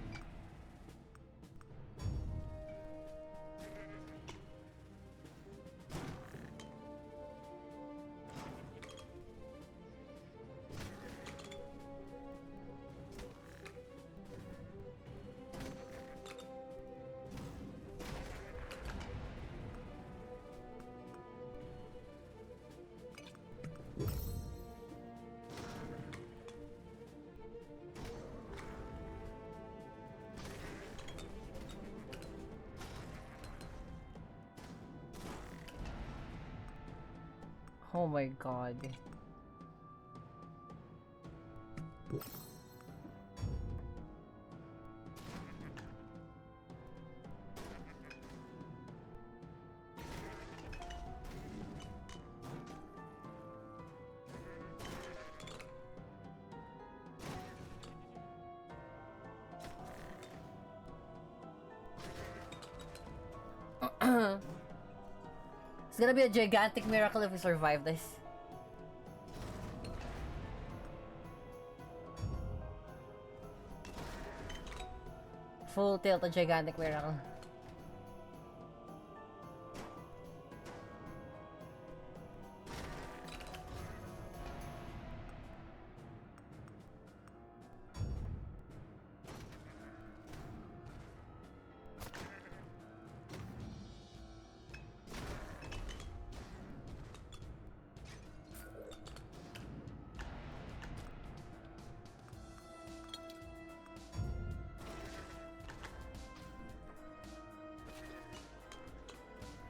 Oh my god. It's gonna be a gigantic miracle if we survive this. Full tilt, a gigantic miracle.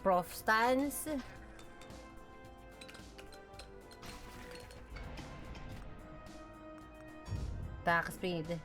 Prof stance. Attack speed.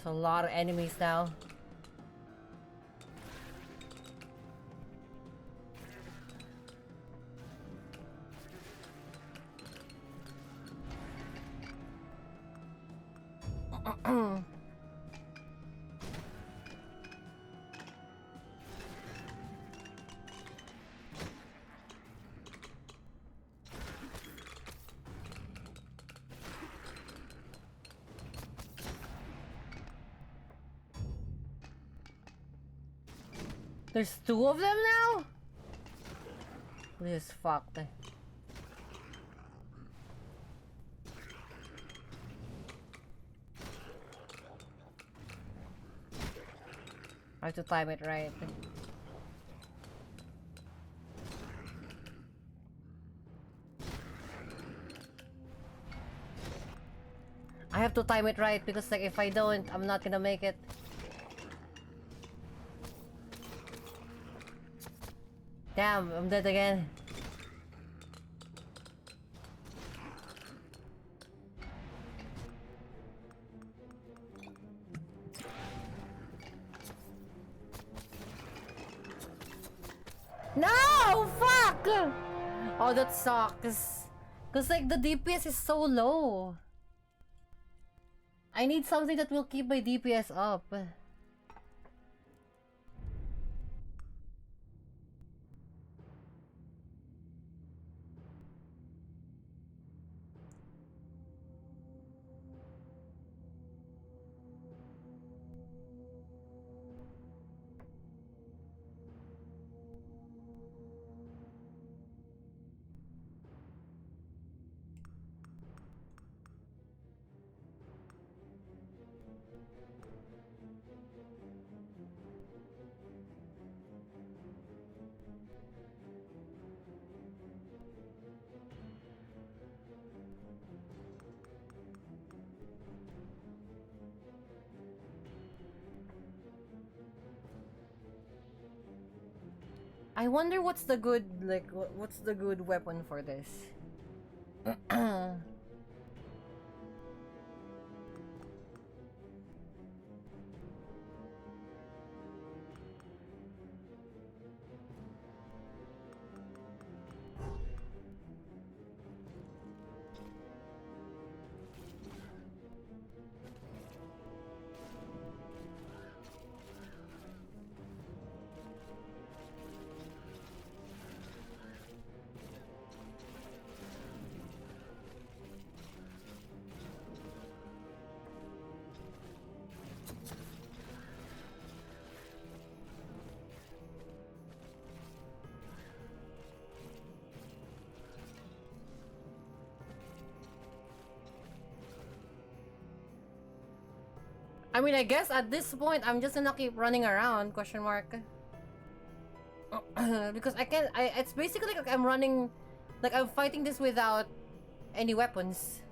There's a lot of enemies now. There's two of them now? This is fucked. I have to time it right. I have to time it right because like if I don't, I'm not gonna make it. Damn, I'm dead again. No! Fuck! Oh, that sucks. Cause like the DPS is so low. I need something that will keep my DPS up. I wonder what's the good, like, what's the good weapon for this? I mean, I guess at this point, I'm just gonna keep running around, question mark. Because I can't, it's basically like I'm running, like I'm fighting this without any weapons.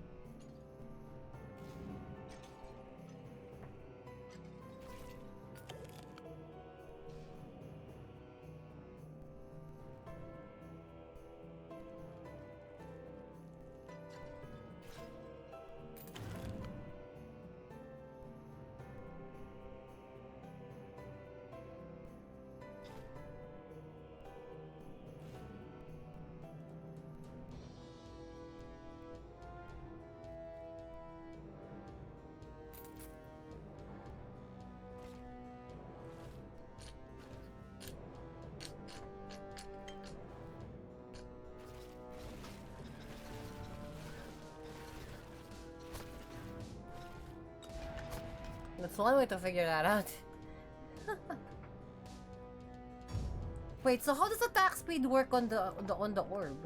That's one way to figure that out. Wait, so how does attack speed work on the orb?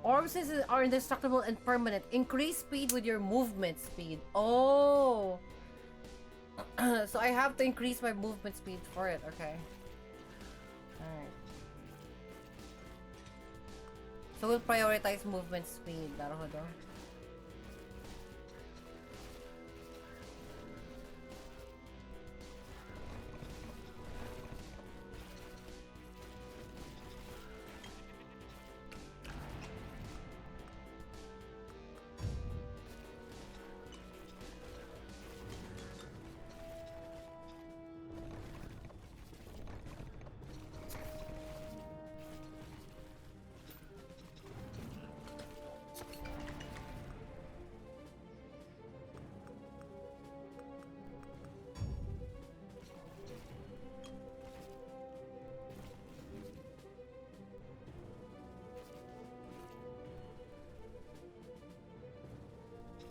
Orbs are indestructible and permanent. Increase speed with your movement speed. Oh! So I have to increase my movement speed for it. Okay. Alright. So we'll prioritize movement speed. Naruhodo.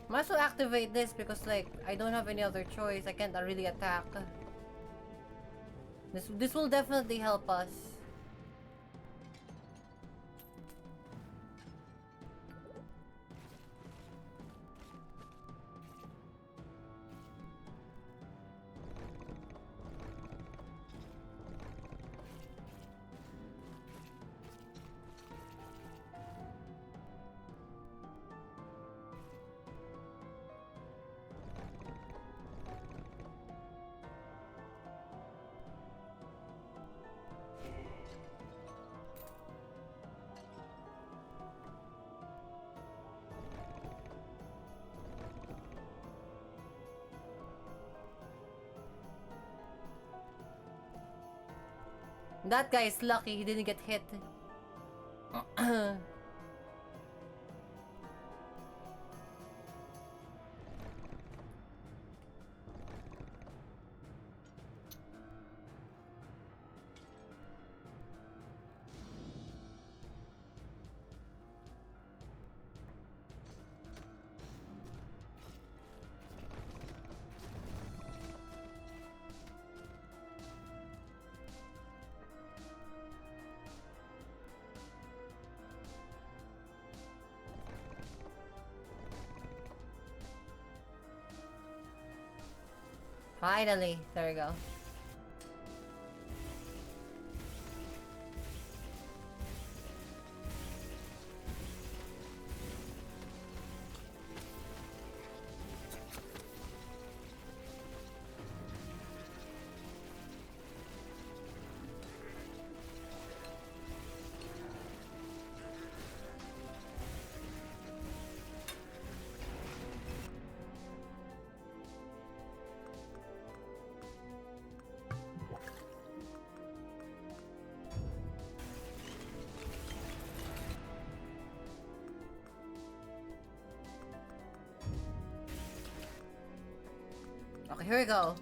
Might as well activate this because like I don't have any other choice. I can't really attack. This will definitely help us. That guy is lucky he didn't get hit. Finally, there we go. Okay, here we go.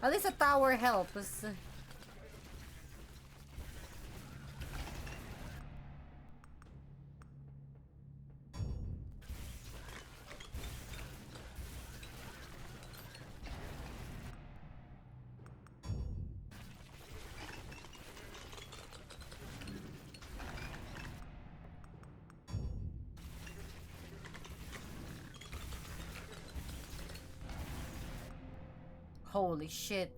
At least a tower helps. Holy shit.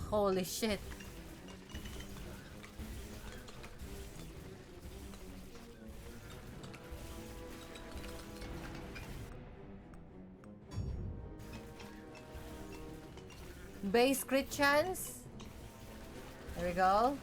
Holy shit. Base crit chance. There we go.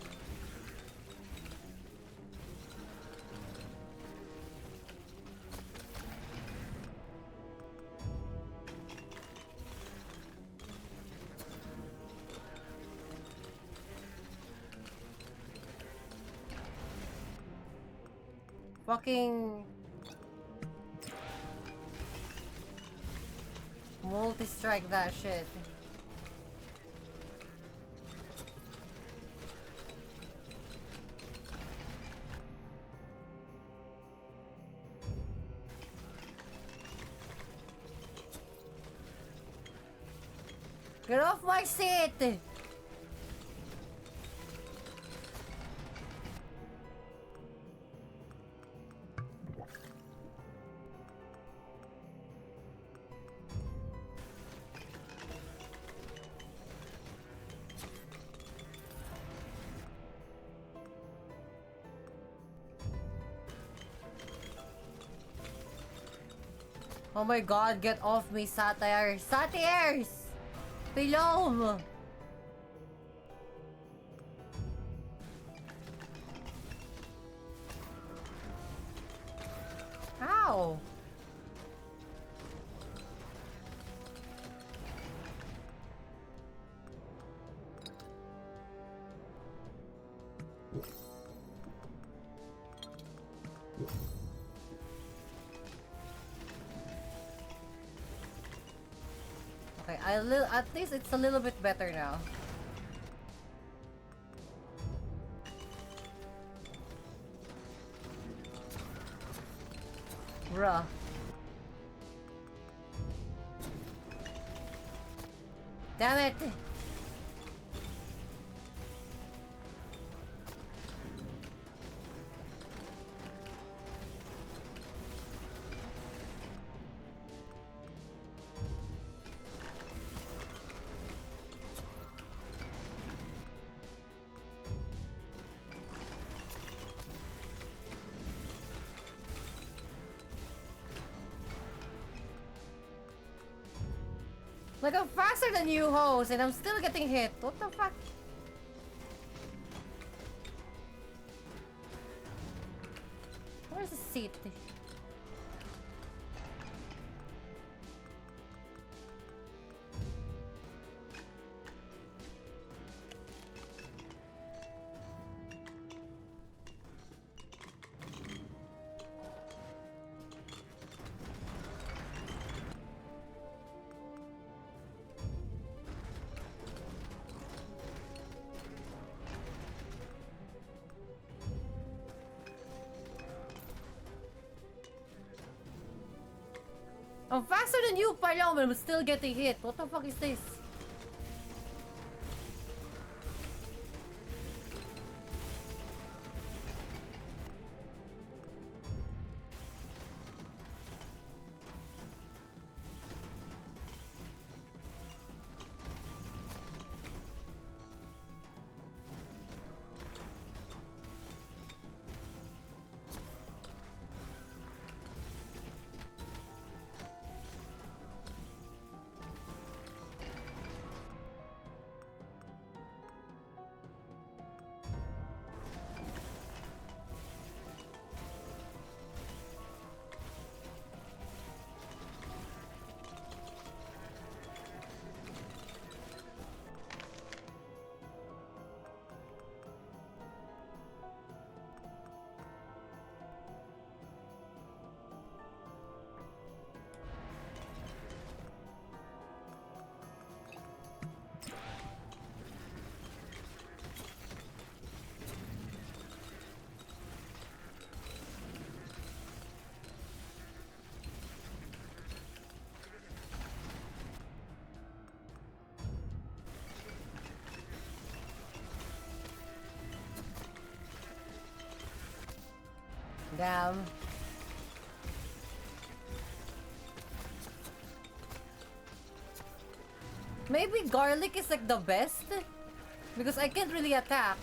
Fucking multi-strike that shit. Get off my seat! Oh my god, get off me, satires! Satires! Pilom! How? Okay, at least it's a little bit better now. Bruh. Damn it! Like, I'm faster than you, hoes, and I'm still getting hit. What the fuck? Where's the seat? I'm faster than you, Palom, and I'm still getting hit. What the fuck is this? Damn. Maybe garlic is like the best because I can't really attack.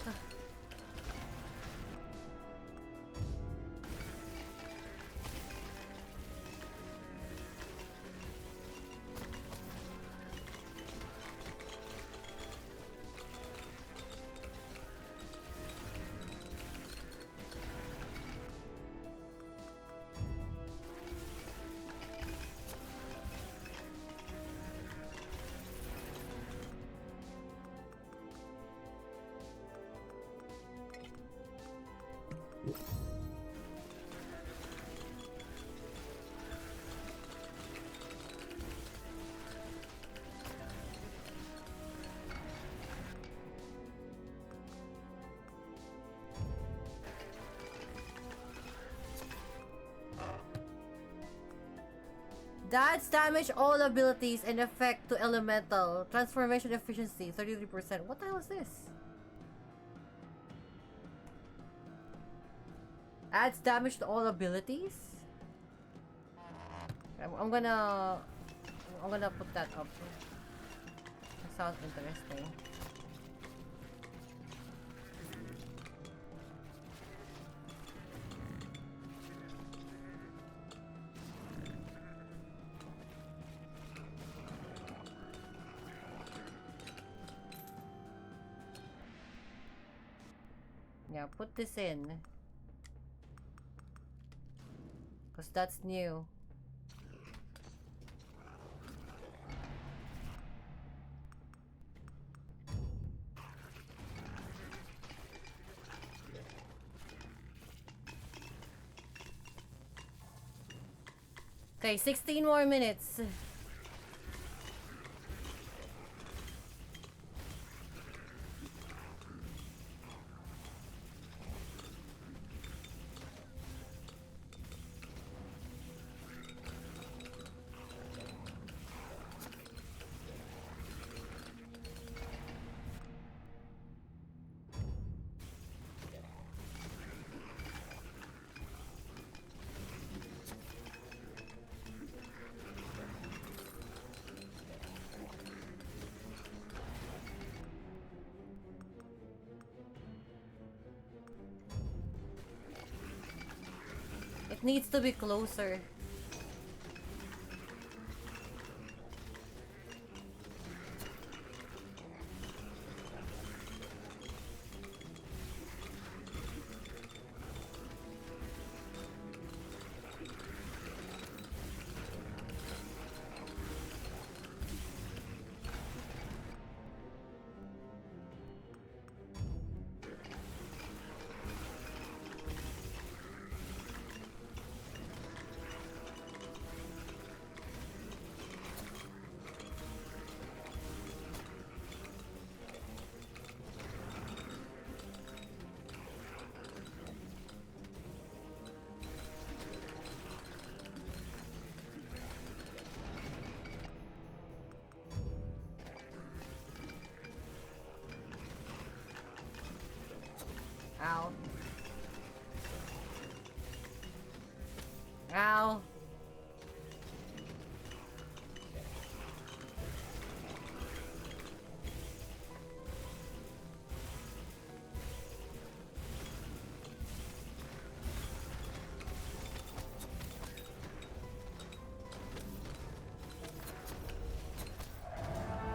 That's damage all abilities and effect to elemental. Transformation efficiency 33%. What the hell is this? Adds damage to all abilities? I'm gonna put that up. That sounds interesting. Yeah, put this in. Because that's new. Okay, 16 more minutes. It needs to be closer. Ow. Ow.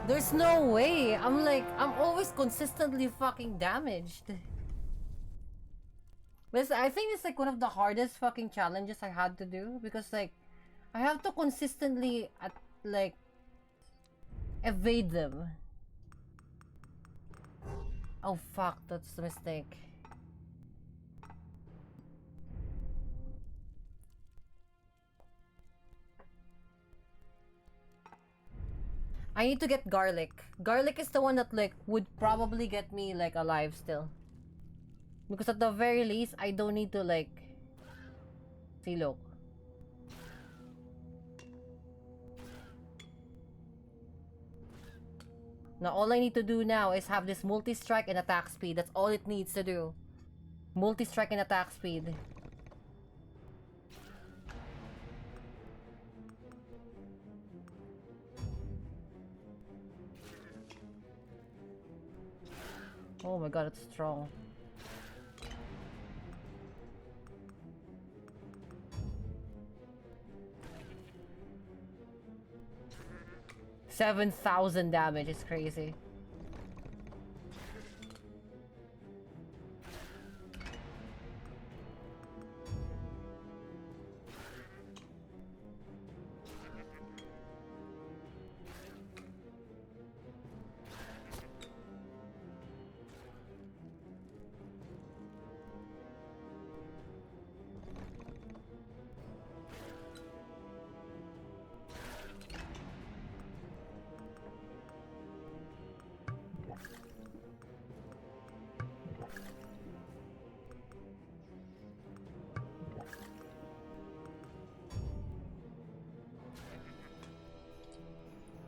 There's no way. I'm always consistently fucking damaged. But I think it's like one of the hardest fucking challenges I had to do because like I have to consistently like evade them. Oh fuck, that's a mistake. I need to get garlic. Garlic is the one that like would probably get me like alive still. Because at the very least, I don't need to like... See, look. Now, all I need to do now is have this multi-strike and attack speed. That's all it needs to do. Multi-strike and attack speed. Oh my god, it's strong. $7,000 damage is crazy.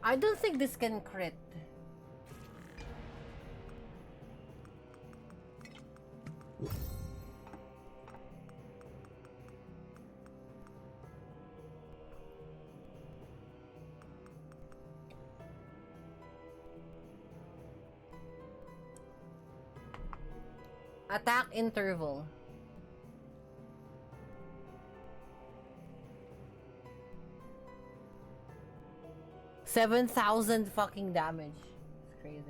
I don't think this can crit. Attack interval. 7,000 fucking damage. It's crazy.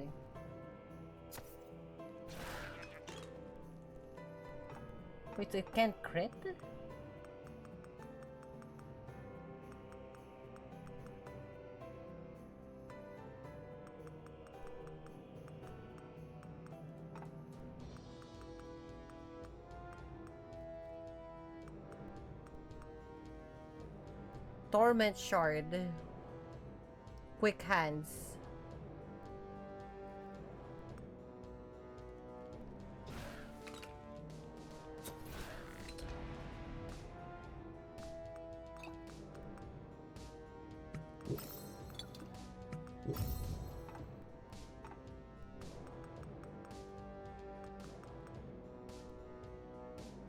Wait, it can't crit? Torment Shard. Quick Hands.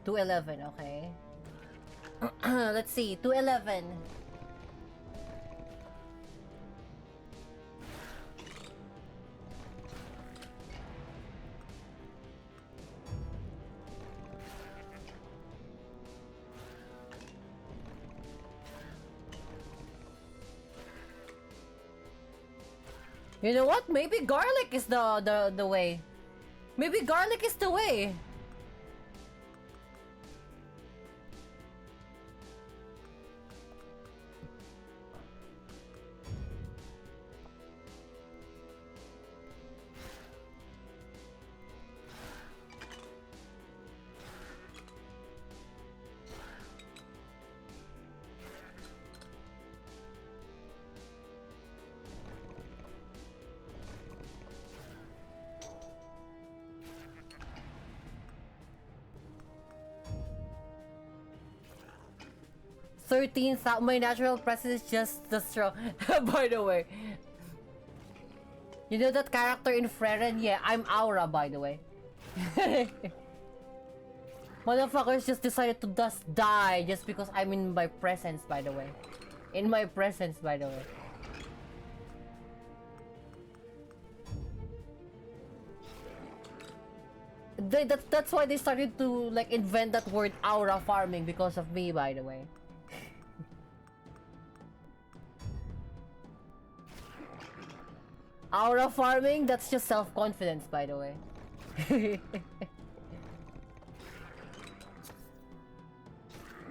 $211, okay. Let's see, $211. You know what? Maybe garlic is the way. Maybe garlic is the way. My natural presence is just the strong. By the way, you know that character in Freren? Yeah, I'm Aura, by the way. Motherfuckers just decided to just die just because I'm in my presence, by the way. In my presence, by the way. That's why they started to like invent that word aura farming because of me, by the way. Aura farming, that's just self-confidence, by the way.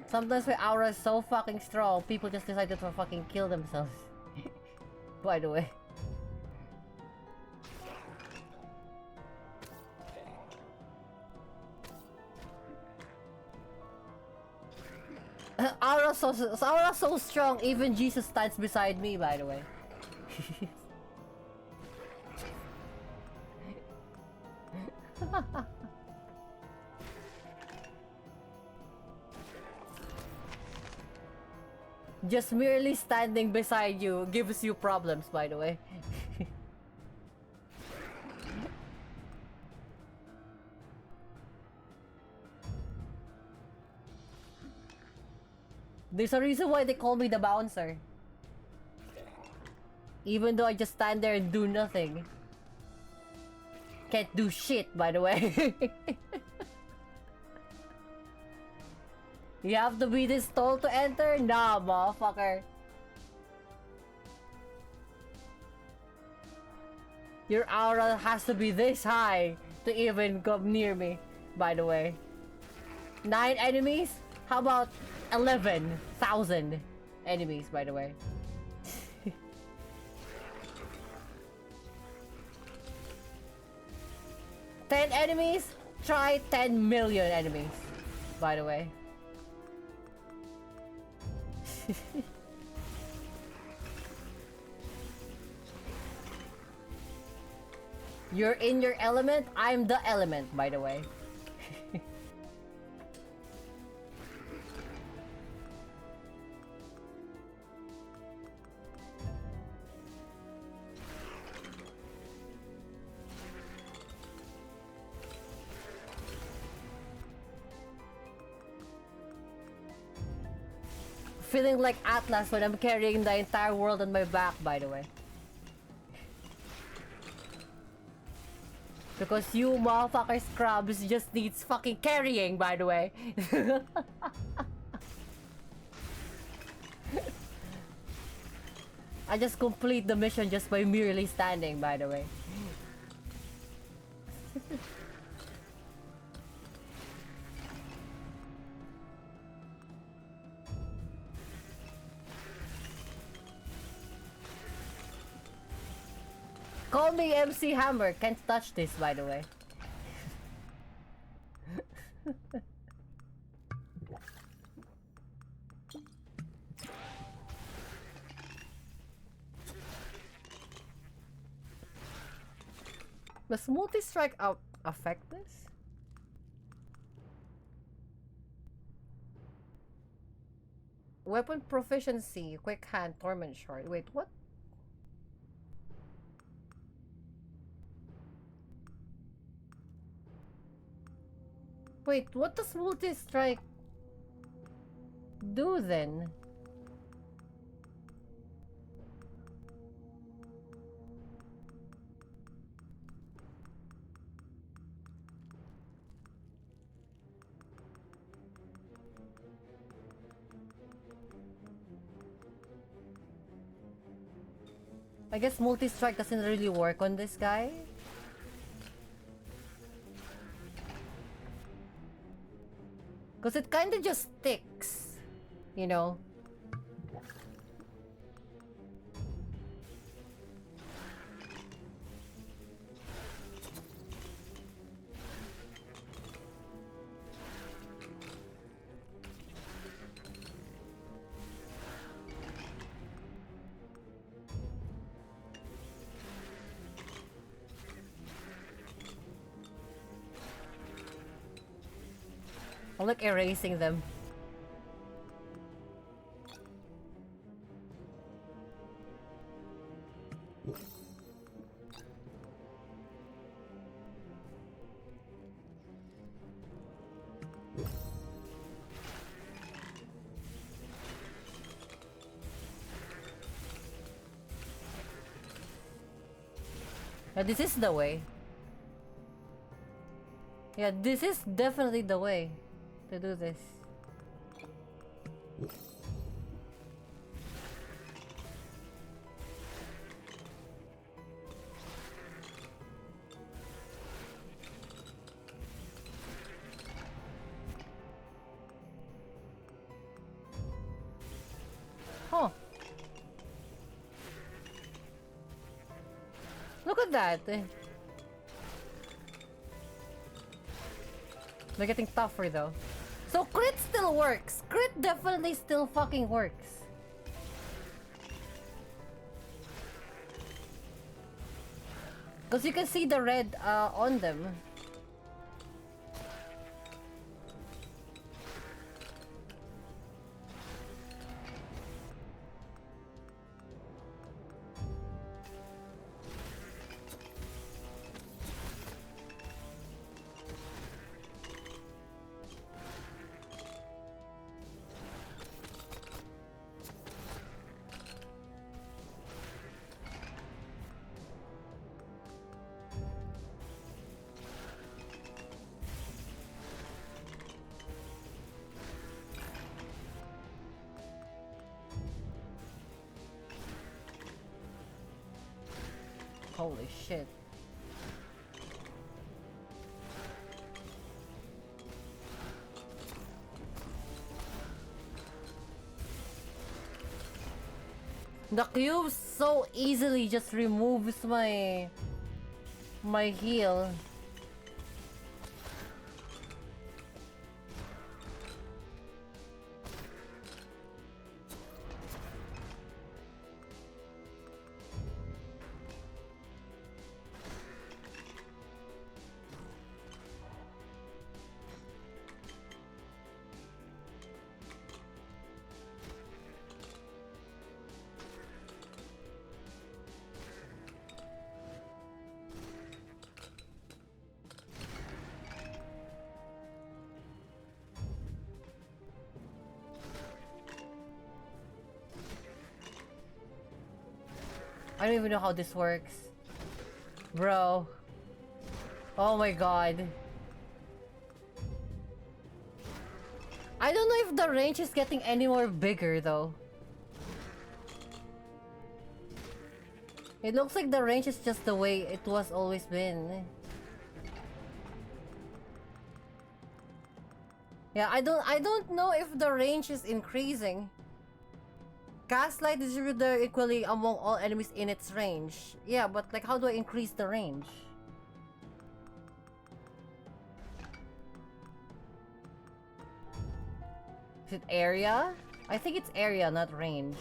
Sometimes my aura is so fucking strong, people just decided to fucking kill themselves. By the way. Aura so strong, even Jesus stands beside me, by the way. Just merely standing beside you gives you problems, by the way. There's a reason why they call me the bouncer. Even though I just stand there and do nothing. Can't do shit, by the way. You have to be this tall to enter? Nah, motherfucker. Your aura has to be this high to even come near me, by the way. 9 enemies? How about 11,000 enemies, by the way? 10 enemies? Try 10 million enemies, by the way. You're in your element, I'm the element, by the way. Feeling like Atlas when I'm carrying the entire world on my back, by the way. Because you motherfucker scrubs just needs fucking carrying, by the way. I just complete the mission just by merely standing, by the way. Call me MC Hammer. Can't touch this, by the way. Does multi-strike affect this? Weapon proficiency, quick hand, torment shard. Wait, what? Wait, what does multi-strike do then? I guess multi-strike doesn't really work on this guy. Because it kind of just sticks, you know? I'm like erasing them. Yeah, this is the way. Yeah, this is definitely the way to do this. Huh. Look at that. They're getting tougher though. So crit still works. Crit definitely still fucking works. Because you can see the red on them. Holy shit. The cube so easily just removes my heal. I don't even know how this works. Bro. Oh my god. I don't know if the range is getting any more bigger though. It looks like the range is just the way it was always been. Yeah, I don't know if the range is increasing. Cast light distributor equally among all enemies in its range. Yeah, but like how do I increase the range? Is it area? I think it's area, not range.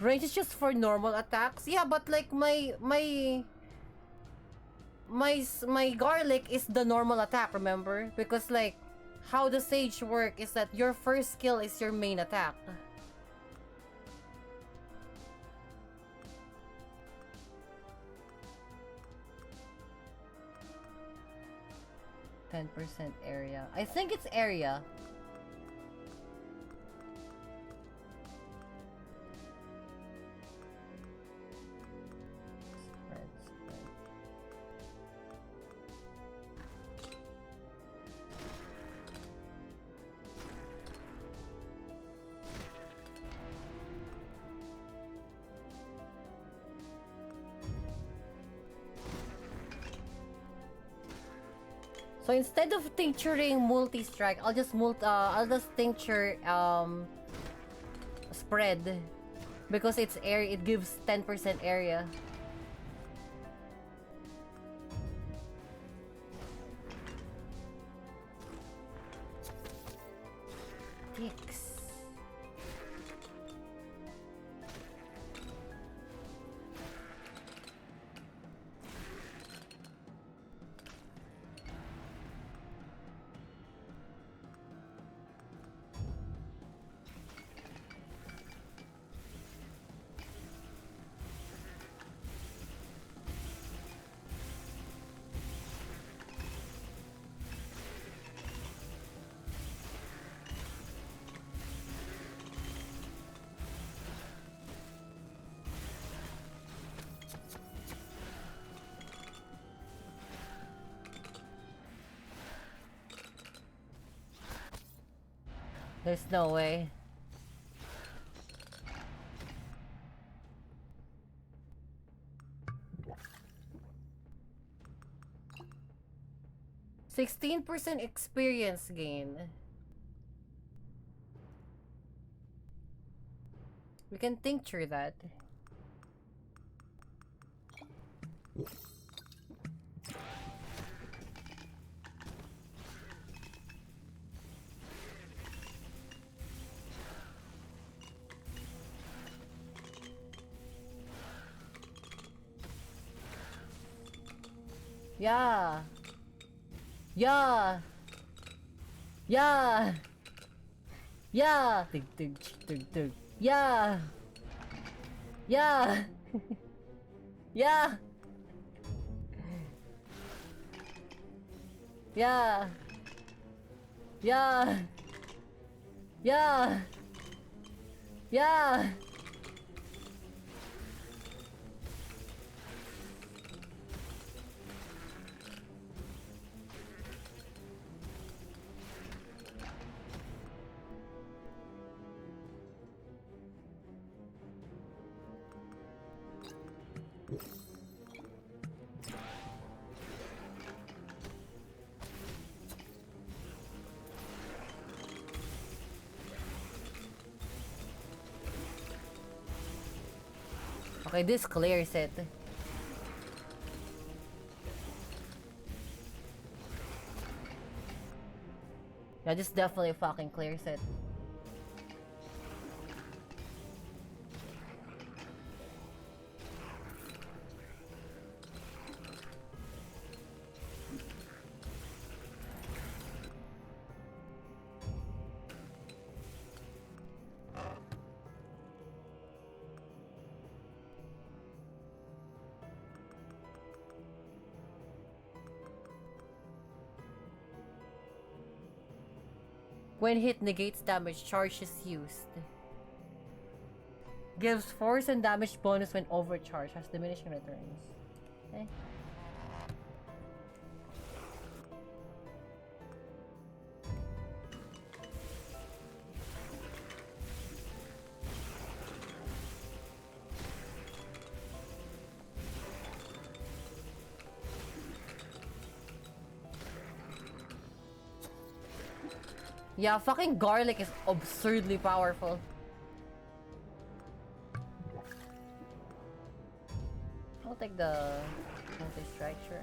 Range is just for normal attacks. Yeah, but like my garlic is the normal attack, remember? Because like how the sage work is that your first skill is your main attack. %10 area. I think it's area. So instead of tincturing multi-strike, I'll just tincture spread because it's area. It gives 10% area. Dicks. There's no way. %16 experience gain. We can tincture that. Yeah. Yeah. Yeah. Yeah. Dig, dig, dig, dig. Yeah. Yeah. Yeah. Yeah. Yeah. Yeah. Yeah. Okay, this clears it. Yeah, this definitely fucking clears it. When hit negates damage, charge is used. Gives force and damage bonus when overcharged. Has diminishing returns. Okay. Yeah, fucking garlic is absurdly powerful. I'll take the multi-strike, sure.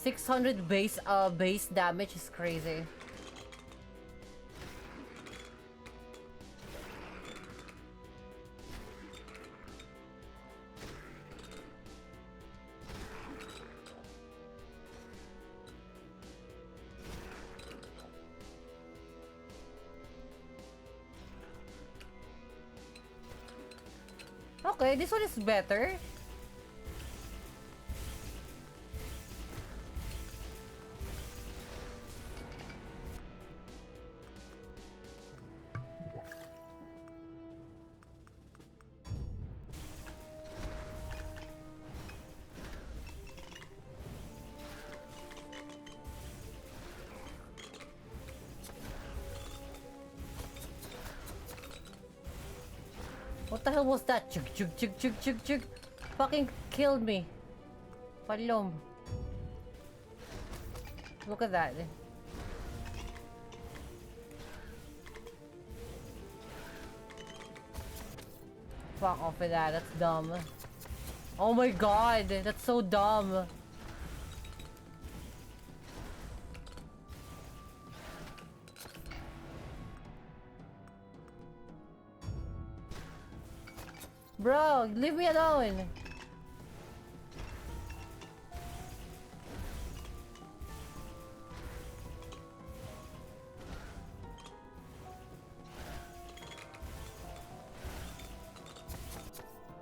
$600 base damage is crazy. Okay, this one is better. What the hell was that? Chug chug chug chug chug chug. Fucking killed me. Palom. Look at that. Fuck off with that. That's dumb. Oh my god. That's so dumb. Bro, leave me alone.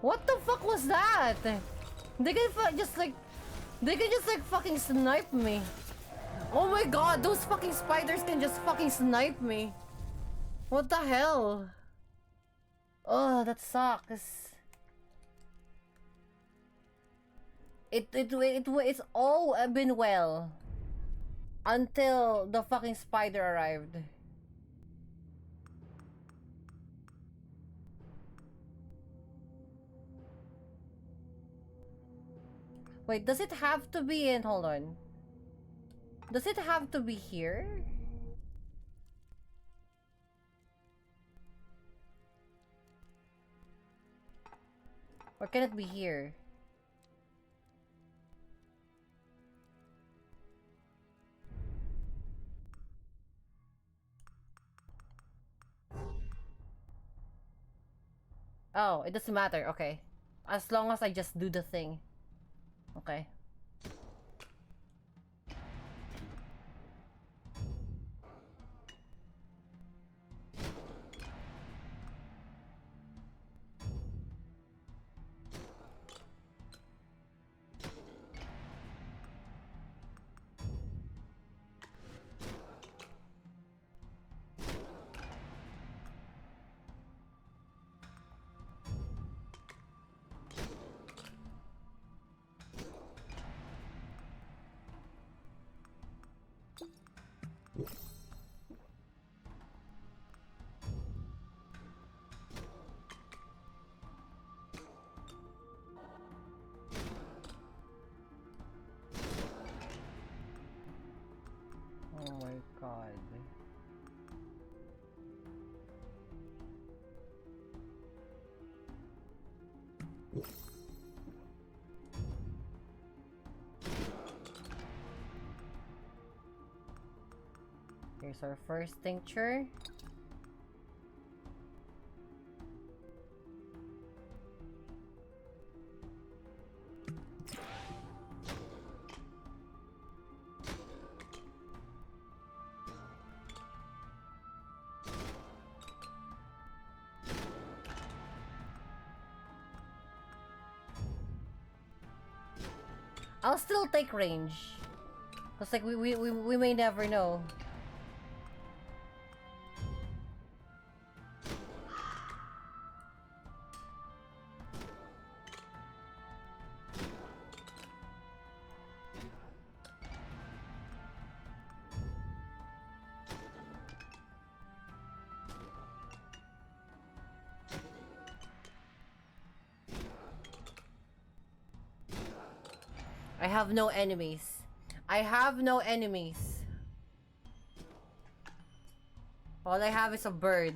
What the fuck was that? They can just like fucking snipe me. Oh my god, those fucking spiders can just fucking snipe me. What the hell? Oh, that sucks. It's all been well until the fucking spider arrived. Wait, does it have to be in... Hold on. Does it have to be here? Or can it be here? Oh, it doesn't matter. Okay. As long as I just do the thing. Okay. Oh my god. Here's our first tincture. I'll still take range. Cause like we may never know. I have no enemies. I have no enemies. All I have is a bird.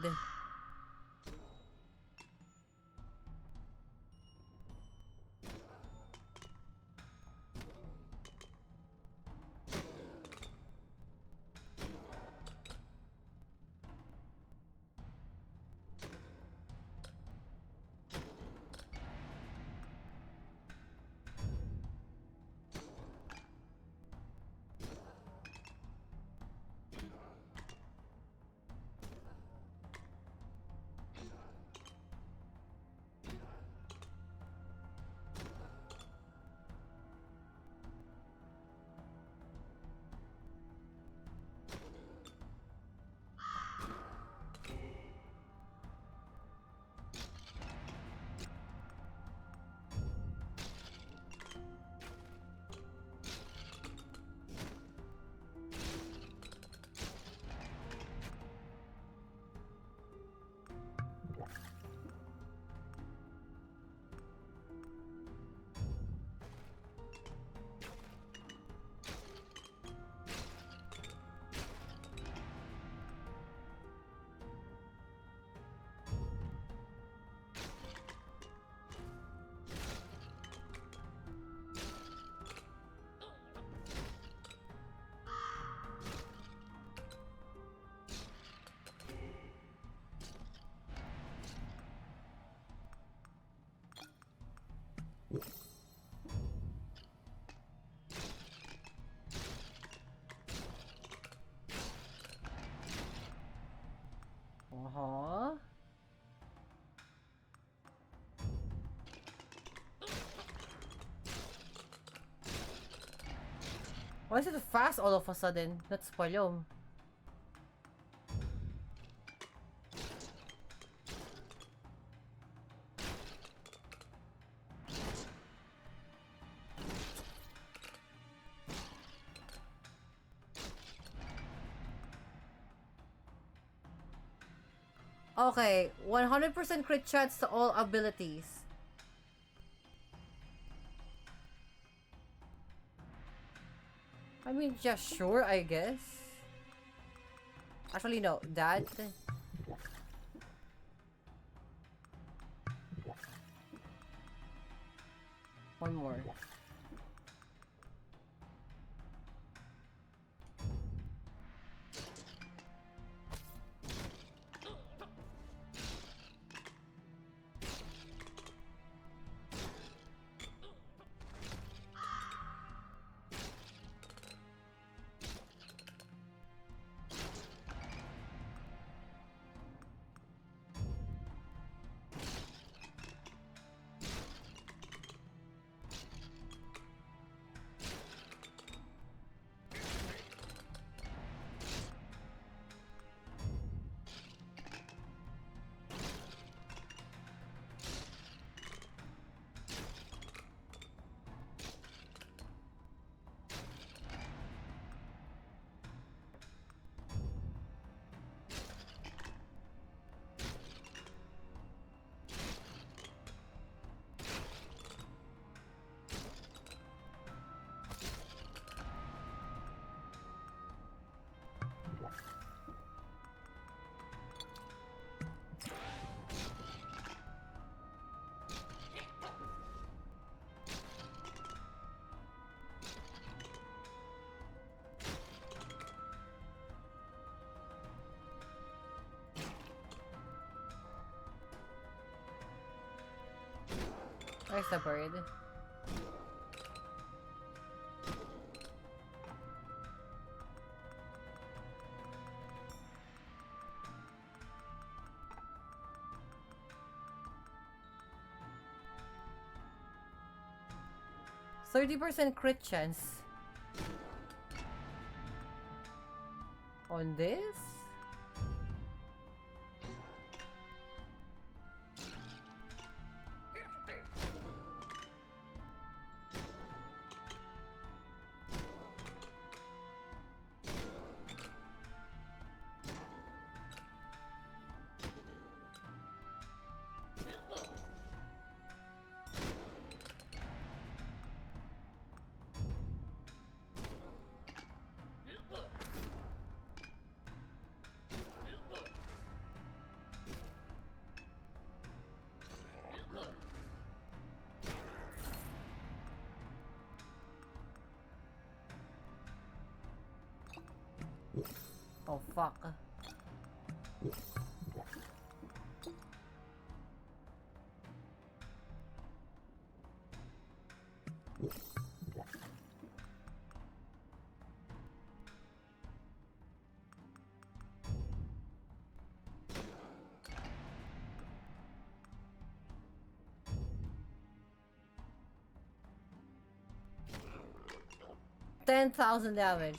Uh-huh. Why is it fast all of a sudden? That's Palom. Okay, 100% crit chance to all abilities. I mean, just sure, I guess. Actually, no, that. One more. Where's the bird? %30 crit chance. On this? Oh fuck. $10,000 damage.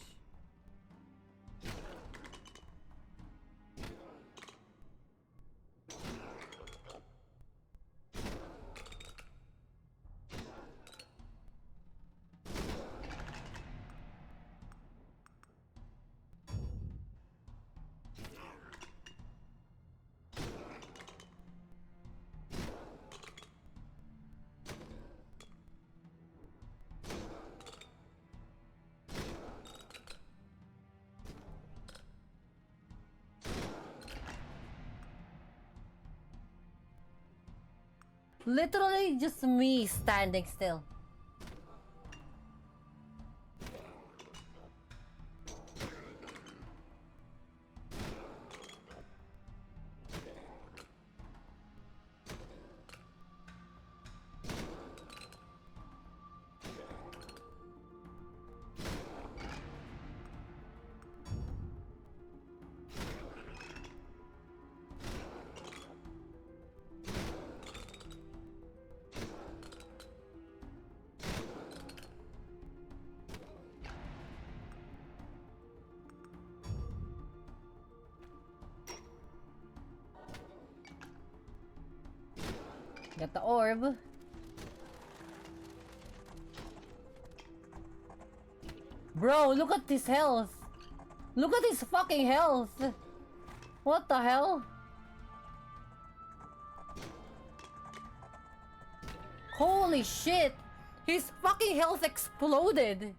Literally just me standing still. Got the orb. Bro, look at this health. Look at his fucking health. What the hell? Holy shit. His fucking health exploded.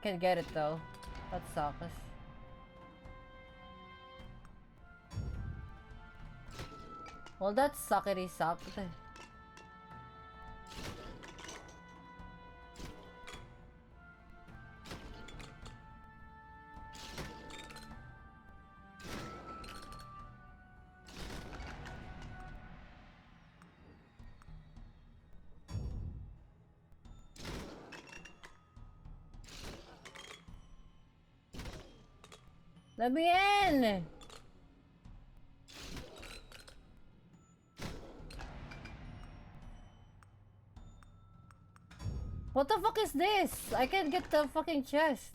Can't get it though. That sucks. Well, that suckity sucked. Let me in! What the fuck is this? I can't get the fucking chest.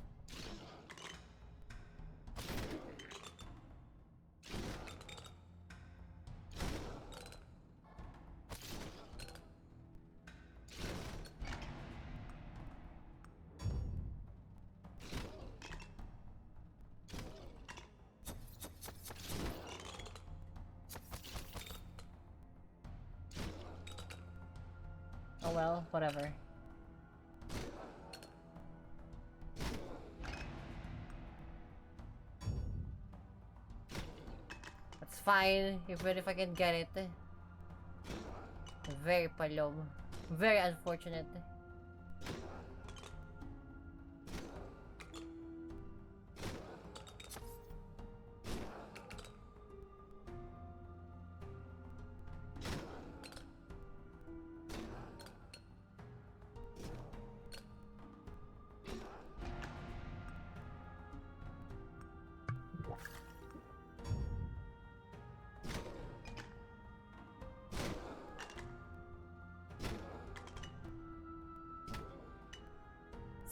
Oh well, whatever. That's fine, even if I can get it. Very palom. Very unfortunate.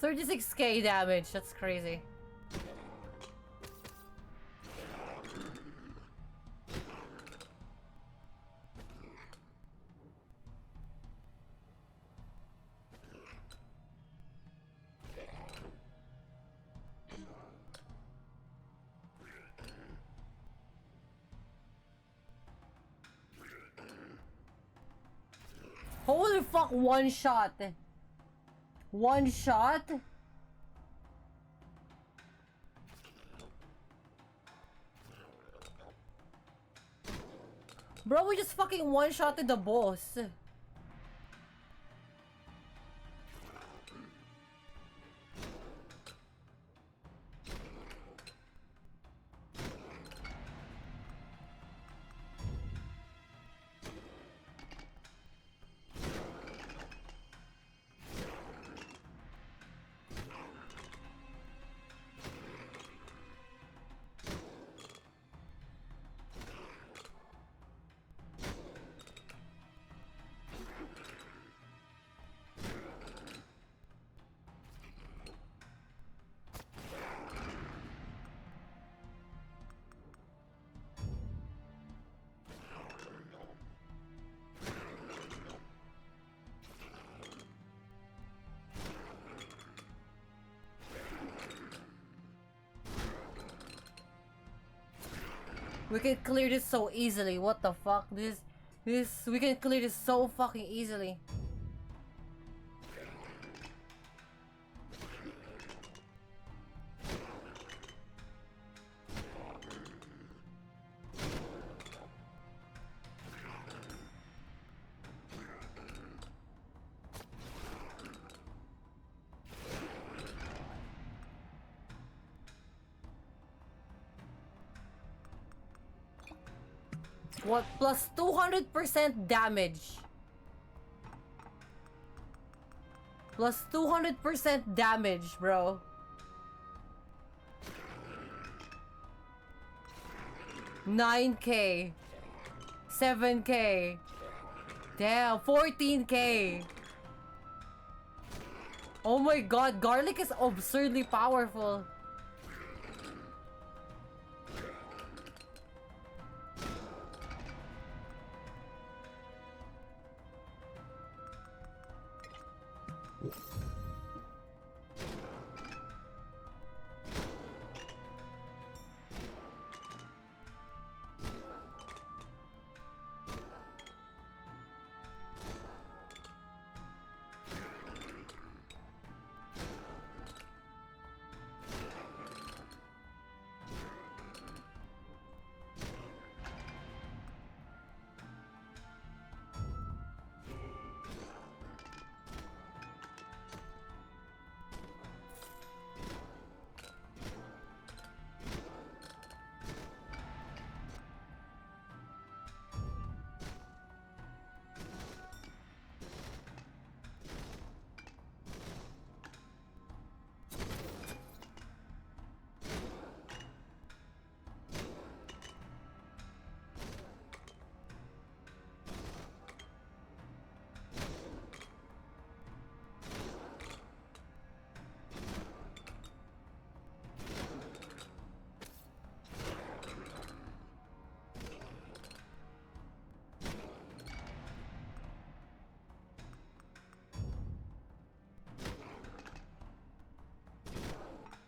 $36k damage, that's crazy. Holy fuck, one shot. One shot? Bro, we just fucking one-shotted the boss. We can clear this so easily. What the fuck? We can clear this so fucking easily. What? Plus 200% damage. Plus 200% damage, bro. $9k. $7k. Damn, $14k. Oh my god, garlic is absurdly powerful.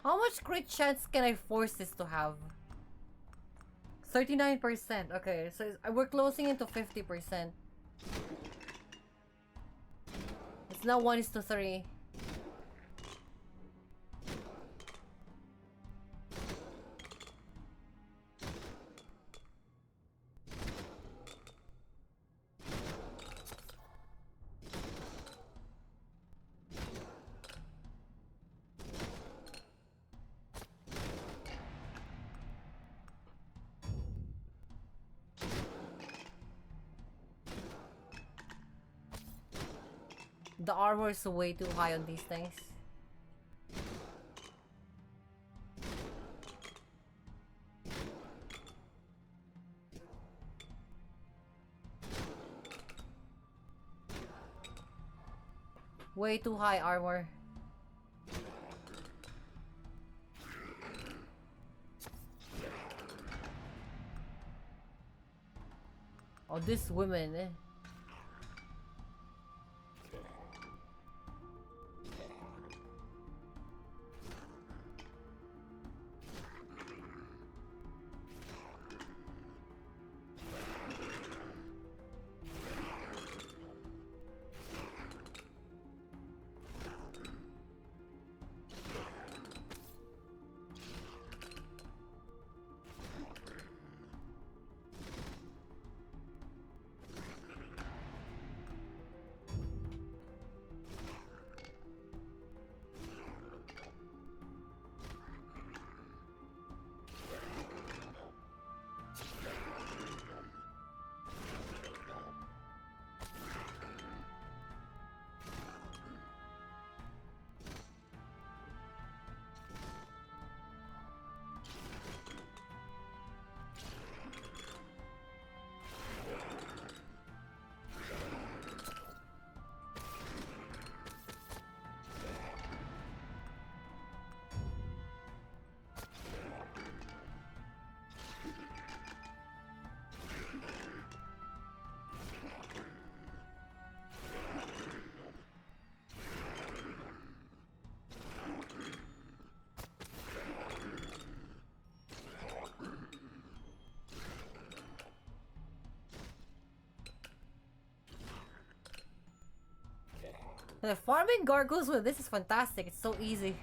How much crit chance can I force this to have? 39%. Okay, so we're closing into 50%. It's now 1:3. The armor is way too high on these things. Way too high armor. Oh, this woman, eh? The farming gargoyles with this is fantastic. It's so easy.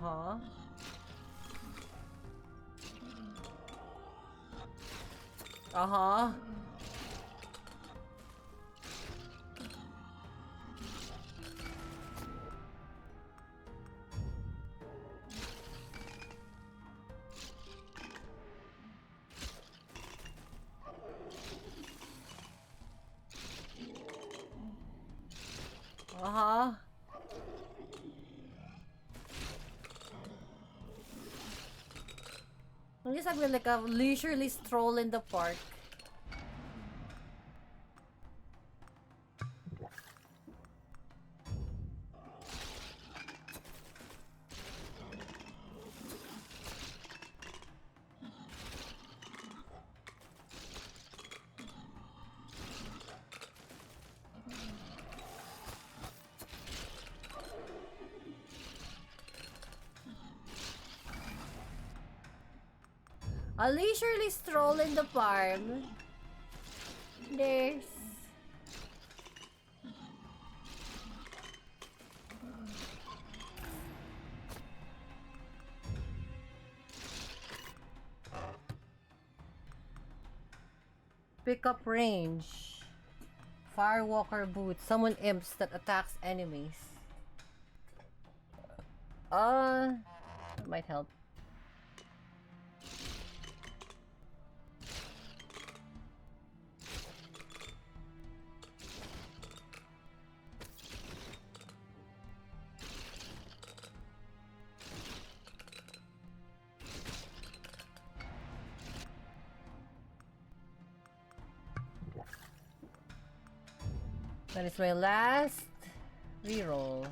Uh-huh. Uh-huh. Uh-huh. I'm just having like a leisurely stroll in the park. A leisurely stroll in the farm. There's... Pick up range. Firewalker boots. Summon imps that attacks enemies. That might help. That is my last reroll.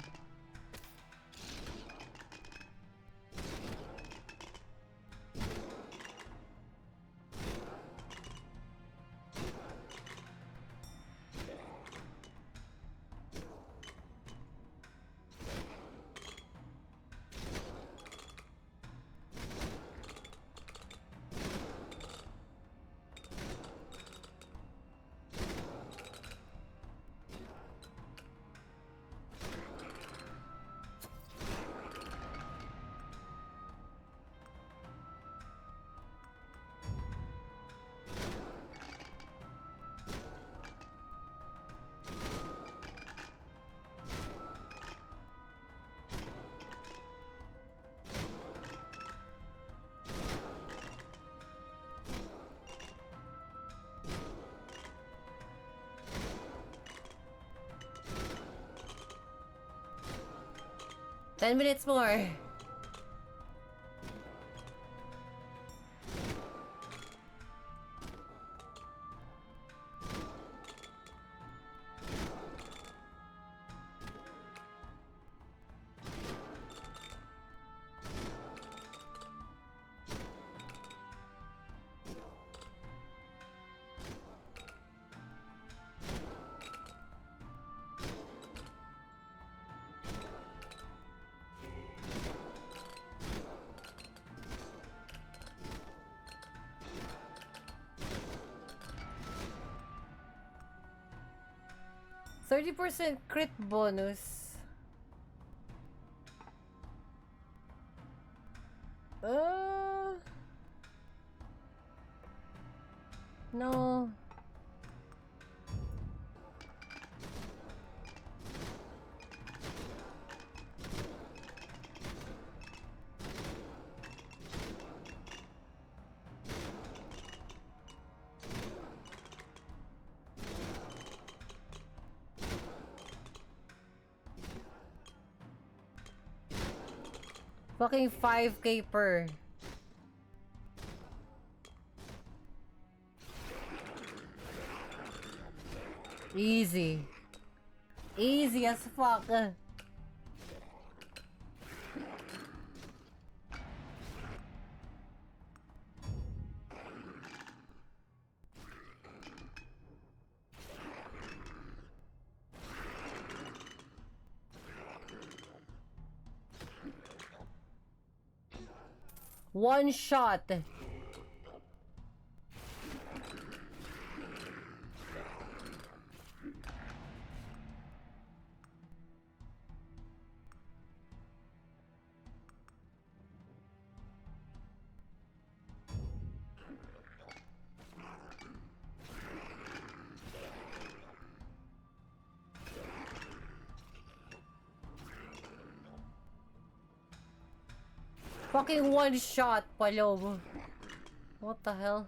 Ten minutes more. %30 crit bonus. No. Fucking 5k per. Easy. Easy as fuck. One shot. Fucking one shot, palobo. What the hell?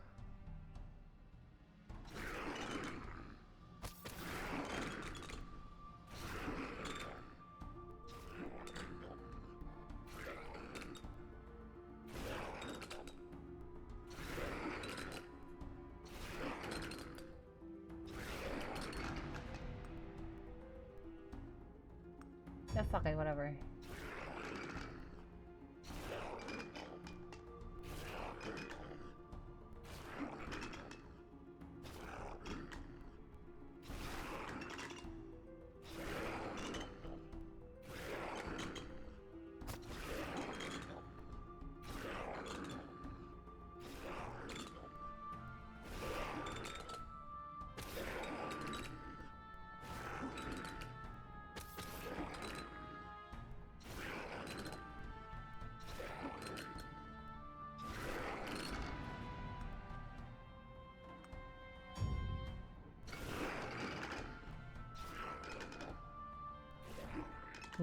Yeah, fuck it, whatever.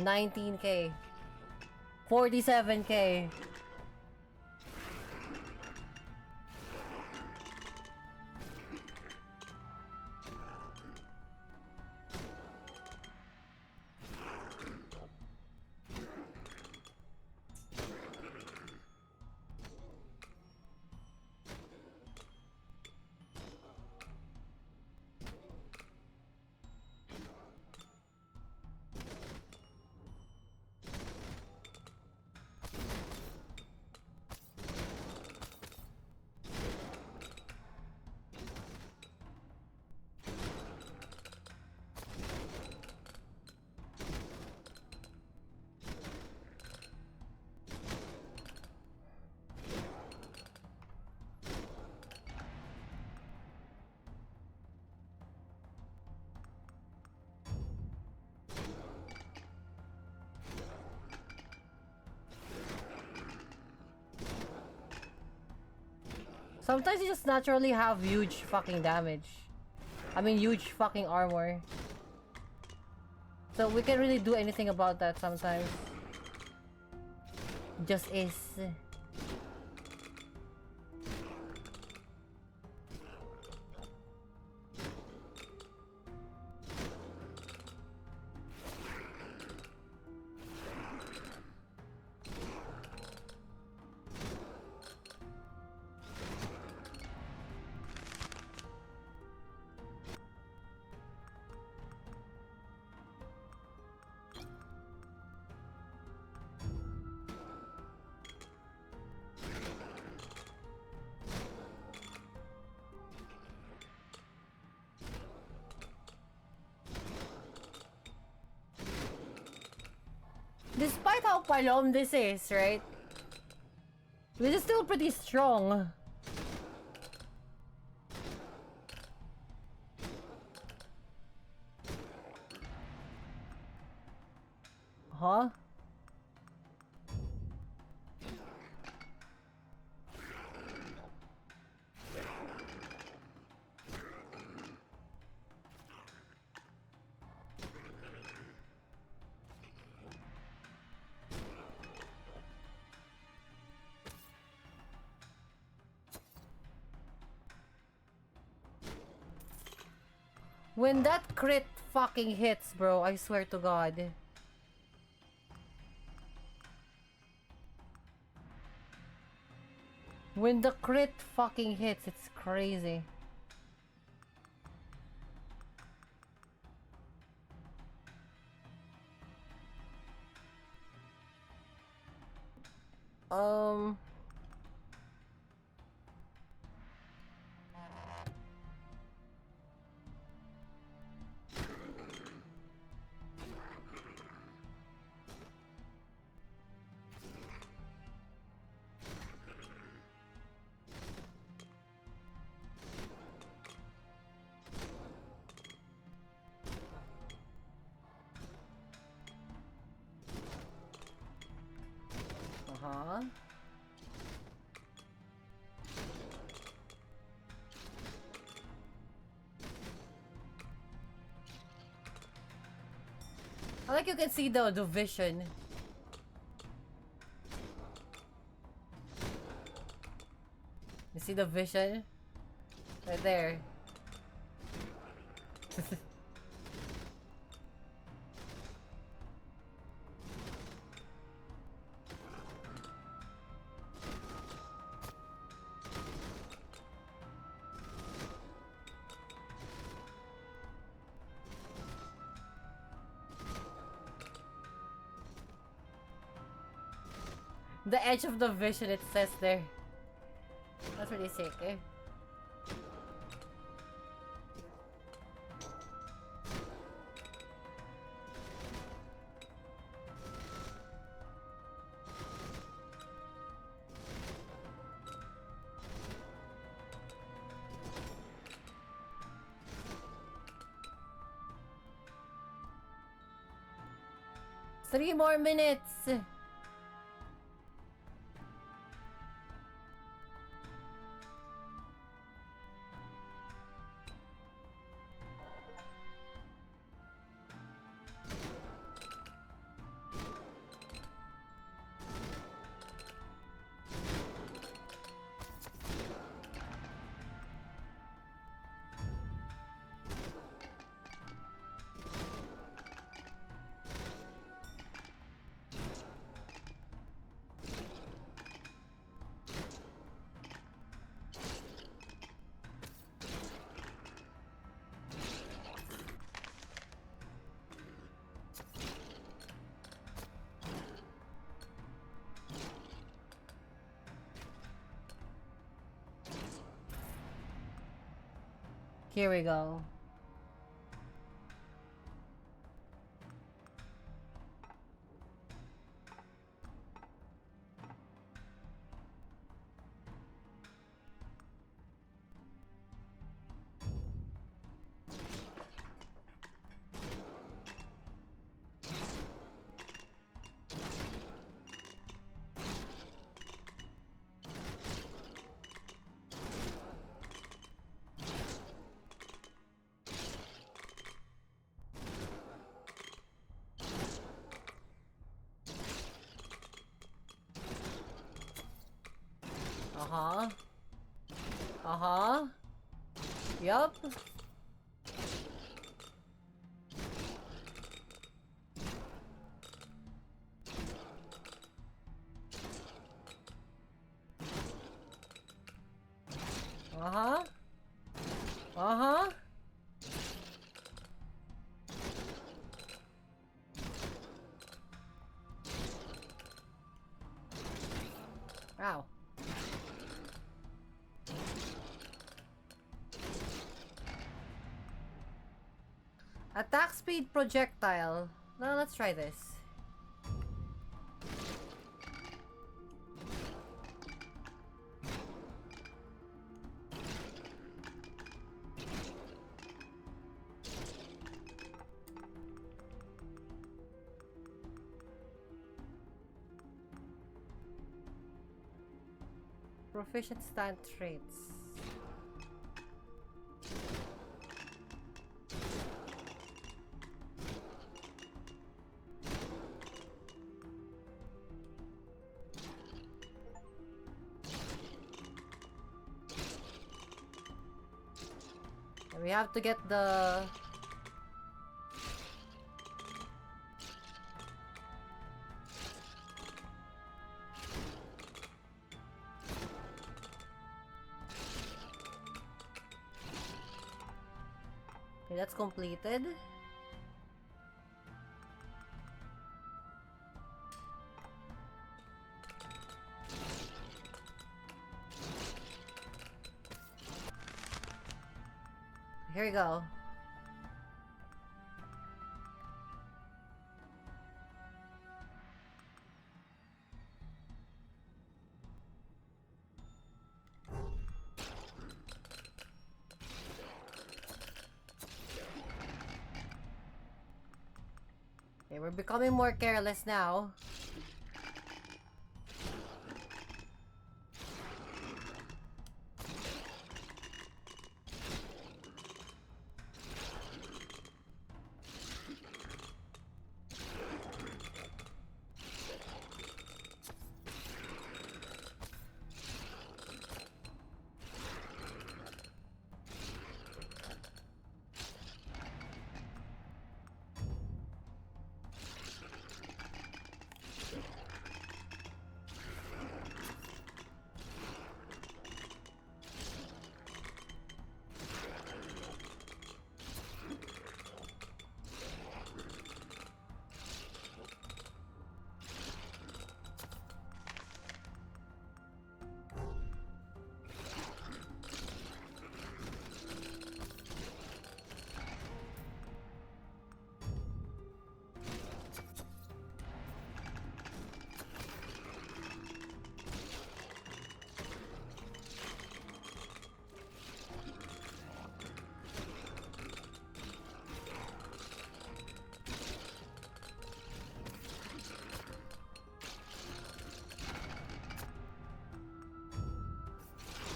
19k. 47k. Sometimes you just naturally have huge fucking damage. I mean, huge fucking armor. So we can't really do anything about that sometimes. Just is. Despite how palom this is, right? This is still pretty strong. Huh? When that crit fucking hits, bro, I swear to God. When the crit fucking hits, it's crazy. Uh-huh. I like you can see the vision. You see the vision? Right there. The edge of the vision, it says there. That's really sick, eh? Three more minutes! Here we go. Uh-huh. Uh-huh. Yup. Uh-huh. Uh-huh. Ow. Attack speed projectile. Now let's try this. Proficient stand traits. We have to get the... Okay, that's completed. Here we go. Okay, we're becoming more careless now.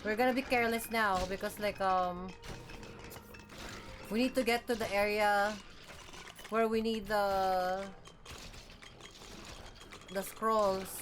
We're gonna be careless now because like we need to get to the area where we need the scrolls.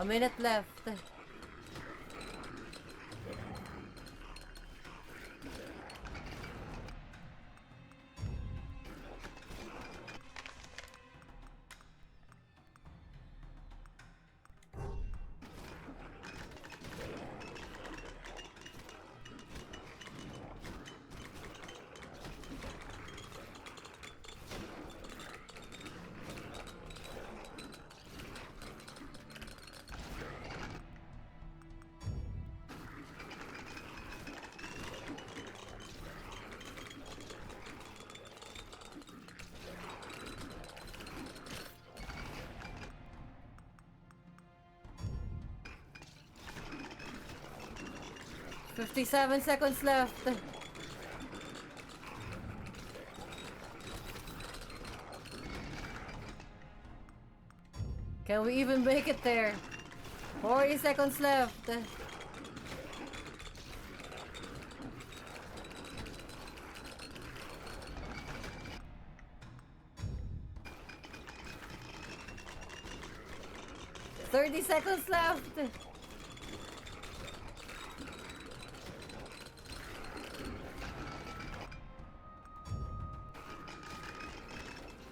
A minute left. $57 left. Can we even make it there? 40 seconds left. $30 seconds left.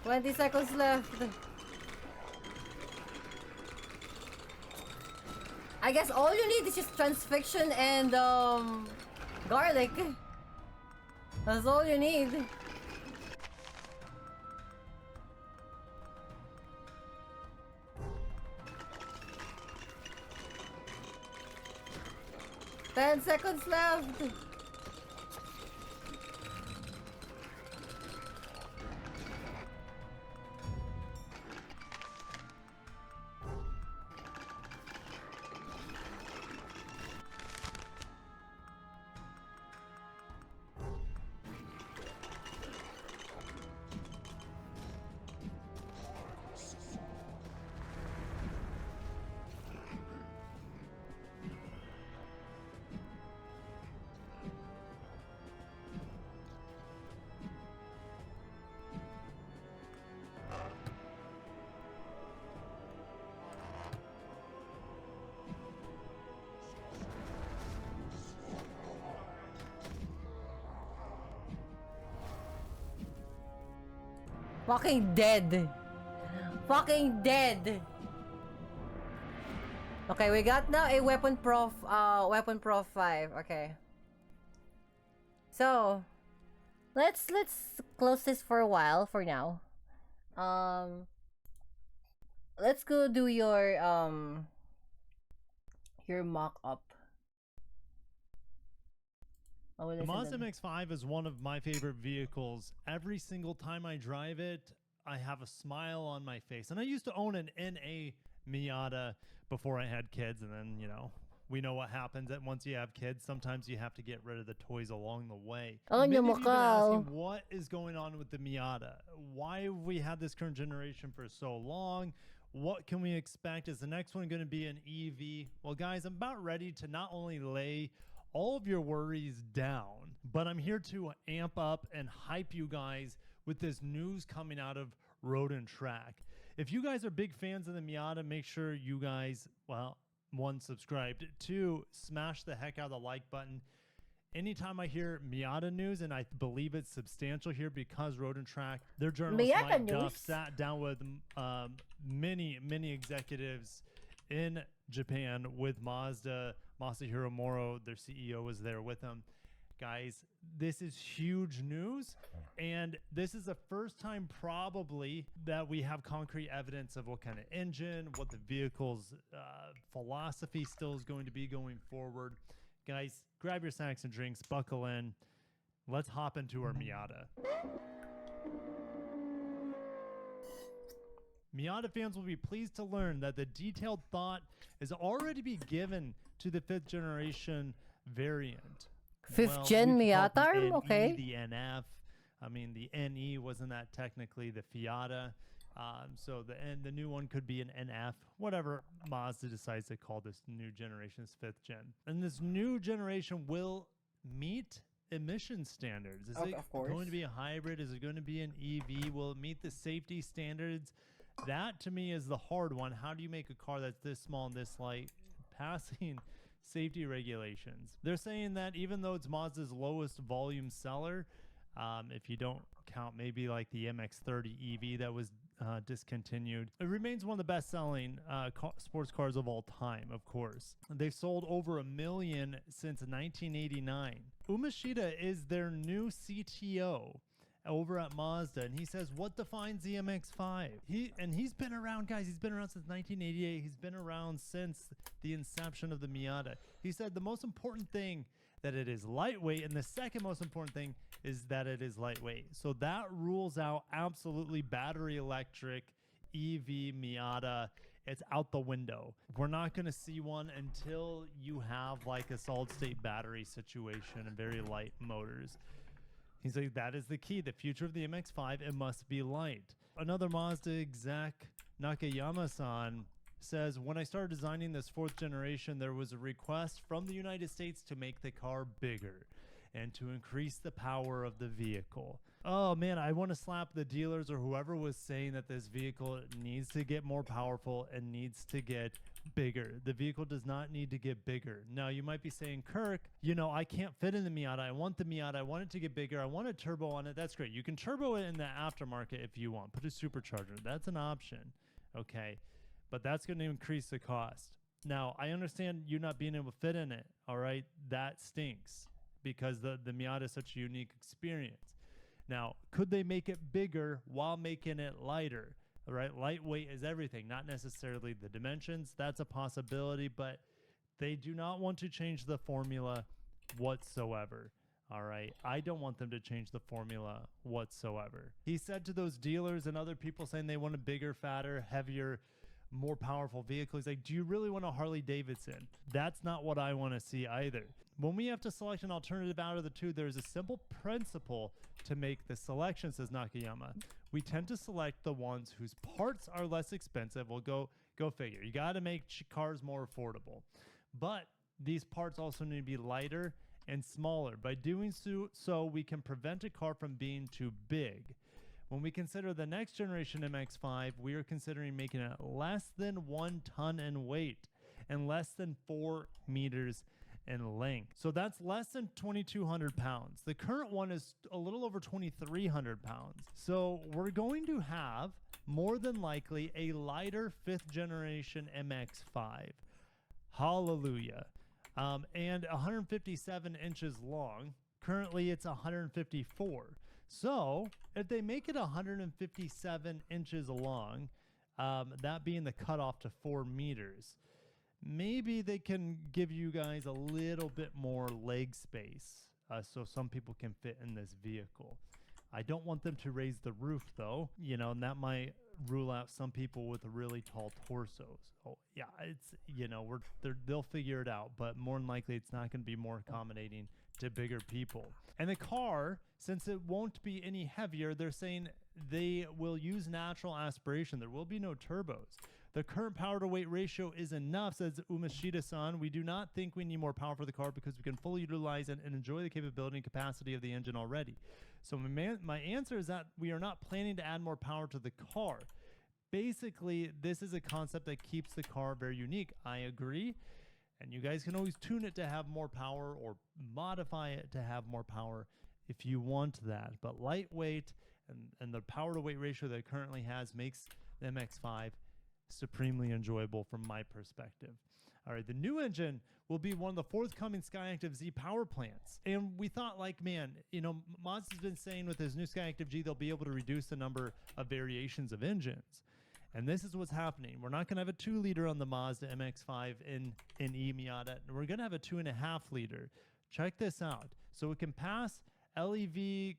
$20 seconds left. I guess all you need is just transfixion and garlic. That's all you need. $10 seconds left. Fucking dead. Fucking dead. Okay, we got now a weapon prof 5. Okay. So, let's close this for a while for now. Let's go do your mock up. Oh, The Mazda MX-5 is one of my favorite vehicles. Every single time I drive it, I have a smile on my face. And I used to own an NA Miata before I had kids, and then, you know, we know what happens that once you have kids, sometimes you have to get rid of the toys along the way. Oh, Many of you have been asking what is going on with the Miata. Why have we had this current generation for so long? What can we expect? Is the next one going to be an EV? Well, guys, I'm about ready to not only lay all of your worries down, but I'm here to amp up and hype you guys with this news coming out of Road and Track. If you guys are big fans of the Miata, make sure you guys, well, 1, subscribed, 2, smash the heck out of the like button. Anytime I hear Miata news, and I believe it's substantial here because Road and Track, their journalist Mike Duff sat down with many executives in Japan with Mazda. Masahiro Moro, their CEO, was there with them. Guys, this is huge news, and this is the first time probably that we have concrete evidence of what kind of engine, what the vehicle's philosophy still is going to be going forward. Guys, grab your snacks and drinks, buckle in. Let's hop into our Miata. Miata fans will be pleased to learn that the detailed thought is already be given to the 5th generation variant. 5th gen Miata? The NE, okay. The NF. I mean, the NE wasn't that technically the Fiata. So the new one could be an NF, whatever Mazda decides to call this new generation's 5th gen. And this new generation will meet emission standards. Is it going to be a hybrid? Is it going to be an EV? Will it meet the safety standards That to me is the hard one. How do you make a car that's this small and this light passing safety regulations? They're saying that even though it's Mazda's lowest volume seller, if you don't count maybe like the MX-30 EV that was discontinued, it remains one of the best-selling sports cars of all time, of course. They've sold over 1 million since 1989. Umeshida is their new CTO over at Mazda, and he says, what defines the MX-5? He's been around, guys. He's been around since 1988. He's been around since the inception of the Miata. He said the most important thing that it is lightweight, and the second most important thing is that it is lightweight. So that rules out absolutely battery electric EV Miata. It's out the window. We're not going to see one until you have like a solid state battery situation and very light motors. He's like, that is the key. The future of the MX-5, it must be light. Another Mazda exec, Nakayama-san, says, when I started designing this 4th generation, there was a request from the United States to make the car bigger and to increase the power of the vehicle. Oh man, I want to slap the dealers or whoever was saying that this vehicle needs to get more powerful and needs to get bigger. The vehicle does not need to get bigger. Now you might be saying, Kirk, you know, I can't fit in the Miata. I want the Miata. I want it to get bigger. I want a turbo on it. That's great. You can turbo it in the aftermarket if you want. Put a supercharger. That's an option. Okay. But that's going to increase the cost. Now, I understand you not being able to fit in it. All right. That stinks because the Miata is such a unique experience. Now, could they make it bigger while making it lighter? All right. Lightweight is everything, not necessarily the dimensions. That's a possibility, but they do not want to change the formula whatsoever. All right. I don't want them to change the formula whatsoever. He said to those dealers and other people saying they want a bigger, fatter, heavier, more powerful vehicle. He's like, do you really want a Harley Davidson? That's not what I want to see either. When we have to select an alternative out of the two, there's a simple principle to make the selection, says Nakayama. We tend to select the ones whose parts are less expensive. We'll go figure. You got to make cars more affordable. But these parts also need to be lighter and smaller. By doing so, we can prevent a car from being too big. When we consider the next generation MX-5, we are considering making it less than 1 ton in weight and less than 4 meters in length. So that's less than 2,200 pounds. The current one is a little over 2,300 pounds. So we're going to have more than likely a lighter 5th generation MX-5. Hallelujah. And 157 inches long. Currently it's 154. So if they make it 157 inches long, that being the cutoff to 4 meters, maybe they can give you guys a little bit more leg space so some people can fit in this vehicle. I don't want them to raise the roof though, you know, and that might rule out some people with really tall torsos. Oh yeah, it's, you know, they'll figure it out, but more than likely it's not going to be more accommodating to bigger people. And the car, since it won't be any heavier, they're saying they will use natural aspiration. There will be no turbos. The current power to weight ratio is enough, says Umeshida-san. We do not think we need more power for the car because we can fully utilize and enjoy the capability and capacity of the engine already. So my answer is that we are not planning to add more power to the car. Basically, this is a concept that keeps the car very unique. I agree. And you guys can always tune it to have more power or modify it to have more power if you want that. But lightweight and the power to weight ratio that it currently has makes the MX-5 supremely enjoyable from my perspective. All right, the new engine will be one of the forthcoming Skyactiv Z power plants. And we thought, like, man, you know, Mazda's been saying with his new Skyactiv G, they'll be able to reduce the number of variations of engines. And this is what's happening. We're not going to have a 2-liter on the Mazda MX-5 in E-Miata. We're going to have a 2.5-liter. Check this out. So it can pass LEV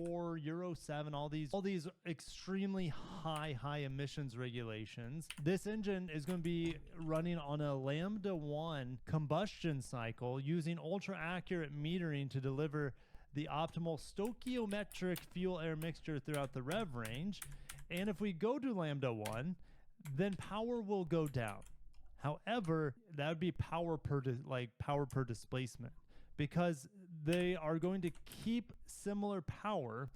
4, Euro 7, all these extremely high emissions regulations. This engine is going to be running on a Lambda 1 combustion cycle using ultra accurate metering to deliver the optimal stoichiometric fuel-air mixture throughout the rev range. And if we go to Lambda 1, then power will go down. However, that would be power per displacement, because they are going to keep similar power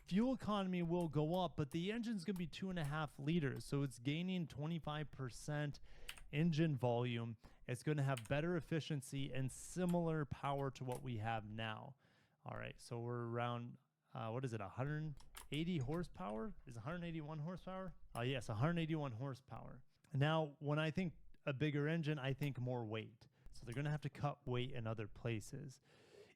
fuel economy will go up, but the engine's going to be 2.5 liters. So it's gaining 25% engine volume. It's going to have better efficiency and similar power to what we have now. All right, so we're around, what is it, 180 horsepower? Is it 181 horsepower? Yes, 181 horsepower. Now, when I think a bigger engine, I think more weight. So they're going to have to cut weight in other places.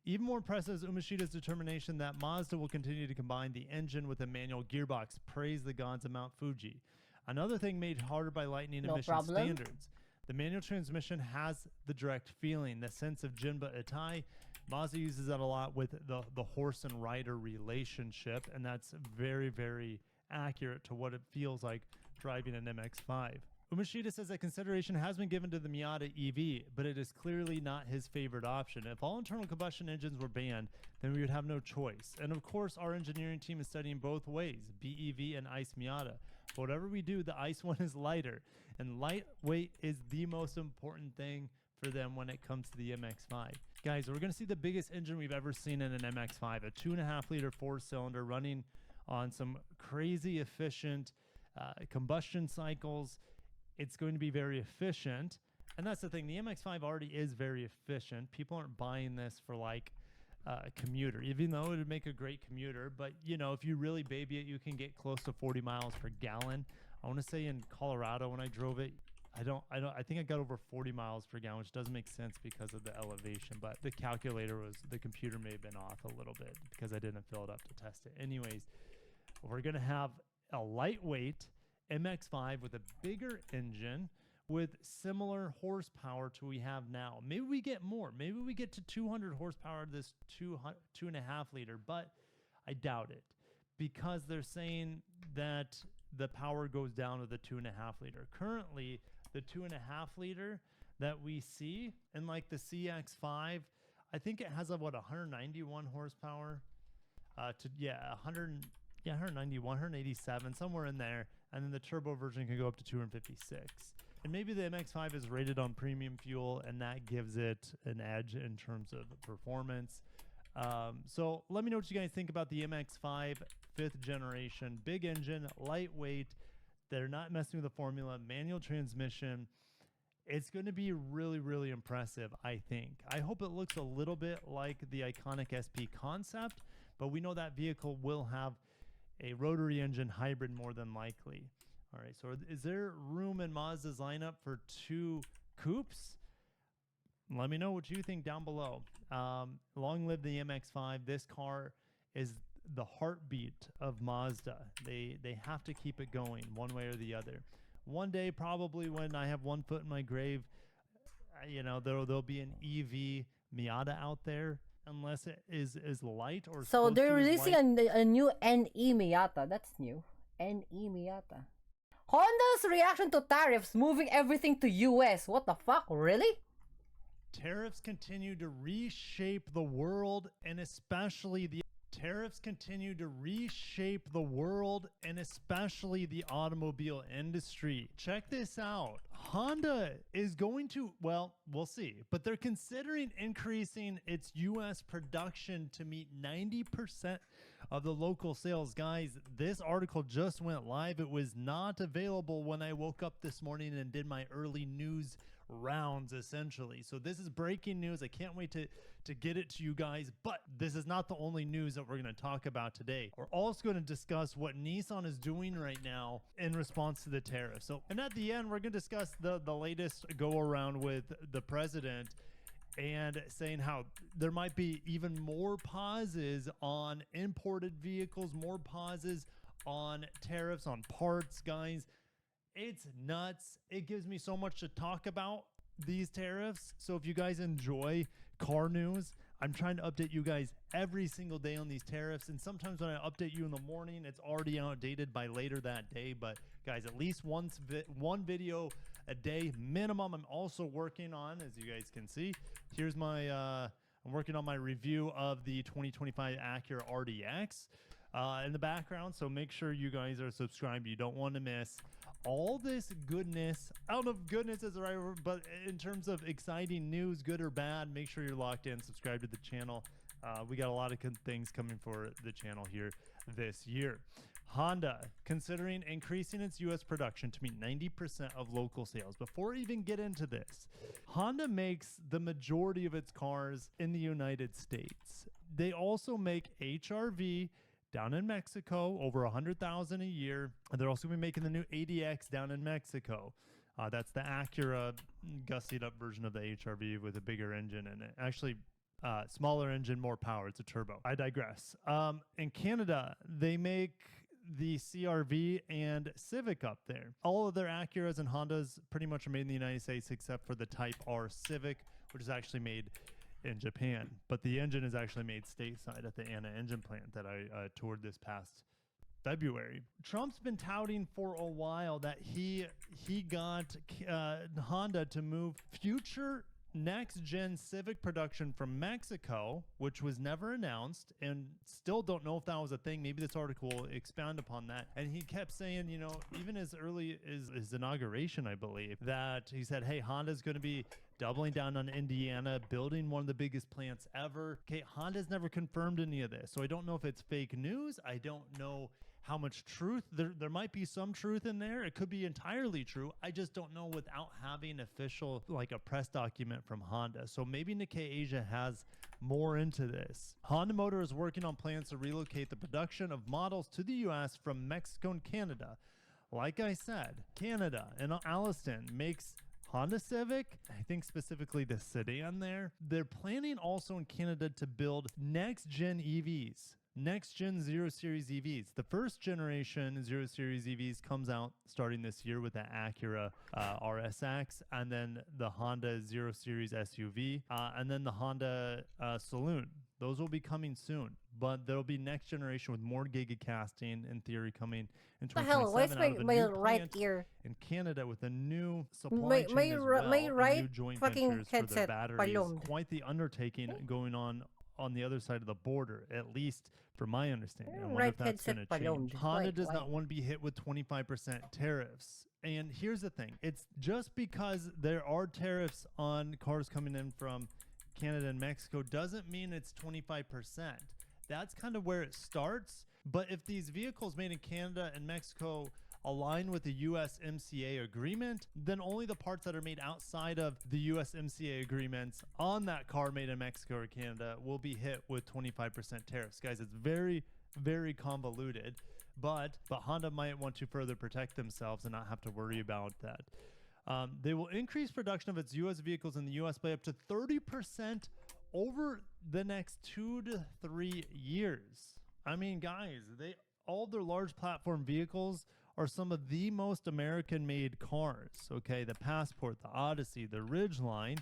Even more impressive is Umeshida's determination that Mazda will continue to combine the engine with a manual gearbox. Praise the gods of Mount Fuji. Another thing made harder by Lightning emission standards. The manual transmission has the direct feeling, the sense of Jinba Itai. Mazda uses that a lot with the horse and rider relationship, and that's very, very accurate to what it feels like driving an MX-5. Umeshida says that consideration has been given to the Miata EV, but it is clearly not his favorite option. If all internal combustion engines were banned, then we would have no choice. And of course, our engineering team is studying both ways, BEV and ICE Miata. But whatever we do, the ICE one is lighter, and lightweight is the most important thing for them when it comes to the MX-5. Guys, we're going to see the biggest engine we've ever seen in an MX-5, a 2.5 liter 4-cylinder running on some crazy efficient combustion cycles. It's going to be very efficient, and that's the thing. The MX-5 already is very efficient. People aren't buying this for like a commuter, even though it would make a great commuter. But you know, if you really baby it, you can get close to 40 miles per gallon. I want to say in Colorado when I drove it, I think I got over 40 miles per gallon, which doesn't make sense because of the elevation, but the computer may have been off a little bit because I didn't fill it up to test it. Anyways, we're going to have a lightweight MX-5 with a bigger engine with similar horsepower to we have now. Maybe we get more. Maybe we get to 200 horsepower of this 2.5 liter, but I doubt it because they're saying that the power goes down to the 2.5 liter. Currently, the 2.5 liter that we see in like the CX-5, I think it has about 191 horsepower 191, 187, somewhere in there. And then the turbo version can go up to 256. And maybe the MX-5 is rated on premium fuel, and that gives it an edge in terms of performance. So let me know what you guys think about the MX-5 5th generation. Big engine, lightweight. They're not messing with the formula. Manual transmission. It's going to be really, really impressive, I think. I hope it looks a little bit like the iconic SP concept, but we know that vehicle will have a rotary engine hybrid more than likely. All right, so is there room in Mazda's lineup for 2 coupes? Let me know what you think down below. Long live the MX-5. This car is the heartbeat of Mazda. They have to keep it going one way or the other. One day, probably when I have one foot in my grave, you know, there'll be an EV Miata out there. Unless it is light or so they're releasing a new NE Miata. That's new. NE Miata. Honda's reaction to tariffs, moving everything to US. What the fuck? Really? Tariffs continue to reshape the world, and especially the automobile industry. Check this out. Honda is going to, well, we'll see, but they're considering increasing its US production to meet 90% of the local sales. Guys, this article just went live. It was not available when I woke up this morning and did my early news rounds, essentially. So this is breaking news. I can't wait to get it to you guys, but this is not the only news that we're going to talk about today. We're also going to discuss what Nissan is doing right now in response to the tariffs. So, and at the end, we're going to discuss the latest go around with the president and saying how there might be even more pauses on imported vehicles, more pauses on tariffs on parts, guys. It's nuts. It gives me so much to talk about, these tariffs. So if you guys enjoy car news, I'm trying to update you guys every single day on these tariffs. And sometimes when I update you in the morning, it's already outdated by later that day. But guys, at least one video a day minimum. I'm also working on, as you guys can see, here's my, I'm working on my review of the 2025 Acura RDX in the background. So make sure you guys are subscribed. You don't want to miss all this goodness. I don't know if goodness is the right word, but in terms of exciting news, good or bad, make sure you're locked in, subscribe to the channel. We got a lot of good things coming for the channel here this year. Honda, considering increasing its U.S. production to meet 90% of local sales. Before we even get into this, Honda makes the majority of its cars in the United States. They also make HR-V down in Mexico, over 100,000 a year. And they're also going to be making the new ADX down in Mexico. That's the Acura gussied up version of the HR-V with a bigger engine in it. Actually, smaller engine, more power. It's a turbo. I digress. In Canada, they make the CR-V and Civic up there. All of their Acuras and Hondas pretty much are made in the United States except for the Type R Civic, which is actually made in Japan. But the engine is actually made stateside at the Anna engine plant that I toured this past February. Trump's been touting for a while that he got Honda to move future next-gen Civic production from Mexico, which was never announced, and still don't know if that was a thing. Maybe this article will expand upon that. And he kept saying, you know, even as early as his inauguration, I believe, that he said, hey, Honda's going to be doubling down on Indiana, building one of the biggest plants ever. Okay, Honda's never confirmed any of this, so I don't know if it's fake news. I don't know how much truth there might be. Some truth in there. It could be entirely true. I just don't know without having official, like a press document from Honda. So maybe Nikkei Asia has more into this. Honda Motor is working on plans to relocate the production of models to the US from Mexico and Canada. Like I said, Canada and Alliston makes Honda Civic, I think specifically the sedan there. They're planning also in Canada to build next-gen EVs. Next-gen 0 Series EVs. The first generation 0 Series EVs comes out starting this year with the Acura RSX, and then the Honda 0 Series SUV, and then the Honda Saloon. Those will be coming soon, but there'll be next generation with more gigacasting in theory coming in 2027. The hell? Why is my right ear in Canada with a new supply chain as well, right and new joint fucking ventures for their headset batteries. ballooned. Quite the undertaking going on the other side of the border, at least from my understanding. I wonder if that's going to change. Honda does not want to be hit with 25% tariffs. And here's the thing. It's just because there are tariffs on cars coming in from Canada and Mexico doesn't mean it's 25%. That's kind of where it starts. But if these vehicles made in Canada and Mexico align with the USMCA agreement, then only the parts that are made outside of the USMCA agreements on that car made in Mexico or Canada will be hit with 25% tariffs. Guys, it's very, very convoluted, but Honda might want to further protect themselves and not have to worry about that. They will increase production of its U.S. vehicles in the U.S. by up to 30% over the next 2 to 3 years. I mean, guys, all their large platform vehicles are some of the most American-made cars. Okay, the Passport, the Odyssey, the Ridgeline,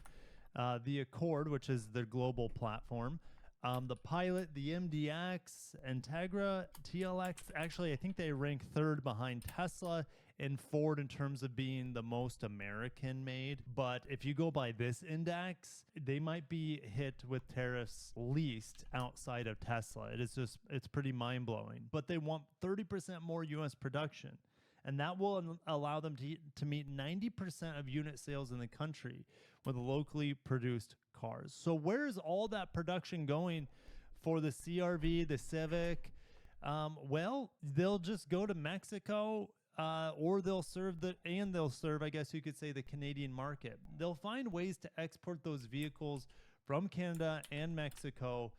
the Accord, which is their global platform, the Pilot, the MDX, Integra, TLX. Actually, I think they rank third behind Tesla and Ford in terms of being the most American made. But if you go by this index, they might be hit with tariffs least outside of Tesla. It's pretty mind blowing. But they want 30% more US production. And that will allow them to meet 90% of unit sales in the country with locally produced cars. So where is all that production going for the CR-V, the Civic? Well, they'll just go to Mexico, or they'll serve, I guess you could say, the Canadian market. They'll find ways to export those vehicles from Canada and Mexico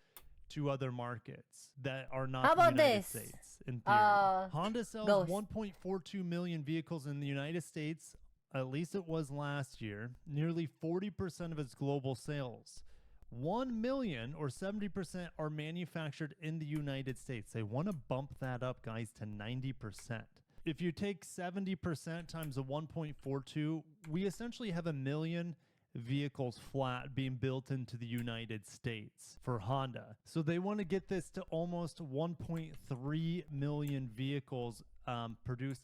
to other markets that are not the United States. In theory, Honda sells 1.42 million vehicles in the United States. At least it was last year. Nearly 40% of its global sales. 1 million or 70% are manufactured in the United States. They want to bump that up, guys, to 90%. If you take 70% times the 1.42, we essentially have 1 million vehicles flat being built into the United States for Honda. So they want to get this to almost 1.3 million vehicles produced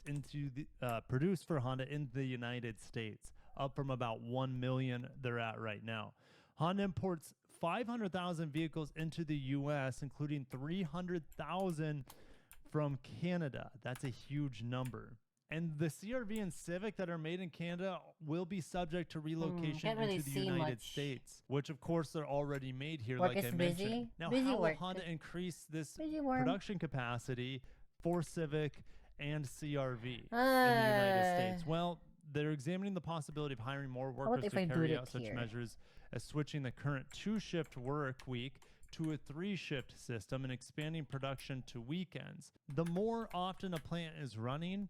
for Honda in the United States, up from about 1 million they're at right now. Honda imports 500,000 vehicles into the U.S., including 300,000 from Canada. That's a huge number. And the CRV and Civic that are made in Canada will be subject to relocation can't really into the see United much. States, which of course they're already made here, Work like is I busy. mentioned. Now, Busy how will work. Honda increase this Busy work. production capacity for Civic and CRV in the United States? Well, they're examining the possibility of hiring more workers if to I do carry it out such here? measures as switching the current 2-shift work week to a 3-shift system and expanding production to weekends. The more often a plant is running,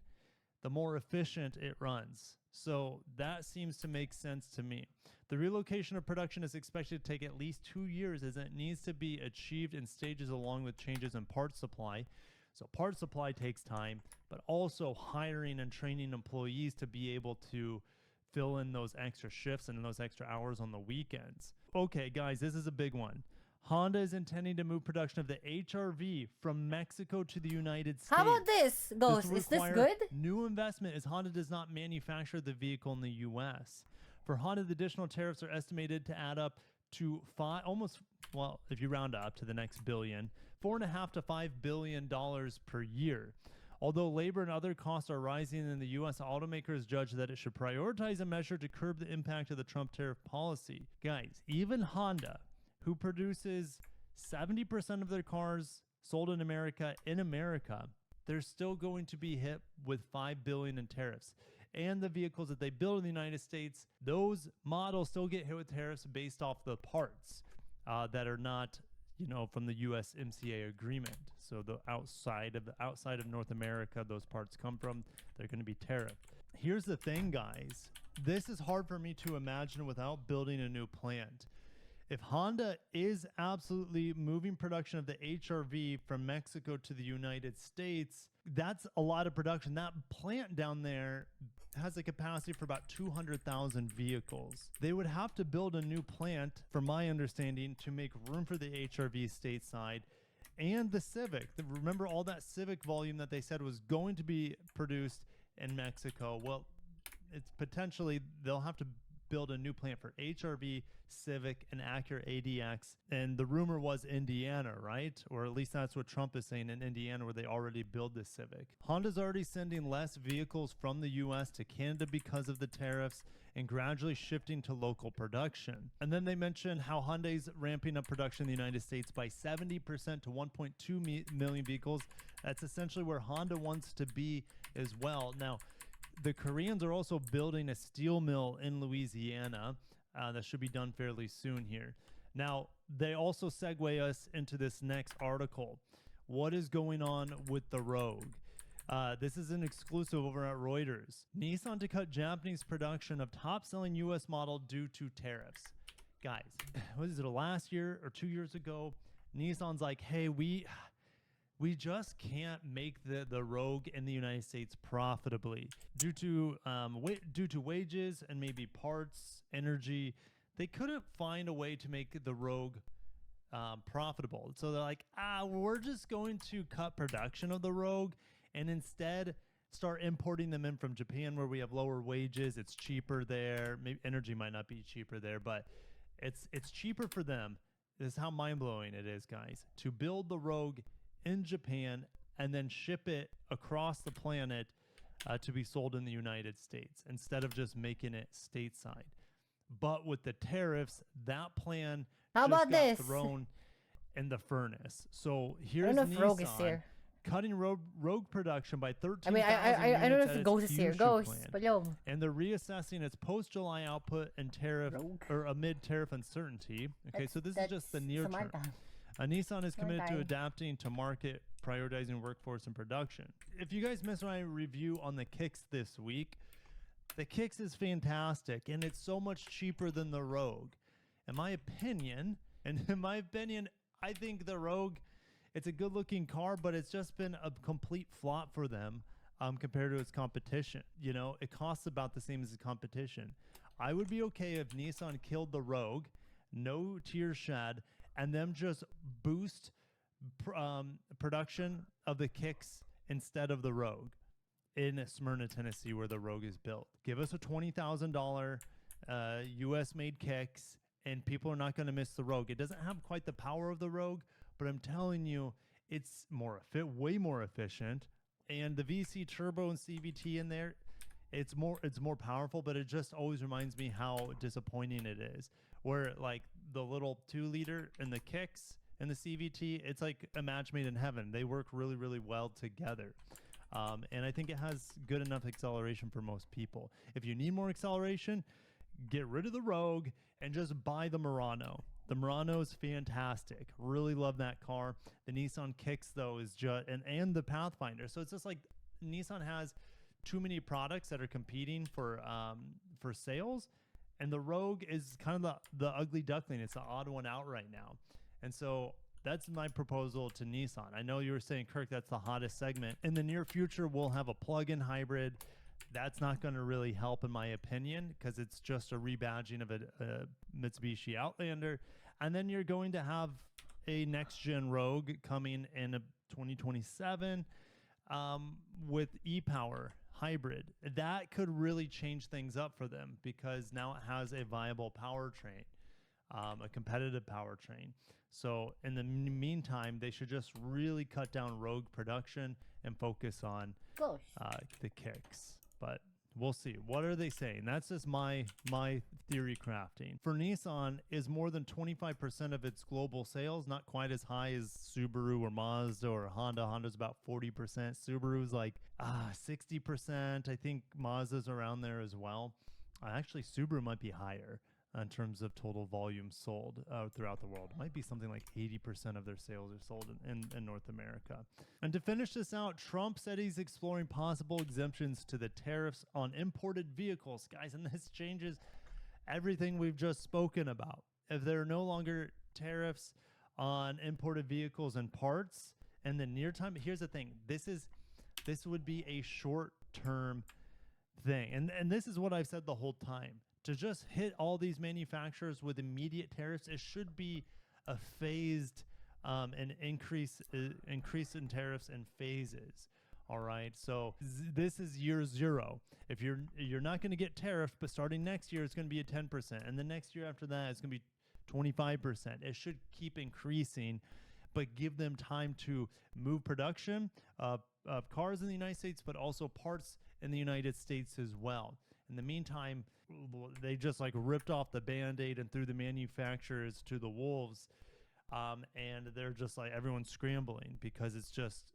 the more efficient it runs. So that seems to make sense to me. The relocation of production is expected to take at least 2 years, as it needs to be achieved in stages along with changes in parts supply. So parts supply takes time, but also hiring and training employees to be able to fill in those extra shifts and those extra hours on the weekends. Okay, guys, this is a big one. Honda is intending to move production of the HR-V from Mexico to the United States. How about this, Ghost? will Is this require good? New investment, as Honda does not manufacture the vehicle in the U.S. For Honda, the additional tariffs are estimated to add up to if you round up to the next billion, $4.5 to $5 billion per year. Although labor and other costs are rising in the U.S., automakers judge that it should prioritize a measure to curb the impact of the Trump tariff policy. Guys, even Honda, who produces 70% of their cars sold in America, they're still going to be hit with $5 billion in tariffs. And the vehicles that they build in the United States, those models still get hit with tariffs based off the parts that are not, from the USMCA agreement. So the outside of North America, those parts come from, they're going to be tariffed. Here's the thing, guys. This is hard for me to imagine without building a new plant. If Honda is absolutely moving production of the HR-V from Mexico to the United States, that's a lot of production. That plant down there has a capacity for about 200,000 vehicles. They would have to build a new plant, from my understanding, to make room for the HR-V stateside and the Civic. Remember all that Civic volume that they said was going to be produced in Mexico? Well, it's potentially they'll have to build a new plant for HR-V, Civic, and Acura ADX. And the rumor was Indiana, right? Or at least that's what Trump is saying, in Indiana, where they already build the Civic. Honda's already sending less vehicles from the U.S. to Canada because of the tariffs and gradually shifting to local production. And then they mentioned how Hyundai's ramping up production in the United States by 70% to 1.2 million vehicles. That's essentially where Honda wants to be as well. Now, the Koreans are also building a steel mill in Louisiana that should be done fairly soon here. Now, they also segue us into this next article. What is going on with the Rogue? This is an exclusive over at Reuters. Nissan to cut Japanese production of top-selling U.S. model due to tariffs. Guys, what is it, last year or 2 years ago? Nissan's like, hey, we just can't make the Rogue in the United States profitably due to wages and maybe parts, energy. They couldn't find a way to make the Rogue profitable. So they're like, we're just going to cut production of the Rogue and instead start importing them in from Japan, where we have lower wages. It's cheaper there. Maybe energy might not be cheaper there, but it's cheaper for them. This is how mind-blowing it is, guys, to build the Rogue in Japan and then ship it across the planet to be sold in the United States instead of just making it stateside. But with the tariffs, that plan got thrown in the furnace. So here's Nissan cutting Rogue production by 13,000 units. I don't know if Ghost is here. Ghost, but yo. And they're reassessing its post-July output and tariff or amid tariff uncertainty. Okay, so this is just the near term. Nissan is committed to adapting to market, prioritizing workforce and production. If you guys missed my review on the Kicks this week, the Kicks is fantastic, and it's so much cheaper than the Rogue. In my opinion, I think the Rogue, it's a good-looking car, but it's just been a complete flop for them compared to its competition. It costs about the same as the competition. I would be okay if Nissan killed the Rogue, no tears shed, and them just boost production of the Kicks instead of the Rogue in Smyrna, Tennessee, where the Rogue is built. Give us a $20,000 U.S.-made Kicks, and people are not going to miss the Rogue. It doesn't have quite the power of the Rogue, but I'm telling you, it's way more efficient, And the VC turbo and CVT in there, it's more powerful, but it just always reminds me how disappointing it is. Where like the little 2-liter and the kicks and the CVT, it's like a match made in heaven. They work really, really well together. And I think it has good enough acceleration for most people. If you need more acceleration, get rid of the Rogue and just buy the Murano. The Murano is fantastic. Really love that car. The Nissan Kicks, though, is just and the Pathfinder. So it's just like Nissan has too many products that are competing for sales, and the Rogue is kind of the ugly duckling. It's the odd one out right now, and so that's my proposal to Nissan. I know you were saying, Kirk, that's the hottest segment. In the near future, we'll have a plug-in hybrid. That's not going to really help, in my opinion, because it's just a rebadging of a Mitsubishi Outlander. And then you're going to have a next-gen Rogue coming in 2027 with e-Power hybrid. That could really change things up for them because now it has a viable powertrain, a competitive powertrain. So in the meantime, they should just really cut down Rogue production and focus on the kicks. But we'll see. What are they saying? That's just my theory crafting. For Nissan, is more than 25% of its global sales, not quite as high as Subaru or Mazda or Honda. Honda's about 40%. Subaru's like 60%. I think Mazda's around there as well. Actually, Subaru might be higher in terms of total volume sold throughout the world. It might be something like 80% of their sales are sold in North America. And to finish this out, Trump said he's exploring possible exemptions to the tariffs on imported vehicles. Guys, and this changes everything we've just spoken about. If there are no longer tariffs on imported vehicles and parts in the near time, here's the thing. This would be a short-term thing. And this is what I've said the whole time. To just hit all these manufacturers with immediate tariffs, it should be a phased an increase in tariffs in phases. All right, so this is year 0. If you're not going to get tariffed, but starting next year it's going to be a 10%, and the next year after that it's going to be 25%. It should keep increasing, but give them time to move production of cars in the United States, but also parts in the United States as well. In the meantime, they just like ripped off the Band-Aid and threw the manufacturers to the wolves, and they're just like everyone's scrambling because it's just,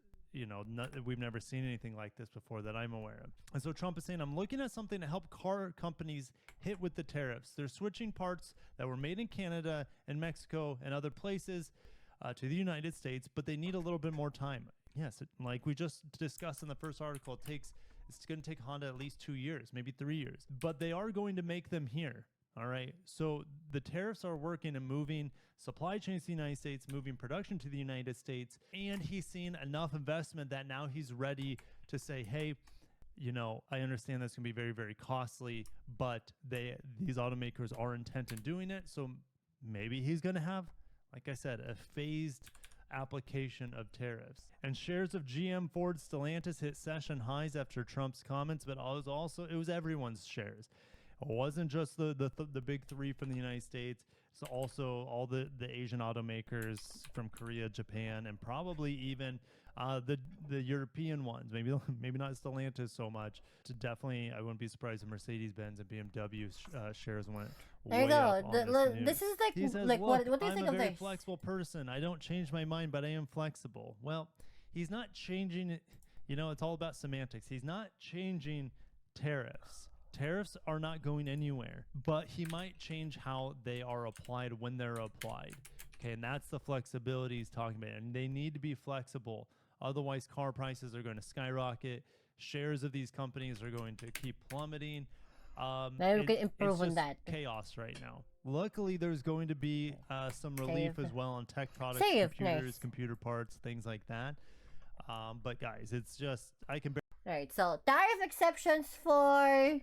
we've never seen anything like this before that I'm aware of. And so Trump is saying, I'm looking at something to help car companies hit with the tariffs. They're switching parts that were made in Canada and Mexico and other places to the United States, but they need a little bit more time. Yes, like we just discussed in the first article, it's going to take Honda at least 2 years, maybe 3 years, but they are going to make them here. All right. So the tariffs are working and moving supply chains to the United States, moving production to the United States. And he's seen enough investment that now he's ready to say, hey, I understand that's going to be very, very costly, but these automakers are intent in doing it. So maybe he's going to have, like I said, a phased application of tariffs. And shares of GM, Ford, Stellantis hit session highs after Trump's comments, but it was everyone's shares. It wasn't just the big 3 from the United States. It's also all the Asian automakers from Korea, Japan, and probably even the European ones. Maybe not Stellantis so much. I wouldn't be surprised if Mercedes-Benz and BMW shares went way up on this is He says, what do you I'm think a of very this? flexible person. I don't change my mind, but I am flexible. Well, he's not changing it. It's all about semantics. He's not changing tariffs. Tariffs are not going anywhere, but he might change how they are applied when they're applied. Okay, and that's the flexibility he's talking about. And they need to be flexible. Otherwise, car prices are going to skyrocket. Shares of these companies are going to keep plummeting. Maybe we can improve on just that. Chaos right now. Luckily, there's going to be some relief as well on tech products, computers, computer parts, things like that. But guys, it's just Right. So tariff exceptions for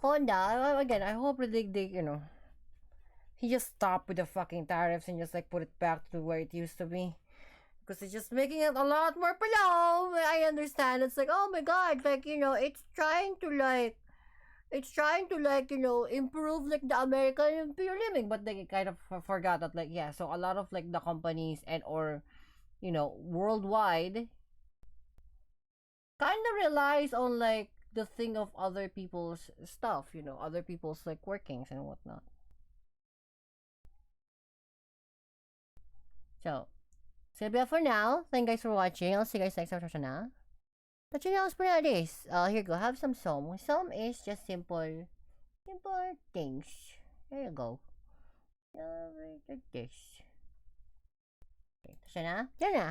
Honda. Again, I hope that they he just stopped with the fucking tariffs and just like put it back to where it used to be. Because it's just making it a lot more below. I understand. It's like, oh my god, like, it's trying to improve like the American pure living, but they kind of forgot that, like, yeah, so a lot of like the companies and or worldwide kind of relies on like the thing of other people's stuff, you know, other people's like workings and whatnot. So, Sylvia for now. Thank you guys for watching. I'll see you guys next time. But you know, for this, here you go. Have some sum. Sum is just simple things. Here you go. This. Okay, siya na. Yan na.